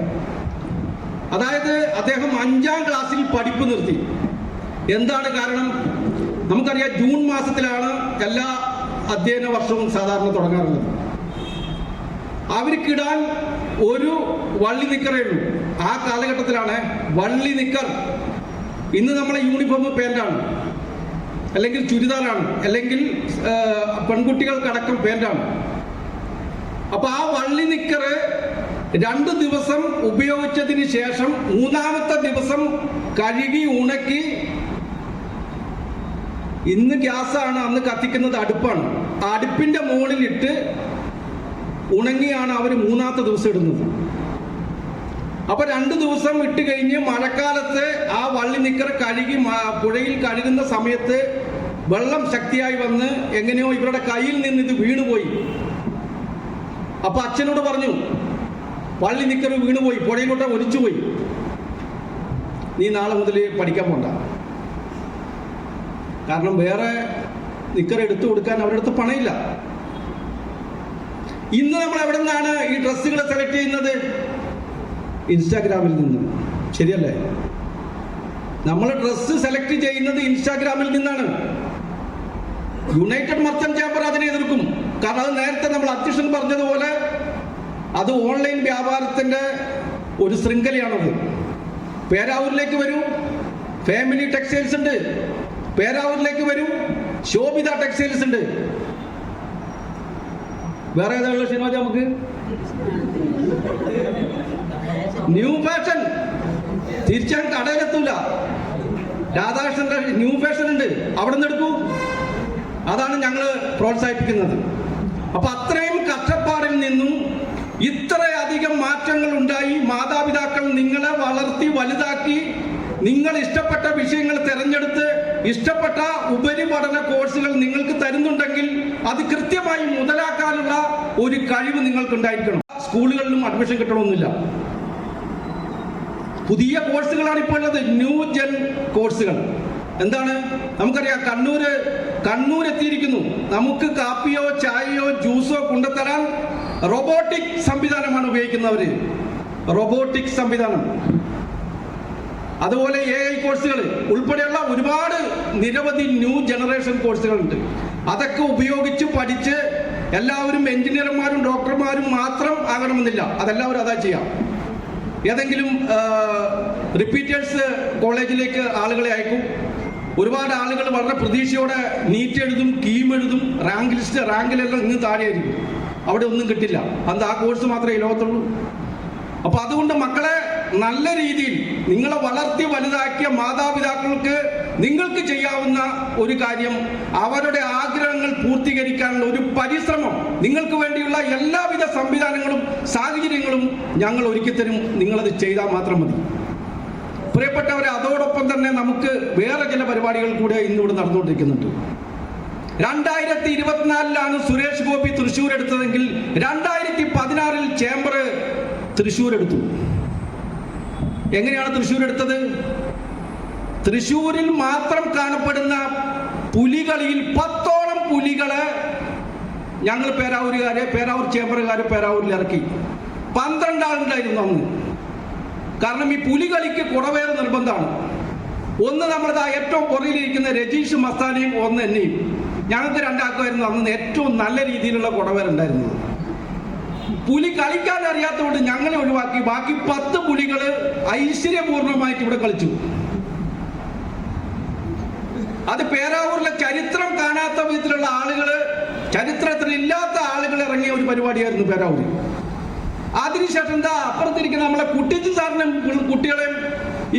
അതായത് അദ്ദേഹം 5ാം ക്ലാസ്സിൽ പഠിപ്പ് നിർത്തി. എന്താണ് കാരണം? നമുക്കറിയാം, ജൂൺ മാസത്തിലാണ് എല്ലാ അധ്യയന വർഷവും സാധാരണ തുടങ്ങാറുള്ളത്. അവർക്കിടാൻ ഒരു വള്ളി നിക്കറേ ഉള്ളൂ. ആ കാലഘട്ടത്തിലാണ് വള്ളി നിക്കർ. ഇന്ന് നമ്മളെ യൂണിഫോം പാൻ്റാണ്, അല്ലെങ്കിൽ ചുരിദാറാണ്, അല്ലെങ്കിൽ പെൺകുട്ടികൾക്കടക്കം പാൻ്റാണ്. അപ്പൊ ആ വള്ളി നിക്കറ് 2 ദിവസം ഉപയോഗിച്ചതിന് ശേഷം 3ാമത്തെ ദിവസം കഴുകി ഉണക്കി, ഇന്ന് ഗ്യാസാണ്, അന്ന് കത്തിക്കുന്നത് അടുപ്പാണ്, ആ അടുപ്പിന്റെ മുകളിലിട്ട് ഉണങ്ങിയാണ് അവർ 3ാമത്തെ ദിവസം ഇടുന്നത്. അപ്പൊ 2 ദിവസം ഇട്ട് കഴിഞ്ഞ് മഴക്കാലത്ത് ആ വള്ളി നിക്കർ കഴുകി പുഴയിൽ കഴുകുന്ന സമയത്ത് വെള്ളം ശക്തിയായി വന്ന് എങ്ങനെയോ ഇവരുടെ കയ്യിൽ നിന്ന് ഇത് വീണുപോയി. അപ്പൊ അച്ഛനോട് പറഞ്ഞു, വള്ളി നിക്കർ വീണുപോയി, പുഴയിലോട്ട് ഒലിച്ചുപോയി, നീ നാളെ മുതൽ പഠിക്കാൻ പോണ്ട. കാരണം വേറെ നിക്കർ എടുത്തു കൊടുക്കാൻ അവരുടെ അടുത്ത് പണമില്ല. ഇന്ന് നമ്മൾ എവിടെ നിന്നാണ് ഈ ഡ്രസ്സുകൾ സെലക്ട് ചെയ്യുന്നത്? ഇൻസ്റ്റാഗ്രാമിൽ നിന്ന്. ശരിയല്ലേ? നമ്മൾ ഡ്രസ്സ് സെലക്ട് ചെയ്യുന്നത് ഇൻസ്റ്റാഗ്രാമിൽ നിന്നാണ്. യുണൈറ്റഡ് മർച്ചന്റ് ചേംബർ അതിനെ എതിർക്കും. കാരണം അത് നേരത്തെ നമ്മൾ അധ്യക്ഷൻ പറഞ്ഞതുപോലെ അത് ഓൺലൈൻ വ്യാപാരത്തിന്റെ ഒരു ശൃംഖലയാണത്. പേരാവൂരിലേക്ക് വരൂ, ഫാമിലി ടെക്സ്റ്റൈൽസ് ഉണ്ട്. പേരാവൂരിലേക്ക് വരൂ, ശോഭിത ടെക്സ്റ്റൈൽസ് ഉണ്ട്. വേറെ ഏതാണുള്ള സിനിമ? നമുക്ക് ന്യൂ ഫാഷൻ. തിരിച്ചാൽ കടയിലെത്തൂല. രാധാകൃഷ്ണന്റെ ന്യൂ ഫാഷൻ ഉണ്ട്, അവിടെ നിന്ന് എടുക്കൂ. അതാണ് ഞങ്ങൾ പ്രോത്സാഹിപ്പിക്കുന്നത്. അപ്പൊ അത്രയും കഷ്ടപ്പാടിൽ നിന്നും ഇത്രയധികം മാറ്റങ്ങൾ ഉണ്ടായി. മാതാപിതാക്കൾ നിങ്ങളെ വളർത്തി വലുതാക്കി, നിങ്ങൾ ഇഷ്ടപ്പെട്ട വിഷയങ്ങൾ തിരഞ്ഞെടുത്ത് ഇഷ്ടപ്പെട്ട ഉപരിപഠന കോഴ്സുകൾ നിങ്ങൾക്ക് തരുന്നുണ്ടെങ്കിൽ അത് കൃത്യമായി മുതലാക്കാനുള്ള ഒരു കഴിവ് നിങ്ങൾക്കുണ്ടായിരിക്കണം. സ്കൂളുകളിലും അഡ്മിഷൻ കിട്ടണമെന്നില്ല. പുതിയ കോഴ്സുകളാണ് ഇപ്പോൾ ഉള്ളത്, ന്യൂ ജെൻ കോഴ്സുകൾ. എന്താണ്? നമുക്കറിയാം, കണ്ണൂർ എത്തിയിരിക്കുന്നു. നമുക്ക് കാപ്പിയോ ചായയോ ജ്യൂസോ കൊണ്ടുതരാൻ റോബോട്ടിക് സംവിധാനമാണ് ഉപയോഗിക്കുന്നവര്. റോബോട്ടിക് സംവിധാനം. അതുപോലെ AI കോഴ്സുകൾ ഉൾപ്പെടെയുള്ള ഒരുപാട് നിരവധി ന്യൂ ജനറേഷൻ കോഴ്സുകളുണ്ട്. അതൊക്കെ ഉപയോഗിച്ച് പഠിച്ച് എല്ലാവരും എഞ്ചിനീയർമാരും ഡോക്ടർമാരും മാത്രം ആകണമെന്നില്ല. അതെല്ലാവരും അതാ ചെയ്യാം. ഏതെങ്കിലും റിപ്പീറ്റേഴ്സ് കോളേജിലേക്ക് ആളുകളെ അയക്കും. ഒരുപാട് ആളുകൾ വളരെ പ്രതീക്ഷയോടെ നീറ്റ് എഴുതും, കീം എഴുതും, റാങ്കിലെല്ലാം ഇന്ന് താഴെയായിരിക്കും. അവിടെ ഒന്നും കിട്ടില്ല. അത് ആ കോഴ്സ് മാത്രമേ ലോകത്തുള്ളൂ. അപ്പൊ അതുകൊണ്ട് മക്കളെ നല്ല രീതിയിൽ നിങ്ങളെ വളർത്തി വലുതാക്കിയ മാതാപിതാക്കൾക്ക് നിങ്ങൾക്ക് ചെയ്യാവുന്ന ഒരു കാര്യം, അവരുടെ ആഗ്രഹങ്ങൾ പൂർത്തീകരിക്കാനുള്ള ഒരു പരിശ്രമം, നിങ്ങൾക്ക് വേണ്ടിയുള്ള എല്ലാവിധ സംവിധാനങ്ങളും സാഹചര്യങ്ങളും ഞങ്ങൾ ഒരുക്കിത്തരും. നിങ്ങളത് ചെയ്താൽ മാത്രം മതി. പ്രിയപ്പെട്ടവരെ, അതോടൊപ്പം തന്നെ നമുക്ക് വേറെ ചില പരിപാടികൾ കൂടെ ഇന്നിവിടെ നടന്നുകൊണ്ടിരിക്കുന്നുണ്ട്. 2024 സുരേഷ് ഗോപി തൃശ്ശൂർ എടുത്തതെങ്കിൽ 2016 ചേംബർ തൃശ്ശൂർ എടുത്തു. എങ്ങനെയാണ് തൃശ്ശൂർ എടുത്തത്? തൃശ്ശൂരിൽ മാത്രം കാണപ്പെടുന്ന പുലികളിയിൽ 10ഓളം പുലികളെ ഞങ്ങൾ പേരാവൂർ ചേംബറുകാരെ പേരാവൂരിൽ ഇറക്കി. 12 ആളുണ്ടായിരുന്നു അന്ന്. കാരണം ഈ പുലികളിക്ക് കുടവേറ് നിർബന്ധമാണ്. ഒന്ന് നമ്മുടെ ഏറ്റവും പുറകിലിരിക്കുന്ന രജീഷ് മസ്താനെയും ഒന്ന് എന്നെയും, ഞങ്ങൾക്ക് 2 ആൾക്കായിരുന്നു അന്ന് ഏറ്റവും നല്ല രീതിയിലുള്ള കുടവേറുണ്ടായിരുന്നത്. പുലി കളിക്കാൻ അറിയാത്തതുകൊണ്ട് ഞങ്ങളെ ഒഴിവാക്കി. ബാക്കി 10 പുലികൾ ഐശ്വര്യപൂർണമായിട്ട് ഇവിടെ കളിച്ചു. അത് പേരാവൂരിലെ ചരിത്രം കാണാത്ത വിധത്തിലുള്ള ആളുകൾ, ചരിത്രത്തിൽ ഇല്ലാത്ത ആളുകൾ ഇറങ്ങിയ ഒരു പരിപാടിയായിരുന്നു പേരാവൂർ. അതിനുശേഷം എന്താ അപ്പുറത്തിരിക്കുന്ന നമ്മളെ കുട്ടിച്ചു സാറിനെ കുട്ടികളെയും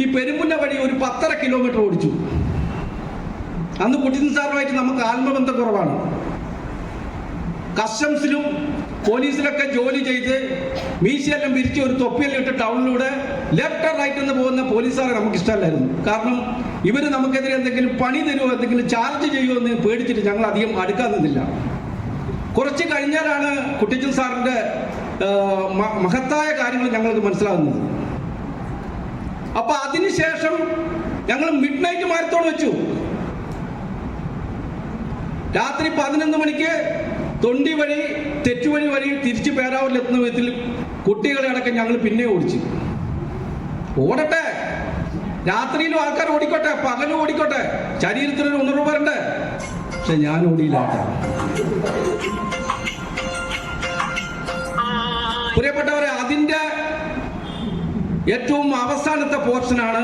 ഈ പെരുമ്പുന്ന വഴി ഒരു 10.5 കിലോമീറ്റർ ഓടിച്ചു. അന്ന് കുട്ടിച്ചു സാറുമായിട്ട് നമുക്ക് ആത്മബന്ധം കുറവാണ്. കസ്റ്റംസിലും പോലീസിലൊക്കെ ജോലി ചെയ്ത് മീശയെല്ലാം വിരിച്ച് ഒരു തൊപ്പിയെല്ലാം ഇട്ട് ടൗണിലൂടെ ലെഫ്റ്റ് റൈറ്റ് എന്ന് പോകുന്ന പോലീസുകാരെ നമുക്ക് ഇഷ്ടമല്ലായിരുന്നു. കാരണം ഇവർ നമുക്കെതിരെ എന്തെങ്കിലും പണി തരുമോ, എന്തെങ്കിലും ചാർജ് ചെയ്യുമോ എന്ന് പേടിച്ചിട്ട് ഞങ്ങൾ അധികം അടുക്കാൻ നിന്നില്ല. കുറച്ച് കഴിഞ്ഞാലാണ് കുട്ടിച്ചൻ സാറിന്റെ മഹത്തായ കാര്യങ്ങൾ ഞങ്ങൾക്ക് മനസ്സിലാകുന്നത്. അപ്പൊ അതിനുശേഷം ഞങ്ങൾ മിഡ് നൈറ്റ് മാരത്തോൺ വെച്ചു. രാത്രി 11 മണിക്ക് തൊണ്ടി വഴി തെറ്റുവഴി വഴി തിരിച്ച് പേരാവൂരിലെത്തുന്ന വിധത്തിൽ കുട്ടികളെ അടക്കം ഞങ്ങൾ പിന്നെ ഓടിച്ചു. ഓടട്ടെ, രാത്രിയിലും ആൾക്കാർ ഓടിക്കോട്ടെ, പകലും ഓടിക്കോട്ടെ, ശരീരത്തിനൊരു ഉണർവ് വരണ്ടേ. പക്ഷെ ഞാൻ ഓടിയില്ല. പ്രിയപ്പെട്ടവരെ, അതിന്റെ ഏറ്റവും അവസാനത്തെ പോർഷനാണ്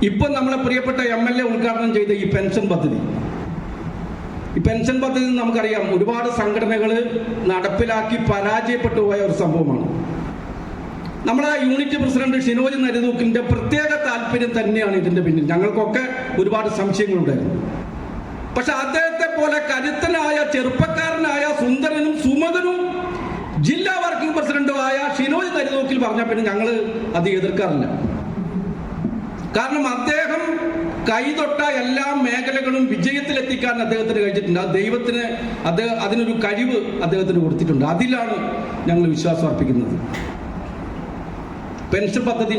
ഇപ്പം നമ്മളെ പ്രിയപ്പെട്ട MLA ഉദ്ഘാടനം ചെയ്ത ഈ പെൻഷൻ പദ്ധതി. ഈ പെൻഷൻ പദ്ധതി നമുക്കറിയാം, ഒരുപാട് സംഘടനകൾ നടപ്പിലാക്കി പരാജയപ്പെട്ടു പോയ ഒരു സംഭവമാണ്. നമ്മുടെ യൂണിറ്റ് പ്രസിഡന്റ് ഷിനോജ് നരിതൂക്കിന്റെ പ്രത്യേക താല്പര്യം തന്നെയാണ് ഇതിന്റെ പിന്നിൽ. ഞങ്ങൾക്കൊക്കെ ഒരുപാട് സംശയങ്ങളുണ്ടായിരുന്നു. പക്ഷെ അദ്ദേഹത്തെ പോലെ കരുത്തനായ ചെറുപ്പക്കാരനായ സുന്ദരനും സുമകനും ജില്ലാ വർക്കിംഗ് പ്രസിഡന്റുമായ ഷിനോജ് നരിതൂക്കിൽ പറഞ്ഞ പിന്നെ ഞങ്ങൾ അത് എതിർക്കാറില്ല. കാരണം അദ്ദേഹം കൈതൊട്ട എല്ലാ മേഖലകളും വിജയത്തിലെത്തിക്കാൻ അദ്ദേഹത്തിന് കഴിഞ്ഞിട്ടുണ്ട്. അത് ദൈവത്തിന് അതിനൊരു കഴിവ് അദ്ദേഹത്തിന് കൊടുത്തിട്ടുണ്ട്. അതിലാണ് ഞങ്ങൾ വിശ്വാസം അർപ്പിക്കുന്നത്. പെൻഷൻ പദ്ധതി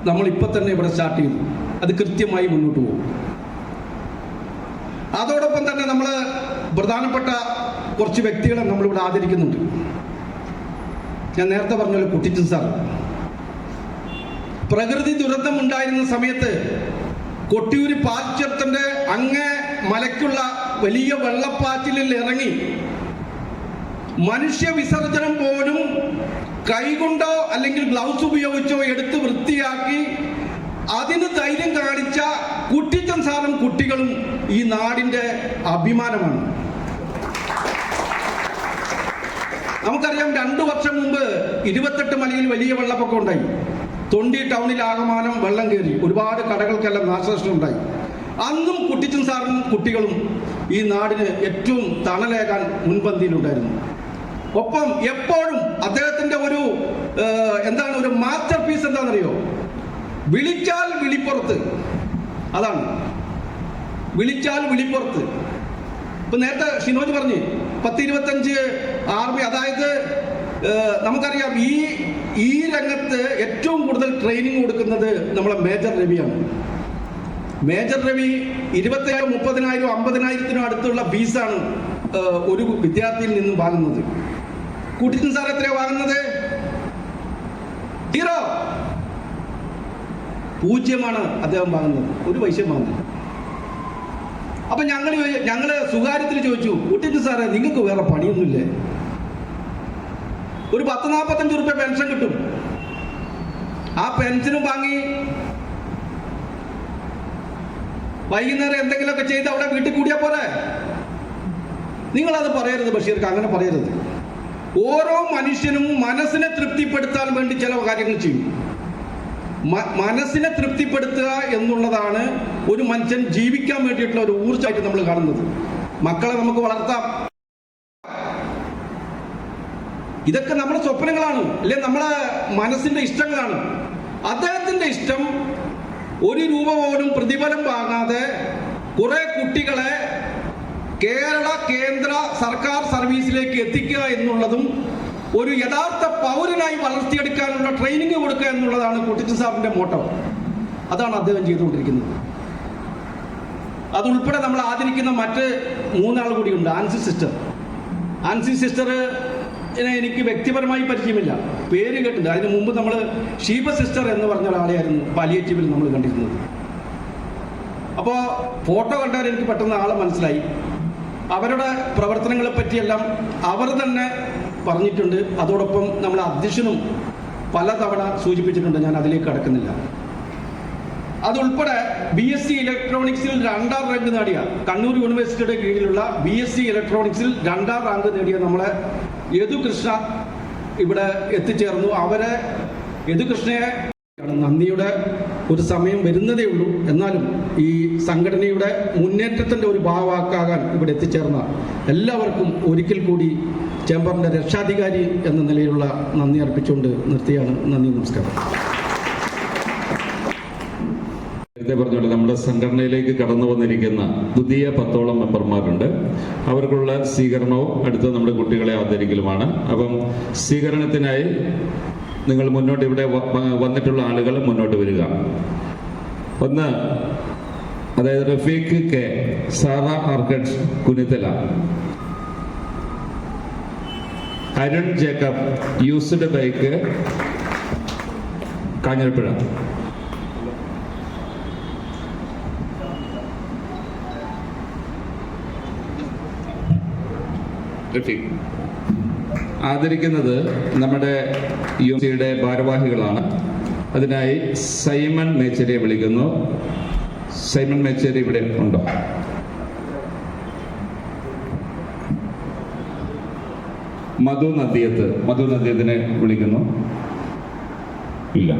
നമ്മളിപ്പോൾ തന്നെ ഇവിടെ സ്റ്റാർട്ട് ചെയ്തു. അത് കൃത്യമായി മുന്നോട്ട് പോകും. അതോടൊപ്പം തന്നെ നമ്മൾ പ്രധാനപ്പെട്ട കുറച്ച് വ്യക്തികളെ നമ്മളിവിടെ ആദരിക്കുന്നുണ്ട്. ഞാൻ നേരത്തെ പറഞ്ഞല്ലോ, കുട്ടിച്ചൻ സാർ പ്രകൃതി ദുരന്തം ഉണ്ടായിരുന്ന സമയത്ത് കൊട്ടിയൂര് പാൽച്ചത്തിന്റെ അങ്ങേ മലയ്ക്കുള്ള വലിയ വെള്ളപ്പാച്ചിലിൽ ഇറങ്ങി മനുഷ്യ വിസർജനം പോലും കൈകൊണ്ടോ അല്ലെങ്കിൽ ഗ്ലൗസ് ഉപയോഗിച്ചോ എടുത്ത് വൃത്തിയാക്കി അതിന് ധൈര്യം കാണിച്ച കുട്ടിച്ചൻ സാറും കുട്ടികളും ഈ നാടിന്റെ അഭിമാനമാണ്. നമുക്കറിയാം, 2 വർഷം മുമ്പ് 28 മലയിൽ വലിയ വെള്ളപ്പൊക്കം ഉണ്ടായി. തൊണ്ടി ടൗണിൽ ആകമാനം വെള്ളം കയറി, ഒരുപാട് കടകൾക്കെല്ലാം നാശനഷ്ടം ഉണ്ടായി. അന്നും കുട്ടിച്ചൻ സാറും കുട്ടികളും ഈ നാടിന് ഏറ്റവും തണലേകാൻ മുൻപന്തിയിലുണ്ടായിരുന്നു. ഒപ്പം എപ്പോഴും അദ്ദേഹത്തിന്റെ ഒരു മാസ്റ്റർ പീസ് എന്താണെന്നറിയോ? വിളിച്ചാൽ വിളിപ്പുറത്ത്. അതാണ് വിളിച്ചാൽ വിളിപ്പുറത്ത്. ഇപ്പൊ നേരത്തെ ഷിനോജ് പറഞ്ഞ് 10-25 ആർമി, അതായത് നമുക്കറിയാം ഈ രംഗത്ത് ഏറ്റവും കൂടുതൽ ട്രെയിനിങ് കൊടുക്കുന്നത് നമ്മളെ മേജർ രവിയാണ്. മേജർ രവി 27,000, 30,000, 50,000 അടുത്തുള്ള ഫീസാണ് ഒരു വിദ്യാർത്ഥിയിൽ നിന്നും വാങ്ങുന്നത്. കുട്ടിച്ചൻ സാർ എത്രയാണ് വാങ്ങുന്നത്? 0 അദ്ദേഹം വാങ്ങുന്നത്. ഒരു പൈസ വാങ്ങുന്നത്. അപ്പൊ ഞങ്ങള് സ്വകാര്യത്തിൽ ചോദിച്ചു, കുട്ടിച്ചൻ സാറേ, നിങ്ങൾക്ക് വേറെ പണിയൊന്നുമില്ലേ? ഒരു 10-45 രൂപ പെൻഷൻ കിട്ടും. ആ പെൻഷനും വാങ്ങി വൈകുന്നേരം എന്തെങ്കിലുമൊക്കെ ചെയ്ത് അവിടെ വീട്ടിൽ കൂടിയാ പോരെ? നിങ്ങളത് പറയരുത് ബഷീർക്ക്, അങ്ങനെ പറയരുത്. ഓരോ മനുഷ്യനും മനസ്സിനെ തൃപ്തിപ്പെടുത്താൻ വേണ്ടി ചില കാര്യങ്ങൾ ചെയ്യും. മനസ്സിനെ തൃപ്തിപ്പെടുത്തുക എന്നുള്ളതാണ് ഒരു മനുഷ്യൻ ജീവിക്കാൻ വേണ്ടിയിട്ടുള്ള ഒരു ഊർജ്ജമായിട്ട് നമ്മൾ കാണുന്നത്. മക്കളെ നമുക്ക് വളർത്താം, ഇതൊക്കെ നമ്മുടെ സ്വപ്നങ്ങളാണ്, അല്ലെ നമ്മളെ മനസ്സിന്റെ ഇഷ്ടങ്ങളാണ്. അദ്ദേഹത്തിന്റെ ഇഷ്ടം 1 രൂപ പോലും പ്രതിഫലം വാങ്ങാതെ കുറെ കുട്ടികളെ കേരള കേന്ദ്ര സർക്കാർ സർവീസിലേക്ക് എത്തിക്കുക എന്നുള്ളതും ഒരു യഥാർത്ഥ പൗരനായി വളർത്തിയെടുക്കാനുള്ള ട്രെയിനിങ് കൊടുക്കുക എന്നുള്ളതാണ് കുട്ടിച്ചൻ സാറിന്റെ മോട്ടോ. അതാണ് അദ്ദേഹം ചെയ്തുകൊണ്ടിരിക്കുന്നത്. അതുൾപ്പെടെ നമ്മൾ ആദരിക്കുന്ന മറ്റ് 3 ആൾ കൂടിയുണ്ട്. ആൻസി സിസ്റ്റർ എനിക്ക് വ്യക്തിപരമായി പരിചയമില്ല, പേര് കേട്ടില്ല. അതിന് മുമ്പ് നമ്മൾ ഷീബ സിസ്റ്റർ എന്ന് പറഞ്ഞ ഒരാളെയായിരുന്നു പാലിയേറ്റീവിൽ നമ്മൾ കണ്ടിരുന്നത്. അപ്പോൾ ഫോട്ടോ കണ്ടാൽ എനിക്ക് പെട്ടെന്ന് ആളെ മനസ്സിലായി. അവരുടെ പ്രവർത്തനങ്ങളെ പറ്റിയെല്ലാം അവർ തന്നെ പറഞ്ഞിട്ടുണ്ട്. അതോടൊപ്പം നമ്മൾ അധ്യക്ഷനും പലതവണ സൂചിപ്പിച്ചിട്ടുണ്ട്, ഞാൻ അതിലേക്ക് കടക്കുന്നില്ല. അതുൾപ്പെടെ BSc ഇലക്ട്രോണിക്സിൽ 2ാം റാങ്ക് നേടിയ കണ്ണൂർ യൂണിവേഴ്സിറ്റിയുടെ കീഴിലുള്ള BSc ഇലക്ട്രോണിക്സിൽ 2ാം റാങ്ക് നേടിയ നമ്മളെ യദുകൃഷ്ണ ഇവിടെ എത്തിച്ചേർന്നു. അവരെ യദുകൃഷ്ണയെ നന്ദിയുടെ ഒരു സമയം വരുന്നതേ ഉള്ളൂ. എന്നാലും ഈ സംഘടനയുടെ മുന്നേറ്റത്തിൻ്റെ ഒരു ഭാഗമാക്കാൻ ഇവിടെ എത്തിച്ചേർന്ന എല്ലാവർക്കും ഒരിക്കൽ കൂടി ചേംബറിൻ്റെ രക്ഷാധികാരി എന്ന നിലയിലുള്ള നന്ദി അർപ്പിച്ചുകൊണ്ട് നിർത്തിയാണ്. നന്ദി, നമസ്കാരം. നേരത്തെ പറഞ്ഞോളൂ, നമ്മുടെ സംഘടനയിലേക്ക് കടന്നു വന്നിരിക്കുന്ന പുതിയ 10ഓളം മെമ്പർമാരുണ്ട്. അവർക്കുള്ള സ്വീകരണവും അടുത്ത നമ്മുടെ കുട്ടികളെ ആദരിക്കലുമാണ്. അപ്പം സ്വീകരണത്തിനായി നിങ്ങൾ മുന്നോട്ട് ഇവിടെ വന്നിട്ടുള്ള ആളുകൾ മുന്നോട്ട് വരിക. ഒന്ന്, അതായത് Rafeeq K, Sara arcade Kunithala, Arun Jacob, used bike Kanjirapuzha, Rafeeq. ആദരിക്കുന്നത് നമ്മുടെ യൂണിവേഴ്സിറ്റിയുടെ ഭാരവാഹികളാണ്. അതിനായി സൈമൺ മേച്ചേരിയെ വിളിക്കുന്നു. സൈമൺ മേച്ചേരി ഇവിടെ ഉണ്ടോ? മധു നദിയത്തിനെ വിളിക്കുന്നു. ഇല്ല.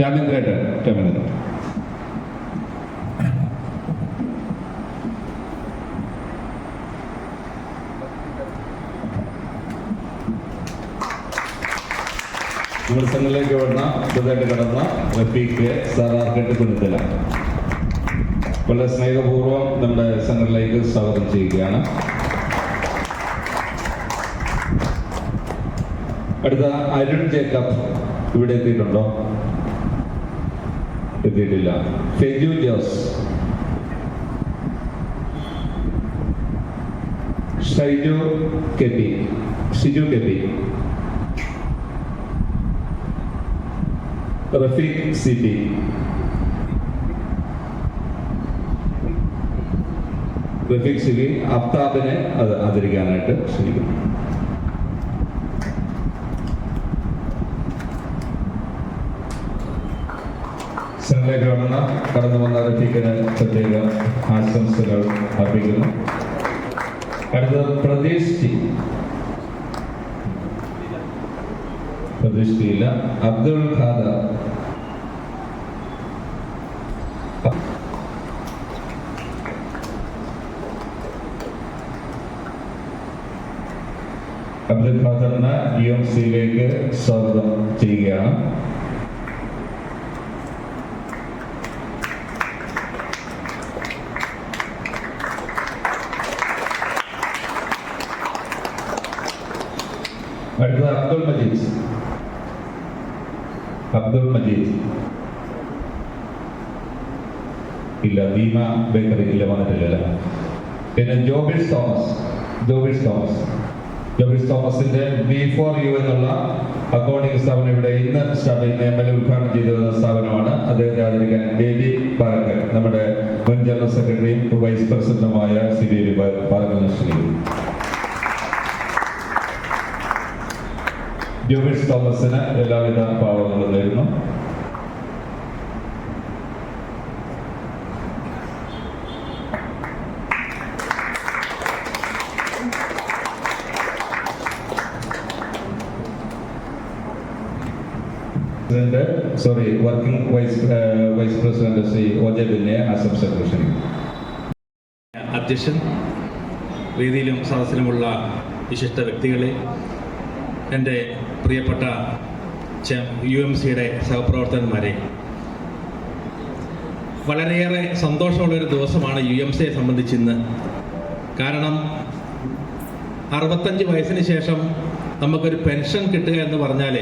രാമേന്ദ്രേട്ടൻ. വിമർശനങ്ങളിലേക്ക് വന്ന പുതുതായിട്ട് കടന്ന റഫീഖ്, സാറാർക്കട്ട് കുനിത്തല വളരെ സ്നേഹപൂർവ്വം നമ്മുടെ സംഘടനയിലേക്ക് സ്വാഗതം ചെയ്യുകയാണ്. അടുത്ത അരുൺ ജേക്കബ് ഇവിടെ എത്തിയിട്ടുണ്ടോ? എത്തിയിട്ടില്ല. ഫെജു ജോസ്, ഷിജു കെപി, റഫീഖ് സിറ്റി, അഫ്താബിനെ അത് ആദരിക്കാനായിട്ട് ക്ഷണിക്കുന്നു. സെനിലേക്ക് കടന്നു വന്ന റഫീഖിന് പ്രത്യേക ആശംസകൾ അർപ്പിക്കുന്നു. അടുത്തത് പ്രതീക്ഷിച്ചില്ല. അബ്ദുൾ ഖാദർ, അബ്ദുൾ ഖാദറിനെ UMCയിലേക്ക് സ്വാഗതം ചെയ്യുകയാണ്. അടുത്തത് അബ്ദുൾ മജീദ് ഇല്ല. ദീമ ബേക്കറി ഇല്ല, വന്നിട്ടില്ല. പിന്നെ ജോബിസ് തോമസിന്റെ B4U എന്നുള്ള അക്കൗണ്ടിംഗ് സ്ഥാപനം ഇവിടെ ഇന്ന് സ്റ്റാർട്ട് ചെയ്യുന്ന MLA ഉദ്ഘാടനം ചെയ്തു വരുന്ന സ്ഥാപനമാണ്. അദ്ദേഹത്തെ ആദരിക്കാൻ ബേബി പാറക്കൽ, നമ്മുടെ മുൻ ജനറൽ സെക്രട്ടറിയും വൈസ് പ്രസിഡന്റുമായ ബേബി പാറക്കൽ ക്ഷണിക്കുന്നു. ജോബിസ് തോമസിന് എല്ലാവിധ ഭാവങ്ങളും നേരുന്നു. Working vice president Shri OJ ബിന്നെ ആശംസകൾ ക്ഷണിക്കുന്നു. അധ്യക്ഷൻ, വേദിയിലും സദസ്സിലുമുള്ള വിശിഷ്ട വ്യക്തികളെ, എൻ്റെ പ്രിയപ്പെട്ട UMCയുടെ സഹപ്രവർത്തകന്മാരെ, വളരെയേറെ സന്തോഷമുള്ളൊരു ദിവസമാണ് UMCയെ സംബന്ധിച്ച് ഇന്ന്. കാരണം 65 വയസ്സിന് ശേഷം നമുക്കൊരു പെൻഷൻ കിട്ടുക എന്ന് പറഞ്ഞാൽ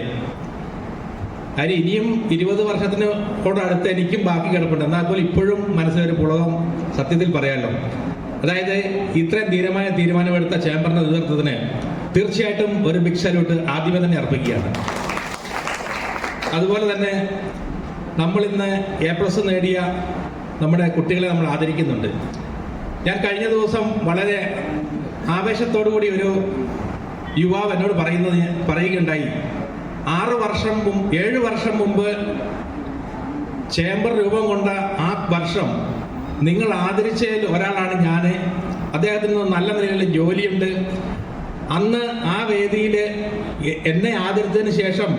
കാര്യം ഇനിയും 20 വർഷത്തിനോടടുത്ത് എനിക്കും ബാക്കി കിടപ്പുണ്ട്. എന്നാൽ പോലും ഇപ്പോഴും മനസ്സിലൊരു പുളകം സത്യത്തിൽ പറയാമല്ലോ. അതായത് ഇത്രയും ധീരമായ തീരുമാനമെടുത്ത ചേംബറിന്റെ നേതൃത്വത്തിന് തീർച്ചയായിട്ടും ഒരു ബിഗ് സല്യൂട്ട് ആദ്യമേ തന്നെ അർപ്പിക്കുകയാണ്. അതുപോലെ തന്നെ നമ്മളിന്ന് A+ നേടിയ നമ്മുടെ കുട്ടികളെ നമ്മൾ ആദരിക്കുന്നുണ്ട്. ഞാൻ കഴിഞ്ഞ ദിവസം വളരെ ആവേശത്തോടു കൂടി ഒരു യുവാവ് എന്നോട് പറയുകയുണ്ടായി, 7 വർഷം മുമ്പ് ചേംബർ രൂപം കൊണ്ട ആ വർഷം നിങ്ങൾ ആദരിച്ചതിൽ ഒരാളാണ് ഞാൻ. അദ്ദേഹത്തിന് നല്ല നിലയിൽ ജോലിയുണ്ട്. അന്ന് ആ വേദിയിൽ എന്നെ ആദരിച്ചതിന് ശേഷം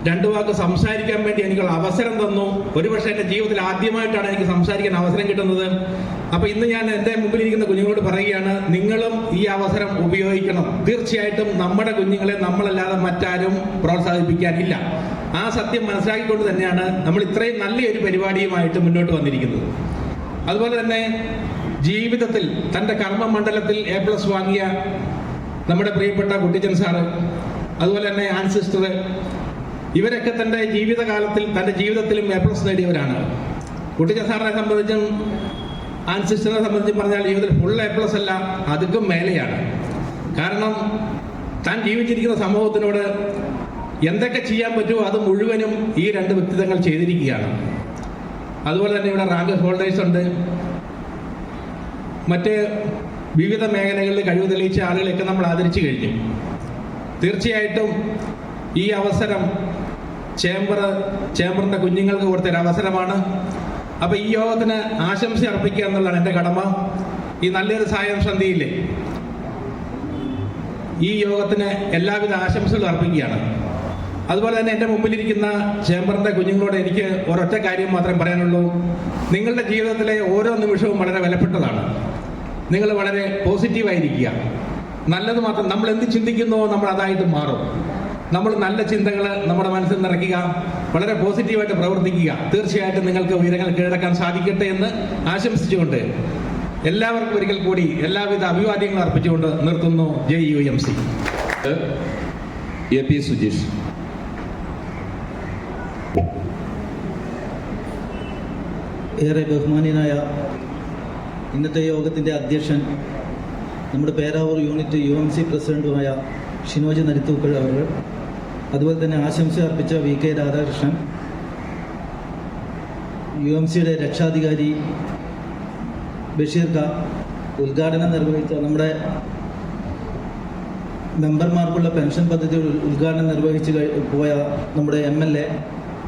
2 വാക്ക് സംസാരിക്കാൻ വേണ്ടി എനിക്കുള്ള അവസരം തന്നു. ഒരുപക്ഷെ എൻ്റെ ജീവിതത്തിൽ ആദ്യമായിട്ടാണ് എനിക്ക് സംസാരിക്കാൻ അവസരം കിട്ടുന്നത്. അപ്പോൾ ഇന്ന് ഞാൻ എൻ്റെ മുമ്പിലിരിക്കുന്ന കുഞ്ഞുങ്ങളോട് പറയുകയാണ്, നിങ്ങളും ഈ അവസരം ഉപയോഗിക്കണം. തീർച്ചയായിട്ടും നമ്മുടെ കുഞ്ഞുങ്ങളെ നമ്മളല്ലാതെ മറ്റാരും പ്രോത്സാഹിപ്പിക്കാനില്ല. ആ സത്യം മനസ്സിലാക്കിക്കൊണ്ട് തന്നെയാണ് നമ്മൾ ഇത്രയും നല്ലൊരു പരിപാടിയുമായിട്ട് മുന്നോട്ട് വന്നിരിക്കുന്നത്. അതുപോലെ തന്നെ ജീവിതത്തിൽ തൻ്റെ കർമ്മമണ്ഡലത്തിൽ A+ വാങ്ങിയ നമ്മുടെ പ്രിയപ്പെട്ട കുട്ടിച്ചൻ സാറ്, അതുപോലെ തന്നെ ആൻ സിസ്റ്റർ, ഇവരൊക്കെ തൻ്റെ ജീവിതകാലത്തിൽ തൻ്റെ ജീവിതത്തിലും A+ നേടിയവരാണ്. കുട്ടിച്ചൻ സാറിനെ സംബന്ധിച്ചും ആൻ സിസ്റ്ററിനെ സംബന്ധിച്ചും പറഞ്ഞാൽ ജീവിതത്തിൽ ഫുൾ A+ അല്ല, അതുക്കും മേലെയാണ്. കാരണം താൻ ജീവിച്ചിരിക്കുന്ന സമൂഹത്തിനോട് എന്തൊക്കെ ചെയ്യാൻ പറ്റുമോ അത് മുഴുവനും ഈ 2 വ്യക്തിത്വങ്ങൾ ചെയ്തിരിക്കുകയാണ്. അതുപോലെ തന്നെ ഇവിടെ റാങ്ക് ഹോൾഡേഴ്സ് ഉണ്ട്. മറ്റ് വിവിധ മേഖലകളിൽ കഴിവ് തെളിയിച്ച ആളുകളെയൊക്കെ നമ്മൾ ആദരിച്ചു കഴിഞ്ഞു. തീർച്ചയായിട്ടും ഈ അവസരം ചേംബറിന്റെ കുഞ്ഞുങ്ങൾക്ക് കൊടുത്തൊരു അവസരമാണ്. അപ്പോൾ ഈ യോഗത്തിന് ആശംസ അർപ്പിക്കുക എന്നുള്ളതാണ് എൻ്റെ കടമ. ഈ നല്ലൊരു സായം സന്ധ്യയില്ലേ ഈ യോഗത്തിന് എല്ലാവിധ ആശംസകളും അർപ്പിക്കുകയാണ്. അതുപോലെ തന്നെ എൻ്റെ മുമ്പിലിരിക്കുന്ന ചേംബറിന്റെ കുഞ്ഞുങ്ങളോട് എനിക്ക് ഒരൊറ്റ കാര്യം മാത്രമേ പറയാനുള്ളൂ. നിങ്ങളുടെ ജീവിതത്തിലെ ഓരോ നിമിഷവും വളരെ വിലപ്പെട്ടതാണ്. നിങ്ങൾ വളരെ പോസിറ്റീവായിരിക്കുക. നല്ലത് മാത്രം, നമ്മൾ എന്ത് ചിന്തിക്കുന്നുവോ നമ്മൾ അതായിട്ട് മാറും. നമ്മൾ നല്ല ചിന്തകൾ നമ്മുടെ മനസ്സിൽ നിറയ്ക്കുക, വളരെ പോസിറ്റീവായിട്ട് പ്രവർത്തിക്കുക. തീർച്ചയായിട്ടും നിങ്ങൾക്ക് ഉയരങ്ങൾ കീഴടക്കാൻ സാധിക്കട്ടെ എന്ന് ആശംസിച്ചുകൊണ്ട് എല്ലാവർക്കും ഒരിക്കൽ കൂടി എല്ലാവിധ അഭിവാദ്യങ്ങളും അർപ്പിച്ചുകൊണ്ട് നിർത്തുന്നു. ജയ് UMC. AP സുജീഷ്. ഏറെ ബഹുമാന്യനായ ഇന്നത്തെ യോഗത്തിൻ്റെ അധ്യക്ഷൻ, നമ്മുടെ പേരാവൂർ യൂണിറ്റ് UMC പ്രസിഡന്റുമായ ഷിനോജ് നരിത്തൂക്കൽ അവർ, അതുപോലെ തന്നെ ആശംസ അർപ്പിച്ച VK രാധാകൃഷ്ണൻ, UMCയുടെ രക്ഷാധികാരി ബഷീർ ക, ഉദ്ഘാടനം നിർവഹിച്ച നമ്മുടെ മെമ്പർമാർക്കുള്ള പെൻഷൻ പദ്ധതി ഉദ്ഘാടനം നിർവഹിച്ച് പോയ നമ്മുടെ MLA,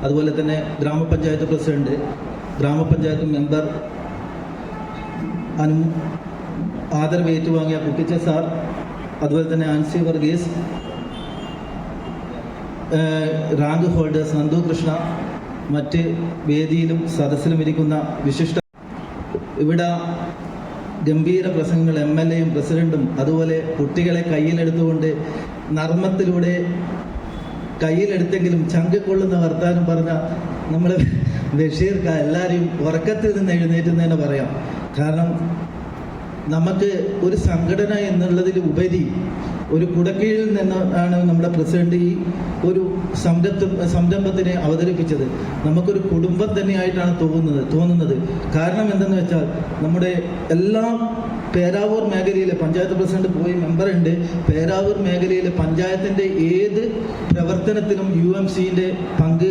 അതുപോലെ തന്നെ ഗ്രാമപഞ്ചായത്ത് പ്രസിഡന്റ്, ഗ്രാമപഞ്ചായത്ത് മെമ്പർ ആദരവ് ഏറ്റുവാങ്ങിയ കുട്ടിച്ച സാർ, അതുപോലെ തന്നെ ആൻസി വർഗീസ്, റാങ്ക് ഹോൾഡേഴ്സ് നന്ദു കൃഷ്ണ, മറ്റ് വേദിയിലും സദസ്സിലും ഇരിക്കുന്ന വിശിഷ്ട ഇവിടെ ഗംഭീര പ്രസംഗങ്ങൾ MLAയും പ്രസിഡന്റും, അതുപോലെ കുട്ടികളെ കയ്യിലെടുത്തുകൊണ്ട് നർമ്മത്തിലൂടെ കയ്യിലെടുത്തെങ്കിലും ചങ്ക് കൊള്ളുന്ന വർത്താനം പറഞ്ഞ നമ്മൾ ബഷീർക്ക എല്ലാവരെയും ഉറക്കത്തിൽ നിന്ന് എഴുന്നേറ്റ് തന്നെ പറയാം. കാരണം നമുക്ക് ഒരു സംഘടന എന്നുള്ളതിൽ ഉപരി ഒരു കുടക്കീഴിൽ നിന്നാണ് നമ്മുടെ പ്രസിഡന്റ് ഈ ഒരു സംരംഭത്തിനെ അവതരിപ്പിച്ചത്. നമുക്കൊരു കുടുംബം തന്നെയായിട്ടാണ് തോന്നുന്നത്. കാരണം എന്തെന്ന് വെച്ചാൽ നമ്മുടെ എല്ലാ പേരാവൂർ മേഖലയിലെ പഞ്ചായത്ത് പ്രസിഡന്റ് പോയി മെമ്പറുണ്ട്. പേരാവൂർ മേഖലയിലെ പഞ്ചായത്തിൻ്റെ ഏത് പ്രവർത്തനത്തിലും UMCൻ്റെ പങ്ക്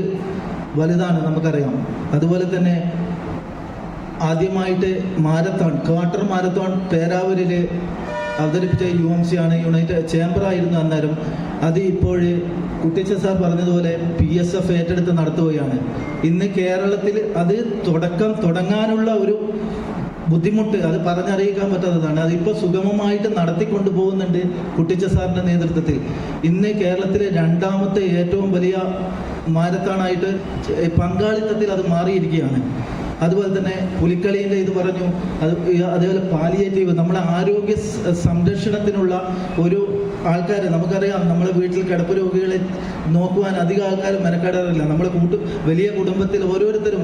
വലുതാണ്, നമുക്കറിയാം. അതുപോലെ തന്നെ ആദ്യമായിട്ട് മാരത്തോൺ, ക്വാർട്ടർ മാരത്തോൺ പേരാവൂരിൽ അവതരിപ്പിച്ച UMC ആണ്. യുണൈറ്റഡ് ചേംബറായിരുന്നു അന്നേരം. അത് ഇപ്പോൾ കുട്ടിച്ച സാർ പറഞ്ഞതുപോലെ PSF ഏറ്റെടുത്ത് നടത്തുകയാണ്. ഇന്ന് കേരളത്തിൽ അത് തുടങ്ങാനുള്ള ഒരു ബുദ്ധിമുട്ട് അത് പറഞ്ഞറിയിക്കാൻ പറ്റാത്തതാണ്. അതിപ്പോൾ സുഗമമായിട്ട് നടത്തിക്കൊണ്ടു പോകുന്നുണ്ട് കുട്ടിച്ച സാറിൻ്റെ നേതൃത്വത്തിൽ. ഇന്ന് കേരളത്തിലെ 2ാമത്തെ ഏറ്റവും വലിയ മാരത്തോണായിട്ട് പങ്കാളിത്തത്തിൽ അത് മാറിയിരിക്കുകയാണ്. അതുപോലെ തന്നെ പുലിക്കളീൻ്റെ ഇത് പറഞ്ഞു, അതേപോലെ പാലിയേറ്റീവ്, നമ്മുടെ ആരോഗ്യ സംരക്ഷണത്തിനുള്ള ഒരു ആൾക്കാർ നമുക്കറിയാം, നമ്മളെ വീട്ടിൽ കിടപ്പ് രോഗികളെ നോക്കുവാൻ അധികം ആൾക്കാർ മെനക്കെടാറില്ല. നമ്മളെ വലിയ കുടുംബത്തിൽ ഓരോരുത്തരും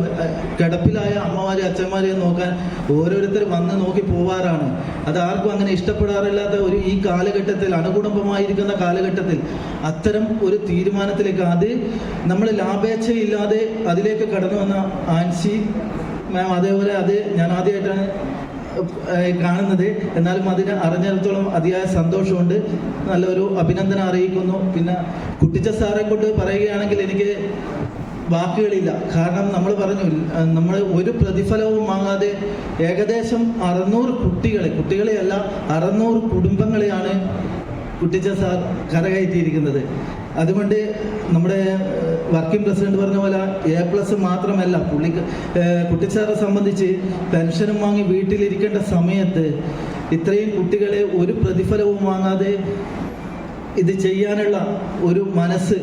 കിടപ്പിലായ അമ്മമാരെ അച്ഛന്മാരെയും നോക്കാൻ ഓരോരുത്തർ വന്ന് നോക്കി പോവാറാണ്. അത് ആർക്കും അങ്ങനെ ഇഷ്ടപ്പെടാറില്ലാത്ത ഈ കാലഘട്ടത്തിൽ, അണുകുടുംബമായിരിക്കുന്ന കാലഘട്ടത്തിൽ അത്തരം ഒരു തീരുമാനത്തിലേക്ക്, അത് നമ്മൾ ലാഭേച്ഛയില്ലാതെ അതിലേക്ക് കടന്നു വന്ന ആൻസി മാം, അതേപോലെ അത് ഞാൻ ആദ്യമായിട്ടാണ് കാണുന്നത്. എന്നാലും അതിനെ അറിഞ്ഞിടത്തോളം അതിയായ സന്തോഷമുണ്ട്. നല്ലൊരു അഭിനന്ദനം അറിയിക്കുന്നു. പിന്നെ കുട്ടിച്ച സാറെ കൊണ്ട് പറയുകയാണെങ്കിൽ എനിക്ക് വാക്കുകളില്ല. കാരണം നമ്മൾ പറഞ്ഞു, നമ്മൾ ഒരു പ്രതിഫലവും വാങ്ങാതെ ഏകദേശം 600 കുട്ടികളെയല്ല 600 കുടുംബങ്ങളെയാണ് കുട്ടിച്ച സാർ കരകയറ്റിയിരിക്കുന്നത്. അതുകൊണ്ട് നമ്മുടെ വർക്കിംഗ് പ്രസിഡന്റ് പറഞ്ഞ പോലെ A+ മാത്രമല്ല, കുട്ടിച്ചാറെ സംബന്ധിച്ച് പെൻഷനും വാങ്ങി വീട്ടിലിരിക്കേണ്ട സമയത്ത് ഇത്രയും കുട്ടികളെ ഒരു പ്രതിഫലവും വാങ്ങാതെ ഇത് ചെയ്യാനുള്ള ഒരു മനസ്സ്,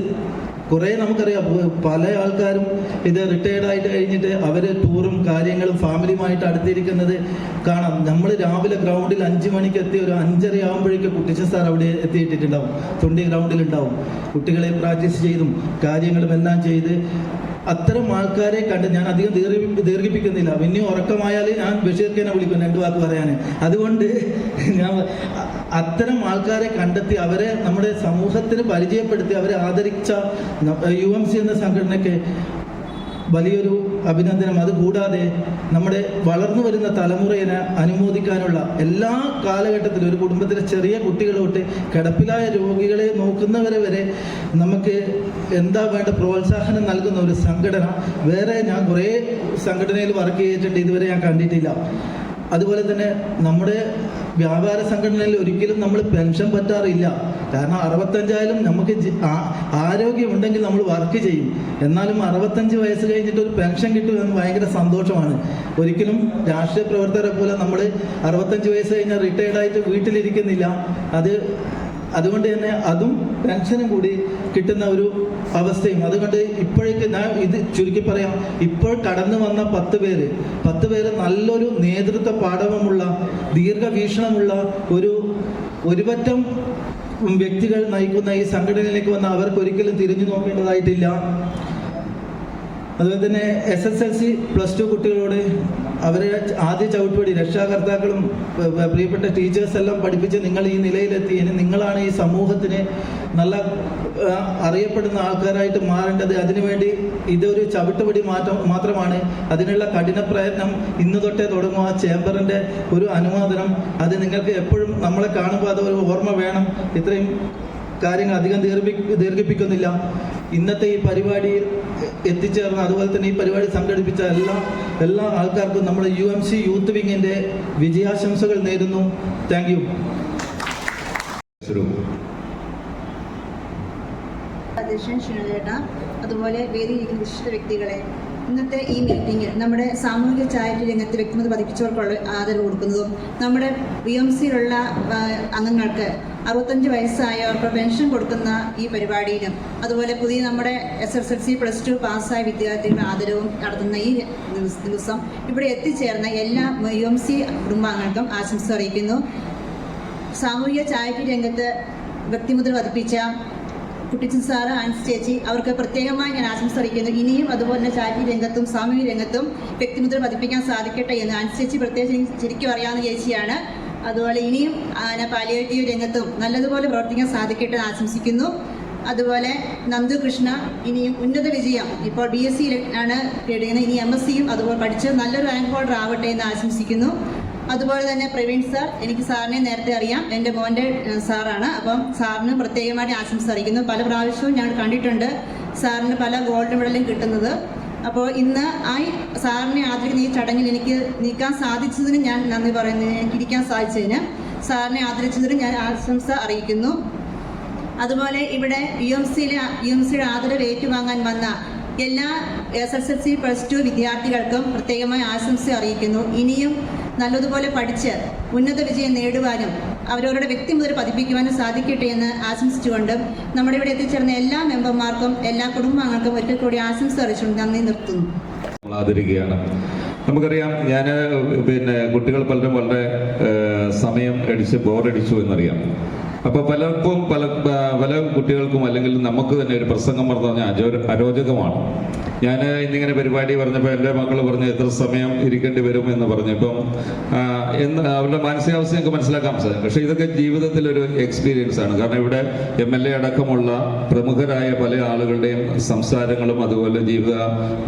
കുറേ നമുക്കറിയാം, പല ആൾക്കാരും ഇത് റിട്ടയർഡായിട്ട് കഴിഞ്ഞിട്ട് അവർ ടൂറും കാര്യങ്ങളും ഫാമിലിയുമായിട്ട് അടുത്തിരിക്കുന്നത് കാണാം. നമ്മൾ രാവിലെ ഗ്രൗണ്ടിൽ 5 മണിക്ക് എത്തി ഒരു 5:30 ആകുമ്പോഴേക്കും കുട്ടിച്ച സാർ അവിടെ എത്തിയിട്ടിട്ടുണ്ടാവും, തൊണ്ടി ഗ്രൗണ്ടിലുണ്ടാവും. കുട്ടികളെ പ്രാക്ടീസ് ചെയ്തും കാര്യങ്ങളും എല്ലാം ചെയ്ത് അത്തരം ആൾക്കാരെ കണ്ട് ഞാൻ അധികം ദീർഘിപ്പിക്കുന്നില്ല. പിന്നെ ഉറക്കമായാൽ ഞാൻ ബഷീർക്കനെ വിളിക്കും 2 വാക്ക് പറയാൻ. അതുകൊണ്ട് ഞാൻ അത്തരം ആൾക്കാരെ കണ്ടെത്തി അവരെ നമ്മുടെ സമൂഹത്തിന് പരിചയപ്പെടുത്തി അവരെ ആദരിച്ച UMC എന്ന സംഘടനയ്ക്ക് വലിയൊരു അഭിനന്ദനം. അതുകൂടാതെ നമ്മുടെ വളർന്നു വരുന്ന തലമുറയെ അനുമോദിക്കാനുള്ള എല്ലാ കാലഘട്ടത്തിലും ഒരു കുടുംബത്തിലെ ചെറിയ കുട്ടികൾ തൊട്ട് കിടപ്പിലായ രോഗികളെ നോക്കുന്നവരെ വരെ നമുക്ക് എന്താ വേണ്ട പ്രോത്സാഹനം നൽകുന്ന ഒരു സംഘടന വേറെ ഞാൻ കുറേ സംഘടനയിൽ വർക്ക് ചെയ്തിട്ടുണ്ട്, ഇതുവരെ ഞാൻ കണ്ടിട്ടില്ല. അതുപോലെ തന്നെ നമ്മുടെ വ്യാപാര സംഘടനയിൽ ഒരിക്കലും നമ്മൾ പെൻഷൻ പറ്റാറില്ല. കാരണം 65 നമുക്ക് ആരോഗ്യമുണ്ടെങ്കിൽ നമ്മൾ വർക്ക് ചെയ്യും. എന്നാലും 65 വയസ്സ് കഴിഞ്ഞിട്ട് ഒരു പെൻഷൻ കിട്ടുമെന്ന് ഭയങ്കര സന്തോഷമാണ്. ഒരിക്കലും രാഷ്ട്രീയ പ്രവർത്തകരെ പോലെ നമ്മൾ 65 വയസ്സ് കഴിഞ്ഞാൽ റിട്ടയർഡായിട്ട് വീട്ടിലിരിക്കുന്നില്ല. അതുകൊണ്ട് തന്നെ അതും പെൻഷനും കൂടി കിട്ടുന്ന ഒരു അവസ്ഥയും. അതുകൊണ്ട് ഇപ്പോഴേക്ക് ഞാൻ ഇത് ചുരുക്കി പറയാം, ഇപ്പോൾ കടന്നു വന്ന 10 പേര് നല്ലൊരു നേതൃത്വ പാഠവുമുള്ള ദീർഘവീക്ഷണമുള്ള ഒരുപറ്റം വ്യക്തികൾ നയിക്കുന്ന ഈ സംഘടനയിലേക്ക് വന്ന അവർക്ക് ഒരിക്കലും തിരിഞ്ഞു നോക്കേണ്ടതായിട്ടില്ല. അതുപോലെ തന്നെ SSLC+2 കുട്ടികളോട് അവരെ ആദ്യ ചവിട്ടുപടി രക്ഷാകർത്താക്കളും പ്രിയപ്പെട്ട ടീച്ചേഴ്സ് എല്ലാം പഠിപ്പിച്ച് നിങ്ങൾ ഈ നിലയിലെത്തി. നിങ്ങളാണ് ഈ സമൂഹത്തിന് നല്ല അറിയപ്പെടുന്ന ആൾക്കാരായിട്ട് മാറേണ്ടത്. അതിനുവേണ്ടി ഇതൊരു ചവിട്ടുപടി മാത്രമാണ്. അതിനുള്ള കഠിന പ്രയത്നം ഇന്ന് തൊട്ടേ തുടങ്ങുക. ചേംബറിൻ്റെ ഒരു അനുമോദനം അത് നിങ്ങൾക്ക് എപ്പോഴും നമ്മളെ കാണുമ്പോൾ അതൊരു ഓർമ്മ വേണം. ഇത്രയും കാര്യങ്ങൾ അധികം ദീർഘിപ്പിക്കുന്നില്ല. ഇന്നത്തെ ഈ പരിപാടിയിൽ എത്തിച്ചേർന്ന, അതുപോലെ തന്നെ ഈ പരിപാടി സംഘടിപ്പിച്ച എല്ലാ ആൾക്കാർക്കും നമ്മുടെ UMC യൂത്ത് വിങ്ങിൻ്റെ വിജയാശംസകൾ നേരുന്നു. Thank you. അധ്യക്ഷൻ ഷിനുചേട്ട, അതുപോലെ വേദിയിലിരിക്കുന്ന വിശിഷ്ട വ്യക്തികളെ, ഇന്നത്തെ ഈ മീറ്റിംഗ് നമ്മുടെ സാമൂഹിക ചാരിറ്റി രംഗത്ത് വ്യക്തിഗത പതിപ്പിച്ചവർക്കുള്ള ആദരവ് കൊടുക്കുന്നതും നമ്മുടെ UMCയിലുള്ള അംഗങ്ങൾക്ക് 65 വയസ്സായവർക്ക് പെൻഷൻ കൊടുക്കുന്ന ഈ പരിപാടിയിലും, അതുപോലെ പുതിയ നമ്മുടെ SSLC+2 പാസ്സായ വിദ്യാർത്ഥികളുടെ ആദരവും നടത്തുന്ന ഈ ദിവസം ഇവിടെ എത്തിച്ചേർന്ന എല്ലാ UMC കുടുംബാംഗങ്ങൾക്കും ആശംസ അറിയിക്കുന്നു. സാമൂഹിക ചാരിറ്റി രംഗത്ത് വ്യക്തിമുദ്ര പതിപ്പിച്ച കുട്ടിച്ചൻ സാറ്, ആൻസി ചേച്ചി, അവർക്ക് പ്രത്യേകമായി ഞാൻ ആശംസ അറിയിക്കുന്നു. ഇനിയും അതുപോലെ തന്നെ ചാരിറ്റി രംഗത്തും സാമൂഹിക രംഗത്തും വ്യക്തിമുദ്ര പതിപ്പിക്കാൻ സാധിക്കട്ടെ എന്ന്. ആൻസി ചേച്ചി പ്രത്യേകിച്ച് ശരിക്കും അറിയാവുന്ന ചേച്ചിയാണ്. അതുപോലെ ഇനിയും പാലിയേറ്റീവ് രംഗത്തും നല്ലതുപോലെ പ്രവർത്തിക്കാൻ സാധിക്കട്ടെ എന്ന് ആശംസിക്കുന്നു. അതുപോലെ നന്ദു കൃഷ്ണ ഇനിയും ഉന്നത വിജയം, ഇപ്പോൾ BSc ആണ് കേടുന്നത്, ഇനി MScയും അതുപോലെ പഠിച്ച് നല്ലൊരു റാങ്ക് ഹോൾഡർ ആവട്ടെ എന്ന് ആശംസിക്കുന്നു. അതുപോലെ തന്നെ പ്രവീൺ സാർ, എനിക്ക് സാറിനെ നേരത്തെ അറിയാം, എൻ്റെ മോൻ്റെ സാറാണ്. അപ്പം സാറിന് പ്രത്യേകമായിട്ട് ആശംസ അറിയിക്കുന്നു. പല പ്രാവശ്യവും ഞാൻ കണ്ടിട്ടുണ്ട് സാറിന് പല ഗോൾഡ് മെഡലും കിട്ടുന്നത്. അപ്പോൾ ഇന്ന് സാറിനെ ആദരിക്കുന്ന ഈ ചടങ്ങിൽ എനിക്ക് നിൽക്കാൻ സാധിച്ചതിന് ഞാൻ നന്ദി പറയുന്നു. എനിക്ക് ഇരിക്കാൻ സാധിച്ചതിന് സാറിനെ ആദരിച്ചതിന് ഞാൻ ആശംസ അറിയിക്കുന്നു. അതുപോലെ ഇവിടെ UMCയുടെ ആദരവ് ഏറ്റുവാങ്ങാൻ വന്ന എല്ലാ SSLC+2 വിദ്യാർത്ഥികൾക്കും പ്രത്യേകമായി ആശംസ അറിയിക്കുന്നു. ഇനിയും നല്ലതുപോലെ പഠിച്ച് ഉന്നത വിജയം നേടുവാനും അവരവരുടെ വ്യക്തിമുദ്ര പതിപ്പിക്കുവാനും സാധിക്കട്ടെ എന്ന് ആശംസിച്ചുകൊണ്ട് നമ്മുടെ ഇവിടെ എത്തിച്ചേർന്ന എല്ലാ മെമ്പർമാർക്കും എല്ലാ കുടുംബാംഗങ്ങൾക്കും ഒരിക്കൽ കൂടി ആശംസ അറിയിച്ചുകൊണ്ട് നന്ദി നിർത്തുന്നു. ആദരിക്കുകയാണ്. നമുക്കറിയാം, ഞാൻ കുട്ടികൾ പലരും വളരെ സമയം ബോറടിച്ചു എന്നറിയാം. അപ്പോൾ പലർക്കും പല കുട്ടികൾക്കും അല്ലെങ്കിൽ നമുക്ക് തന്നെ ഒരു പ്രസംഗം പറഞ്ഞാൽ അരോചകമാണ്. ഞാൻ ഇന്നിങ്ങനെ പരിപാടി പറഞ്ഞപ്പോൾ എൻ്റെ മക്കൾ പറഞ്ഞു എത്ര സമയം ഇരിക്കേണ്ടി വരും എന്ന് പറഞ്ഞു. ഇപ്പം അവരുടെ മാനസികാവസ്ഥ ഞങ്ങൾക്ക് മനസ്സിലാക്കാൻ സാധിക്കും. പക്ഷേ ഇതൊക്കെ ജീവിതത്തിലൊരു എക്സ്പീരിയൻസ് ആണ്. കാരണം ഇവിടെ MLA അടക്കമുള്ള പ്രമുഖരായ പല ആളുകളുടെയും സംസാരങ്ങളും അതുപോലെ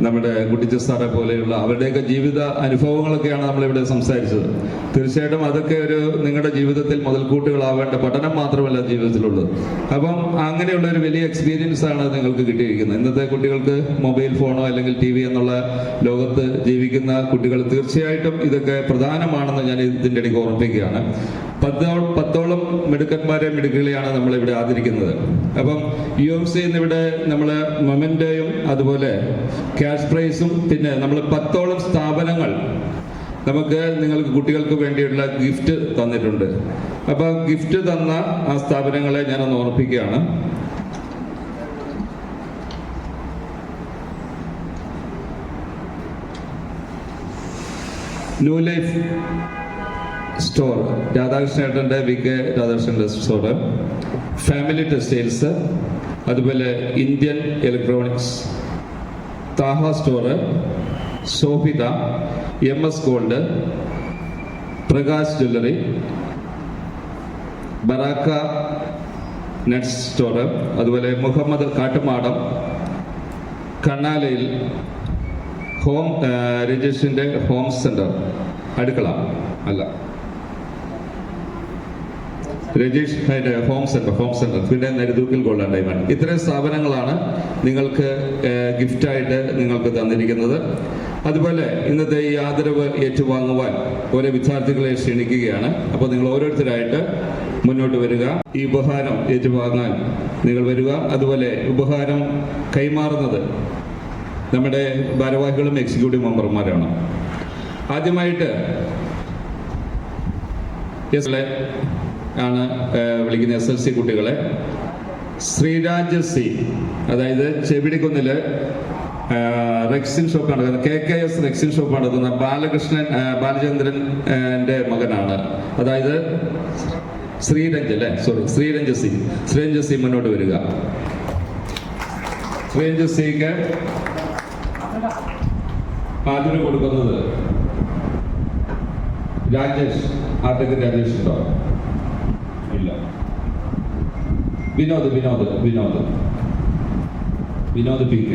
നമ്മുടെ കുട്ടിച്ച സാറെ പോലെയുള്ള അവരുടെയൊക്കെ ജീവിത അനുഭവങ്ങളൊക്കെയാണ് നമ്മളിവിടെ സംസാരിച്ചത്. തീർച്ചയായിട്ടും അതൊക്കെ നിങ്ങളുടെ ജീവിതത്തിൽ മുതൽക്കൂട്ടുകളാവേണ്ട പഠനം മാത്രമല്ല ജീവിതത്തിലുള്ളത്. അപ്പം അങ്ങനെയുള്ള ഒരു വലിയ എക്സ്പീരിയൻസ് ആണ് നിങ്ങൾക്ക് കിട്ടിയിരിക്കുന്നത്. ഇന്നത്തെ കുട്ടികൾക്ക് മൊബൈൽ ഫോണോ അല്ലെങ്കിൽ TV എന്നുള്ള ലോകത്ത് ജീവിക്കുന്ന കുട്ടികൾ തീർച്ചയായിട്ടും ഇതൊക്കെ പ്രധാനമാണെന്ന് ഞാൻ ഇതിൻ്റെ ഇടയ്ക്ക് ഓർമ്മിപ്പിക്കുകയാണ്. 10ഓളം മിടുക്കന്മാരെയാണ് നമ്മളിവിടെ ആദരിക്കുന്നത്. അപ്പം UMC ഇവിടെ നമ്മൾ മൊമെന്റോയും അതുപോലെ ക്യാഷ് പ്രൈസും പിന്നെ നമ്മൾ 10ഓളം സ്ഥാപനങ്ങൾ നിങ്ങൾക്ക് കുട്ടികൾക്ക് വേണ്ടിയുള്ള ഗിഫ്റ്റ് തന്നിട്ടുണ്ട്. അപ്പോൾ ഗിഫ്റ്റ് തന്ന ആ സ്ഥാപനങ്ങളെ ഞാനൊന്ന് ഓർമ്മിപ്പിക്കുകയാണ്. ന്യൂ ലൈഫ് സ്റ്റോർ, രാധാകൃഷ്ണേട്ടൻ്റെ VK രാധാകൃഷ്ണൻ്റെ സ്റ്റോർ, ഫാമിലി ടെക്സ്റ്റൈൽസ്, അതുപോലെ Indian electronics, Thaha store, Sofitha, MS gold, Prakash jewellery, Baraka nuts store, അതുപോലെ മുഹമ്മദ് കാട്ടുമാടം, കണ്ണാലയിൽ രജേഷിൻ്റെ ഹോം സെന്റർ, അടുക്കള അല്ല രജേഷ് ഹോം സെന്റർ, പിന്നെ നരുതൂക്കിൽ ഗോൾഡ് ആൻഡ് ഡയമണ്ട്. ഇത്രയും സ്ഥാപനങ്ങളാണ് നിങ്ങൾക്ക് ഗിഫ്റ്റായിട്ട് നിങ്ങൾക്ക് തന്നിരിക്കുന്നത്. അതുപോലെ ഇന്നത്തെ ഈ ആദരവ് ഏറ്റുവാങ്ങുവാൻ ഓരോ വിദ്യാർത്ഥികളെ ക്ഷണിക്കുകയാണ്. അപ്പോൾ നിങ്ങൾ ഓരോരുത്തരായിട്ട് മുന്നോട്ട് വരിക. ഈ ഉപഹാരം ഏറ്റുവാങ്ങാൻ നിങ്ങൾ വരിക. അതുപോലെ ഉപഹാരം കൈമാറുന്നത് നമ്മുടെ ഭാരവാഹികളും എക്സിക്യൂട്ടീവ് മെമ്പർമാരാണ്. ആദ്യമായിട്ട് ആണ് വിളിക്കുന്ന SLC കുട്ടികളെ ശ്രീരാജ് സി, അതായത് ചെവിടിക്കുന്നില് റെക്സിൻ ഷോപ്പ് നടക്കുന്ന KKS റെക്സിൻ ഷോപ്പ് നടത്തുന്ന ബാലചന്ദ്രൻ്റെ മകനാണ്. അതായത് ശ്രീരഞ്ജ് സി മുന്നോട്ട് വരിക. ശ്രീരഞ്ജ് സിക്ക് ആദരവ് കൊടുക്കുന്നത് രാജേഷ്, ആദ്യത്തെ രാജേഷ് ഉണ്ടോ? ഇല്ല. വിനോദ് PK.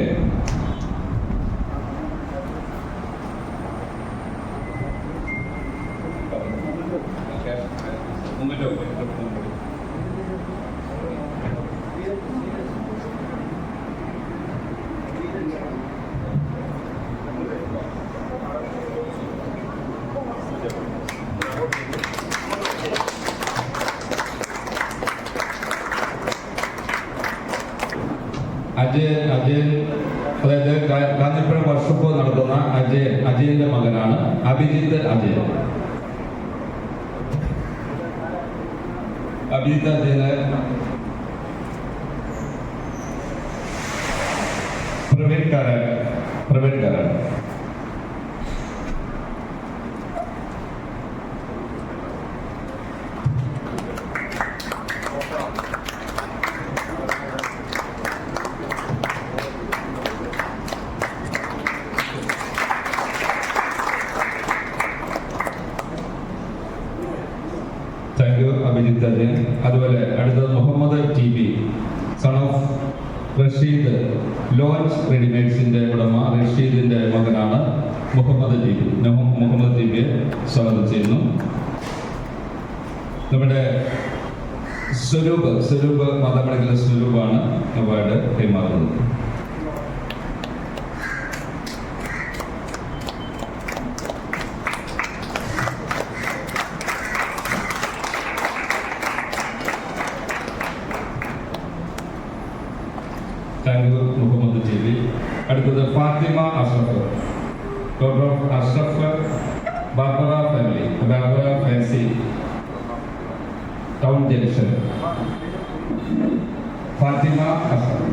അജയൻ അതായത് കാഞ്ഞിരപ്പുഴ വർക്ക്ഷോപ്പ് നടത്തുന്ന അജയന്റെ മകനാണ് അഭിജിത്ത് അജയൻ. അജയന് പ്രവീൺകാരൻ. അഭിജിത്ത് അജയൻ. അതുപോലെ അടുത്തത് Muhammad TB, son of Rasheed, lounge റെഡിമെയ്ഡ്സിന്റെ ഉടമ റഷീദിന്റെ മകനാണ് മുഹമ്മദ് TB സ്വാഗതം ചെയ്യുന്നു. നമ്മുടെ സ്വരൂപ് മാതാമണിക്കൽ സ്വരൂപാണ് അവാർഡ് കൈമാറുന്നത്. മുഹമ്മദ് TB. അടുത്തത് Fathima Ashraf, daughter of Ashraf Barbara fancy, town junction. Fathima Ashraf.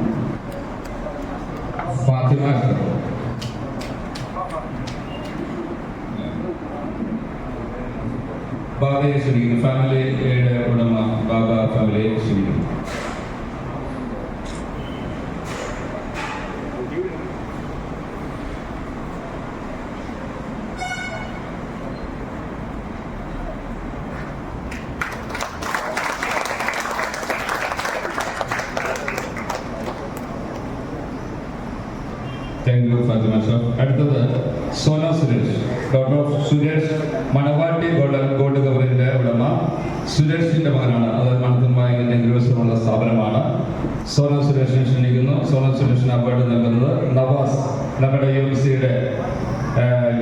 ബാബയെ ക്ഷണിക്കുന്നു. ഫാമിലിയുടെ ഉടമ ബാബ ഫാമിലിയെ ക്ഷണിക്കുന്നു. താങ്ക് യു ഫാത്തിമ ഷാഫ്. അടുത്തത് Sona Suresh, daughter of Suresh Manavatti gold കവറിന്റെ ഉടമ സുരേഷിന്റെ മകനാണ്. അത് മണത്തുമ്പായതിന്റെ ദിവസമുള്ള സ്ഥാപനമാണ്. സോന സുരേഷിനെ ക്ഷണിക്കുന്നു. സോന സുരേഷിന് അവാർഡ് നൽകുന്നത് നവാസ്, നമ്മുടെ UMCയുടെ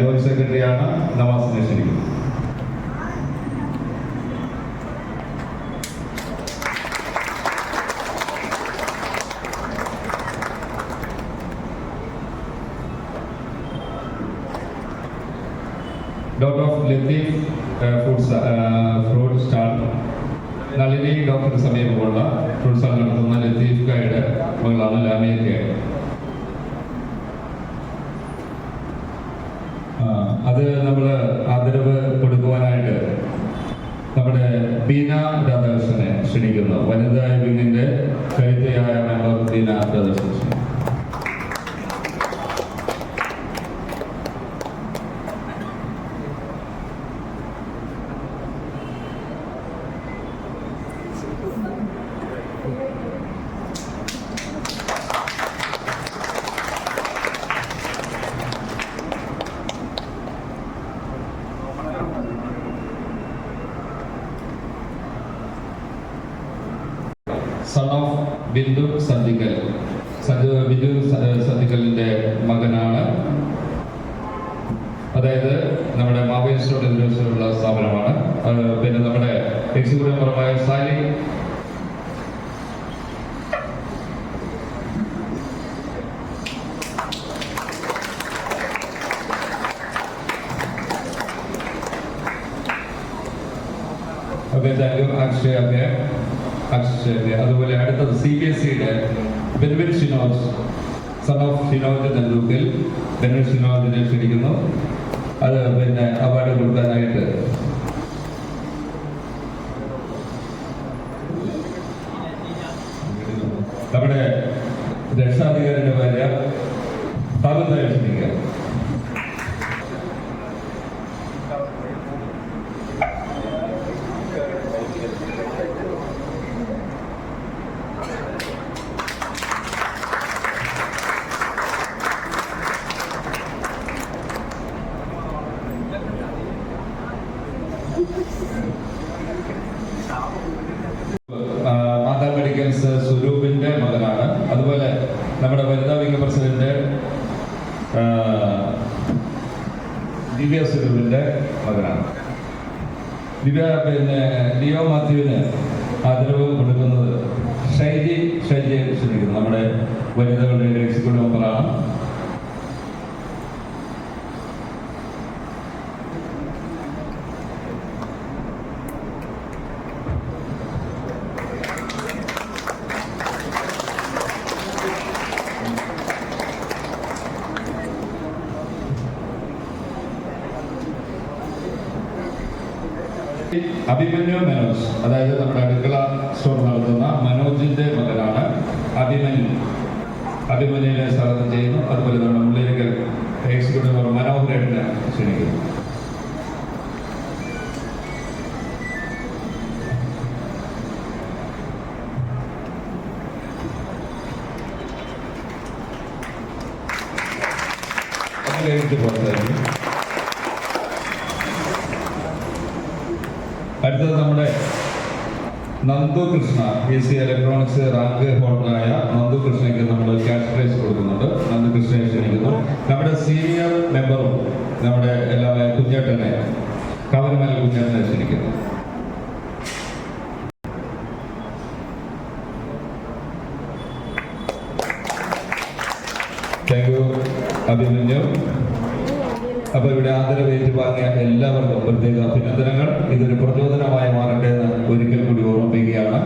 ജോയിന്റ് സെക്രട്ടറിയാണ്. നവാസിനെ ക്ഷണിക്കുന്നു. Doctor of Latheef fruit stall, Nalini ഡോക്ടർക്ക് സമീപമുള്ള ഫ്രൂട്ട് സ്റ്റാൾ നടത്തുന്ന ലത്തീഫ് കായുടെ മകളാണ് ലാമിയ കെ. അത് നമ്മൾ ആദരവ് കൊടുക്കുവാനായിട്ട് നമ്മുടെ ബീന രാധാകൃഷ്ണനെ ക്ഷണിക്കുന്നു. വനിതാ വിങ്ങിന്റെ കരുത്തയായ member Beena Radhakrishnan. Son of Bindu Sandikkal, Bindu സന്ദിക്കലിന്റെ മകനാണ്. അതായത് നമ്മുടെ മാവേലിസ്റ്റോട് എതിർവശമുള്ള സ്ഥാപനമാണ്. പിന്നെ നമ്മുടെ എക്സിക്യൂട്ടീവ് മെമ്പറുമായ സാലി അക്ഷയ. അതുപോലെ അടുത്തത് CBSEയുടെ ബെൻവിൻ ഷിനോജ്, സൺ ഓഫ് ഷിനോജ് നെല്ലൂക്കൽ. ബെൻവിൻ ഷിനോജിനെ ക്ഷണിക്കുന്നു. അത് പിന്നെ അവാർഡ് കൊടുക്കാനായിട്ട് നമ്മുടെ രക്ഷാധികാരിയുടെ ഭാര്യ താപത്തായി ക്ഷണിക്കുക. മാതാ മെഡിക്കൽസ് സ്വരൂപിന്റെ മകനാണ്. അതുപോലെ നമ്മുടെ വനിതാ വിംഗ് പ്രസിഡന്റ് ദിവ്യ സ്വരൂപിന്റെ മകനാണ്. ദിവ്യ പിന്നെ ലിയോ മാത്യുവിന് ആദരവ് കൊടുക്കുന്നത് ഷൈജയെ ക്ഷണിക്കുന്നു. നമ്മുടെ വനിതകളുടെ എക്സിക്യൂട്ടീവ് മെമ്പറാണ്. അഭിമന്യു മനോജ്, അതായത് നമ്മുടെ അടുക്കള സ്റ്റോർ നടത്തുന്ന മനോജിന്റെ മകനാണ് അഭിമന്യു. അഭിമന്യുവിനെ സ്വാഗതം ചെയ്യുന്നു. അതുപോലെ നമ്മുടെ മുള്ളിരിക്കൽ എക്സിക്യൂട്ടീവ് മനോഹരനെ ക്ഷണിക്കുന്നു. അത് കഴിഞ്ഞിട്ട് പുറത്തായിരിക്കും. അടുത്തത് നമ്മുടെ Nandu Krishna, AC electronics rank ഹോൾഡറായ നന്ദു കൃഷ്ണയ്ക്ക് നമ്മൾ ക്യാഷ് പ്രൈസ് കൊടുക്കുന്നുണ്ട്. നന്ദു കൃഷ്ണയെ ക്ഷണിക്കുന്നു. നമ്മുടെ സീനിയർ മെമ്പറും നമ്മുടെ എല്ലാ കുഞ്ഞേട്ടനെ, കവരമല കുഞ്ഞേട്ടനെ ക്ഷണിക്കുന്നു. Thank U Abhimanyu. അപ്പൊ ഇവിടെ ആദരവ് ഏറ്റുവാങ്ങിയ എല്ലാവർക്കും പ്രത്യേക അഭിനന്ദനങ്ങൾ. ഇതൊരു പ്രചോദനമായി മാറട്ടെ എന്ന് ഒരിക്കൽ കൂടി ഓർമ്മിപ്പിക്കുകയാണ്.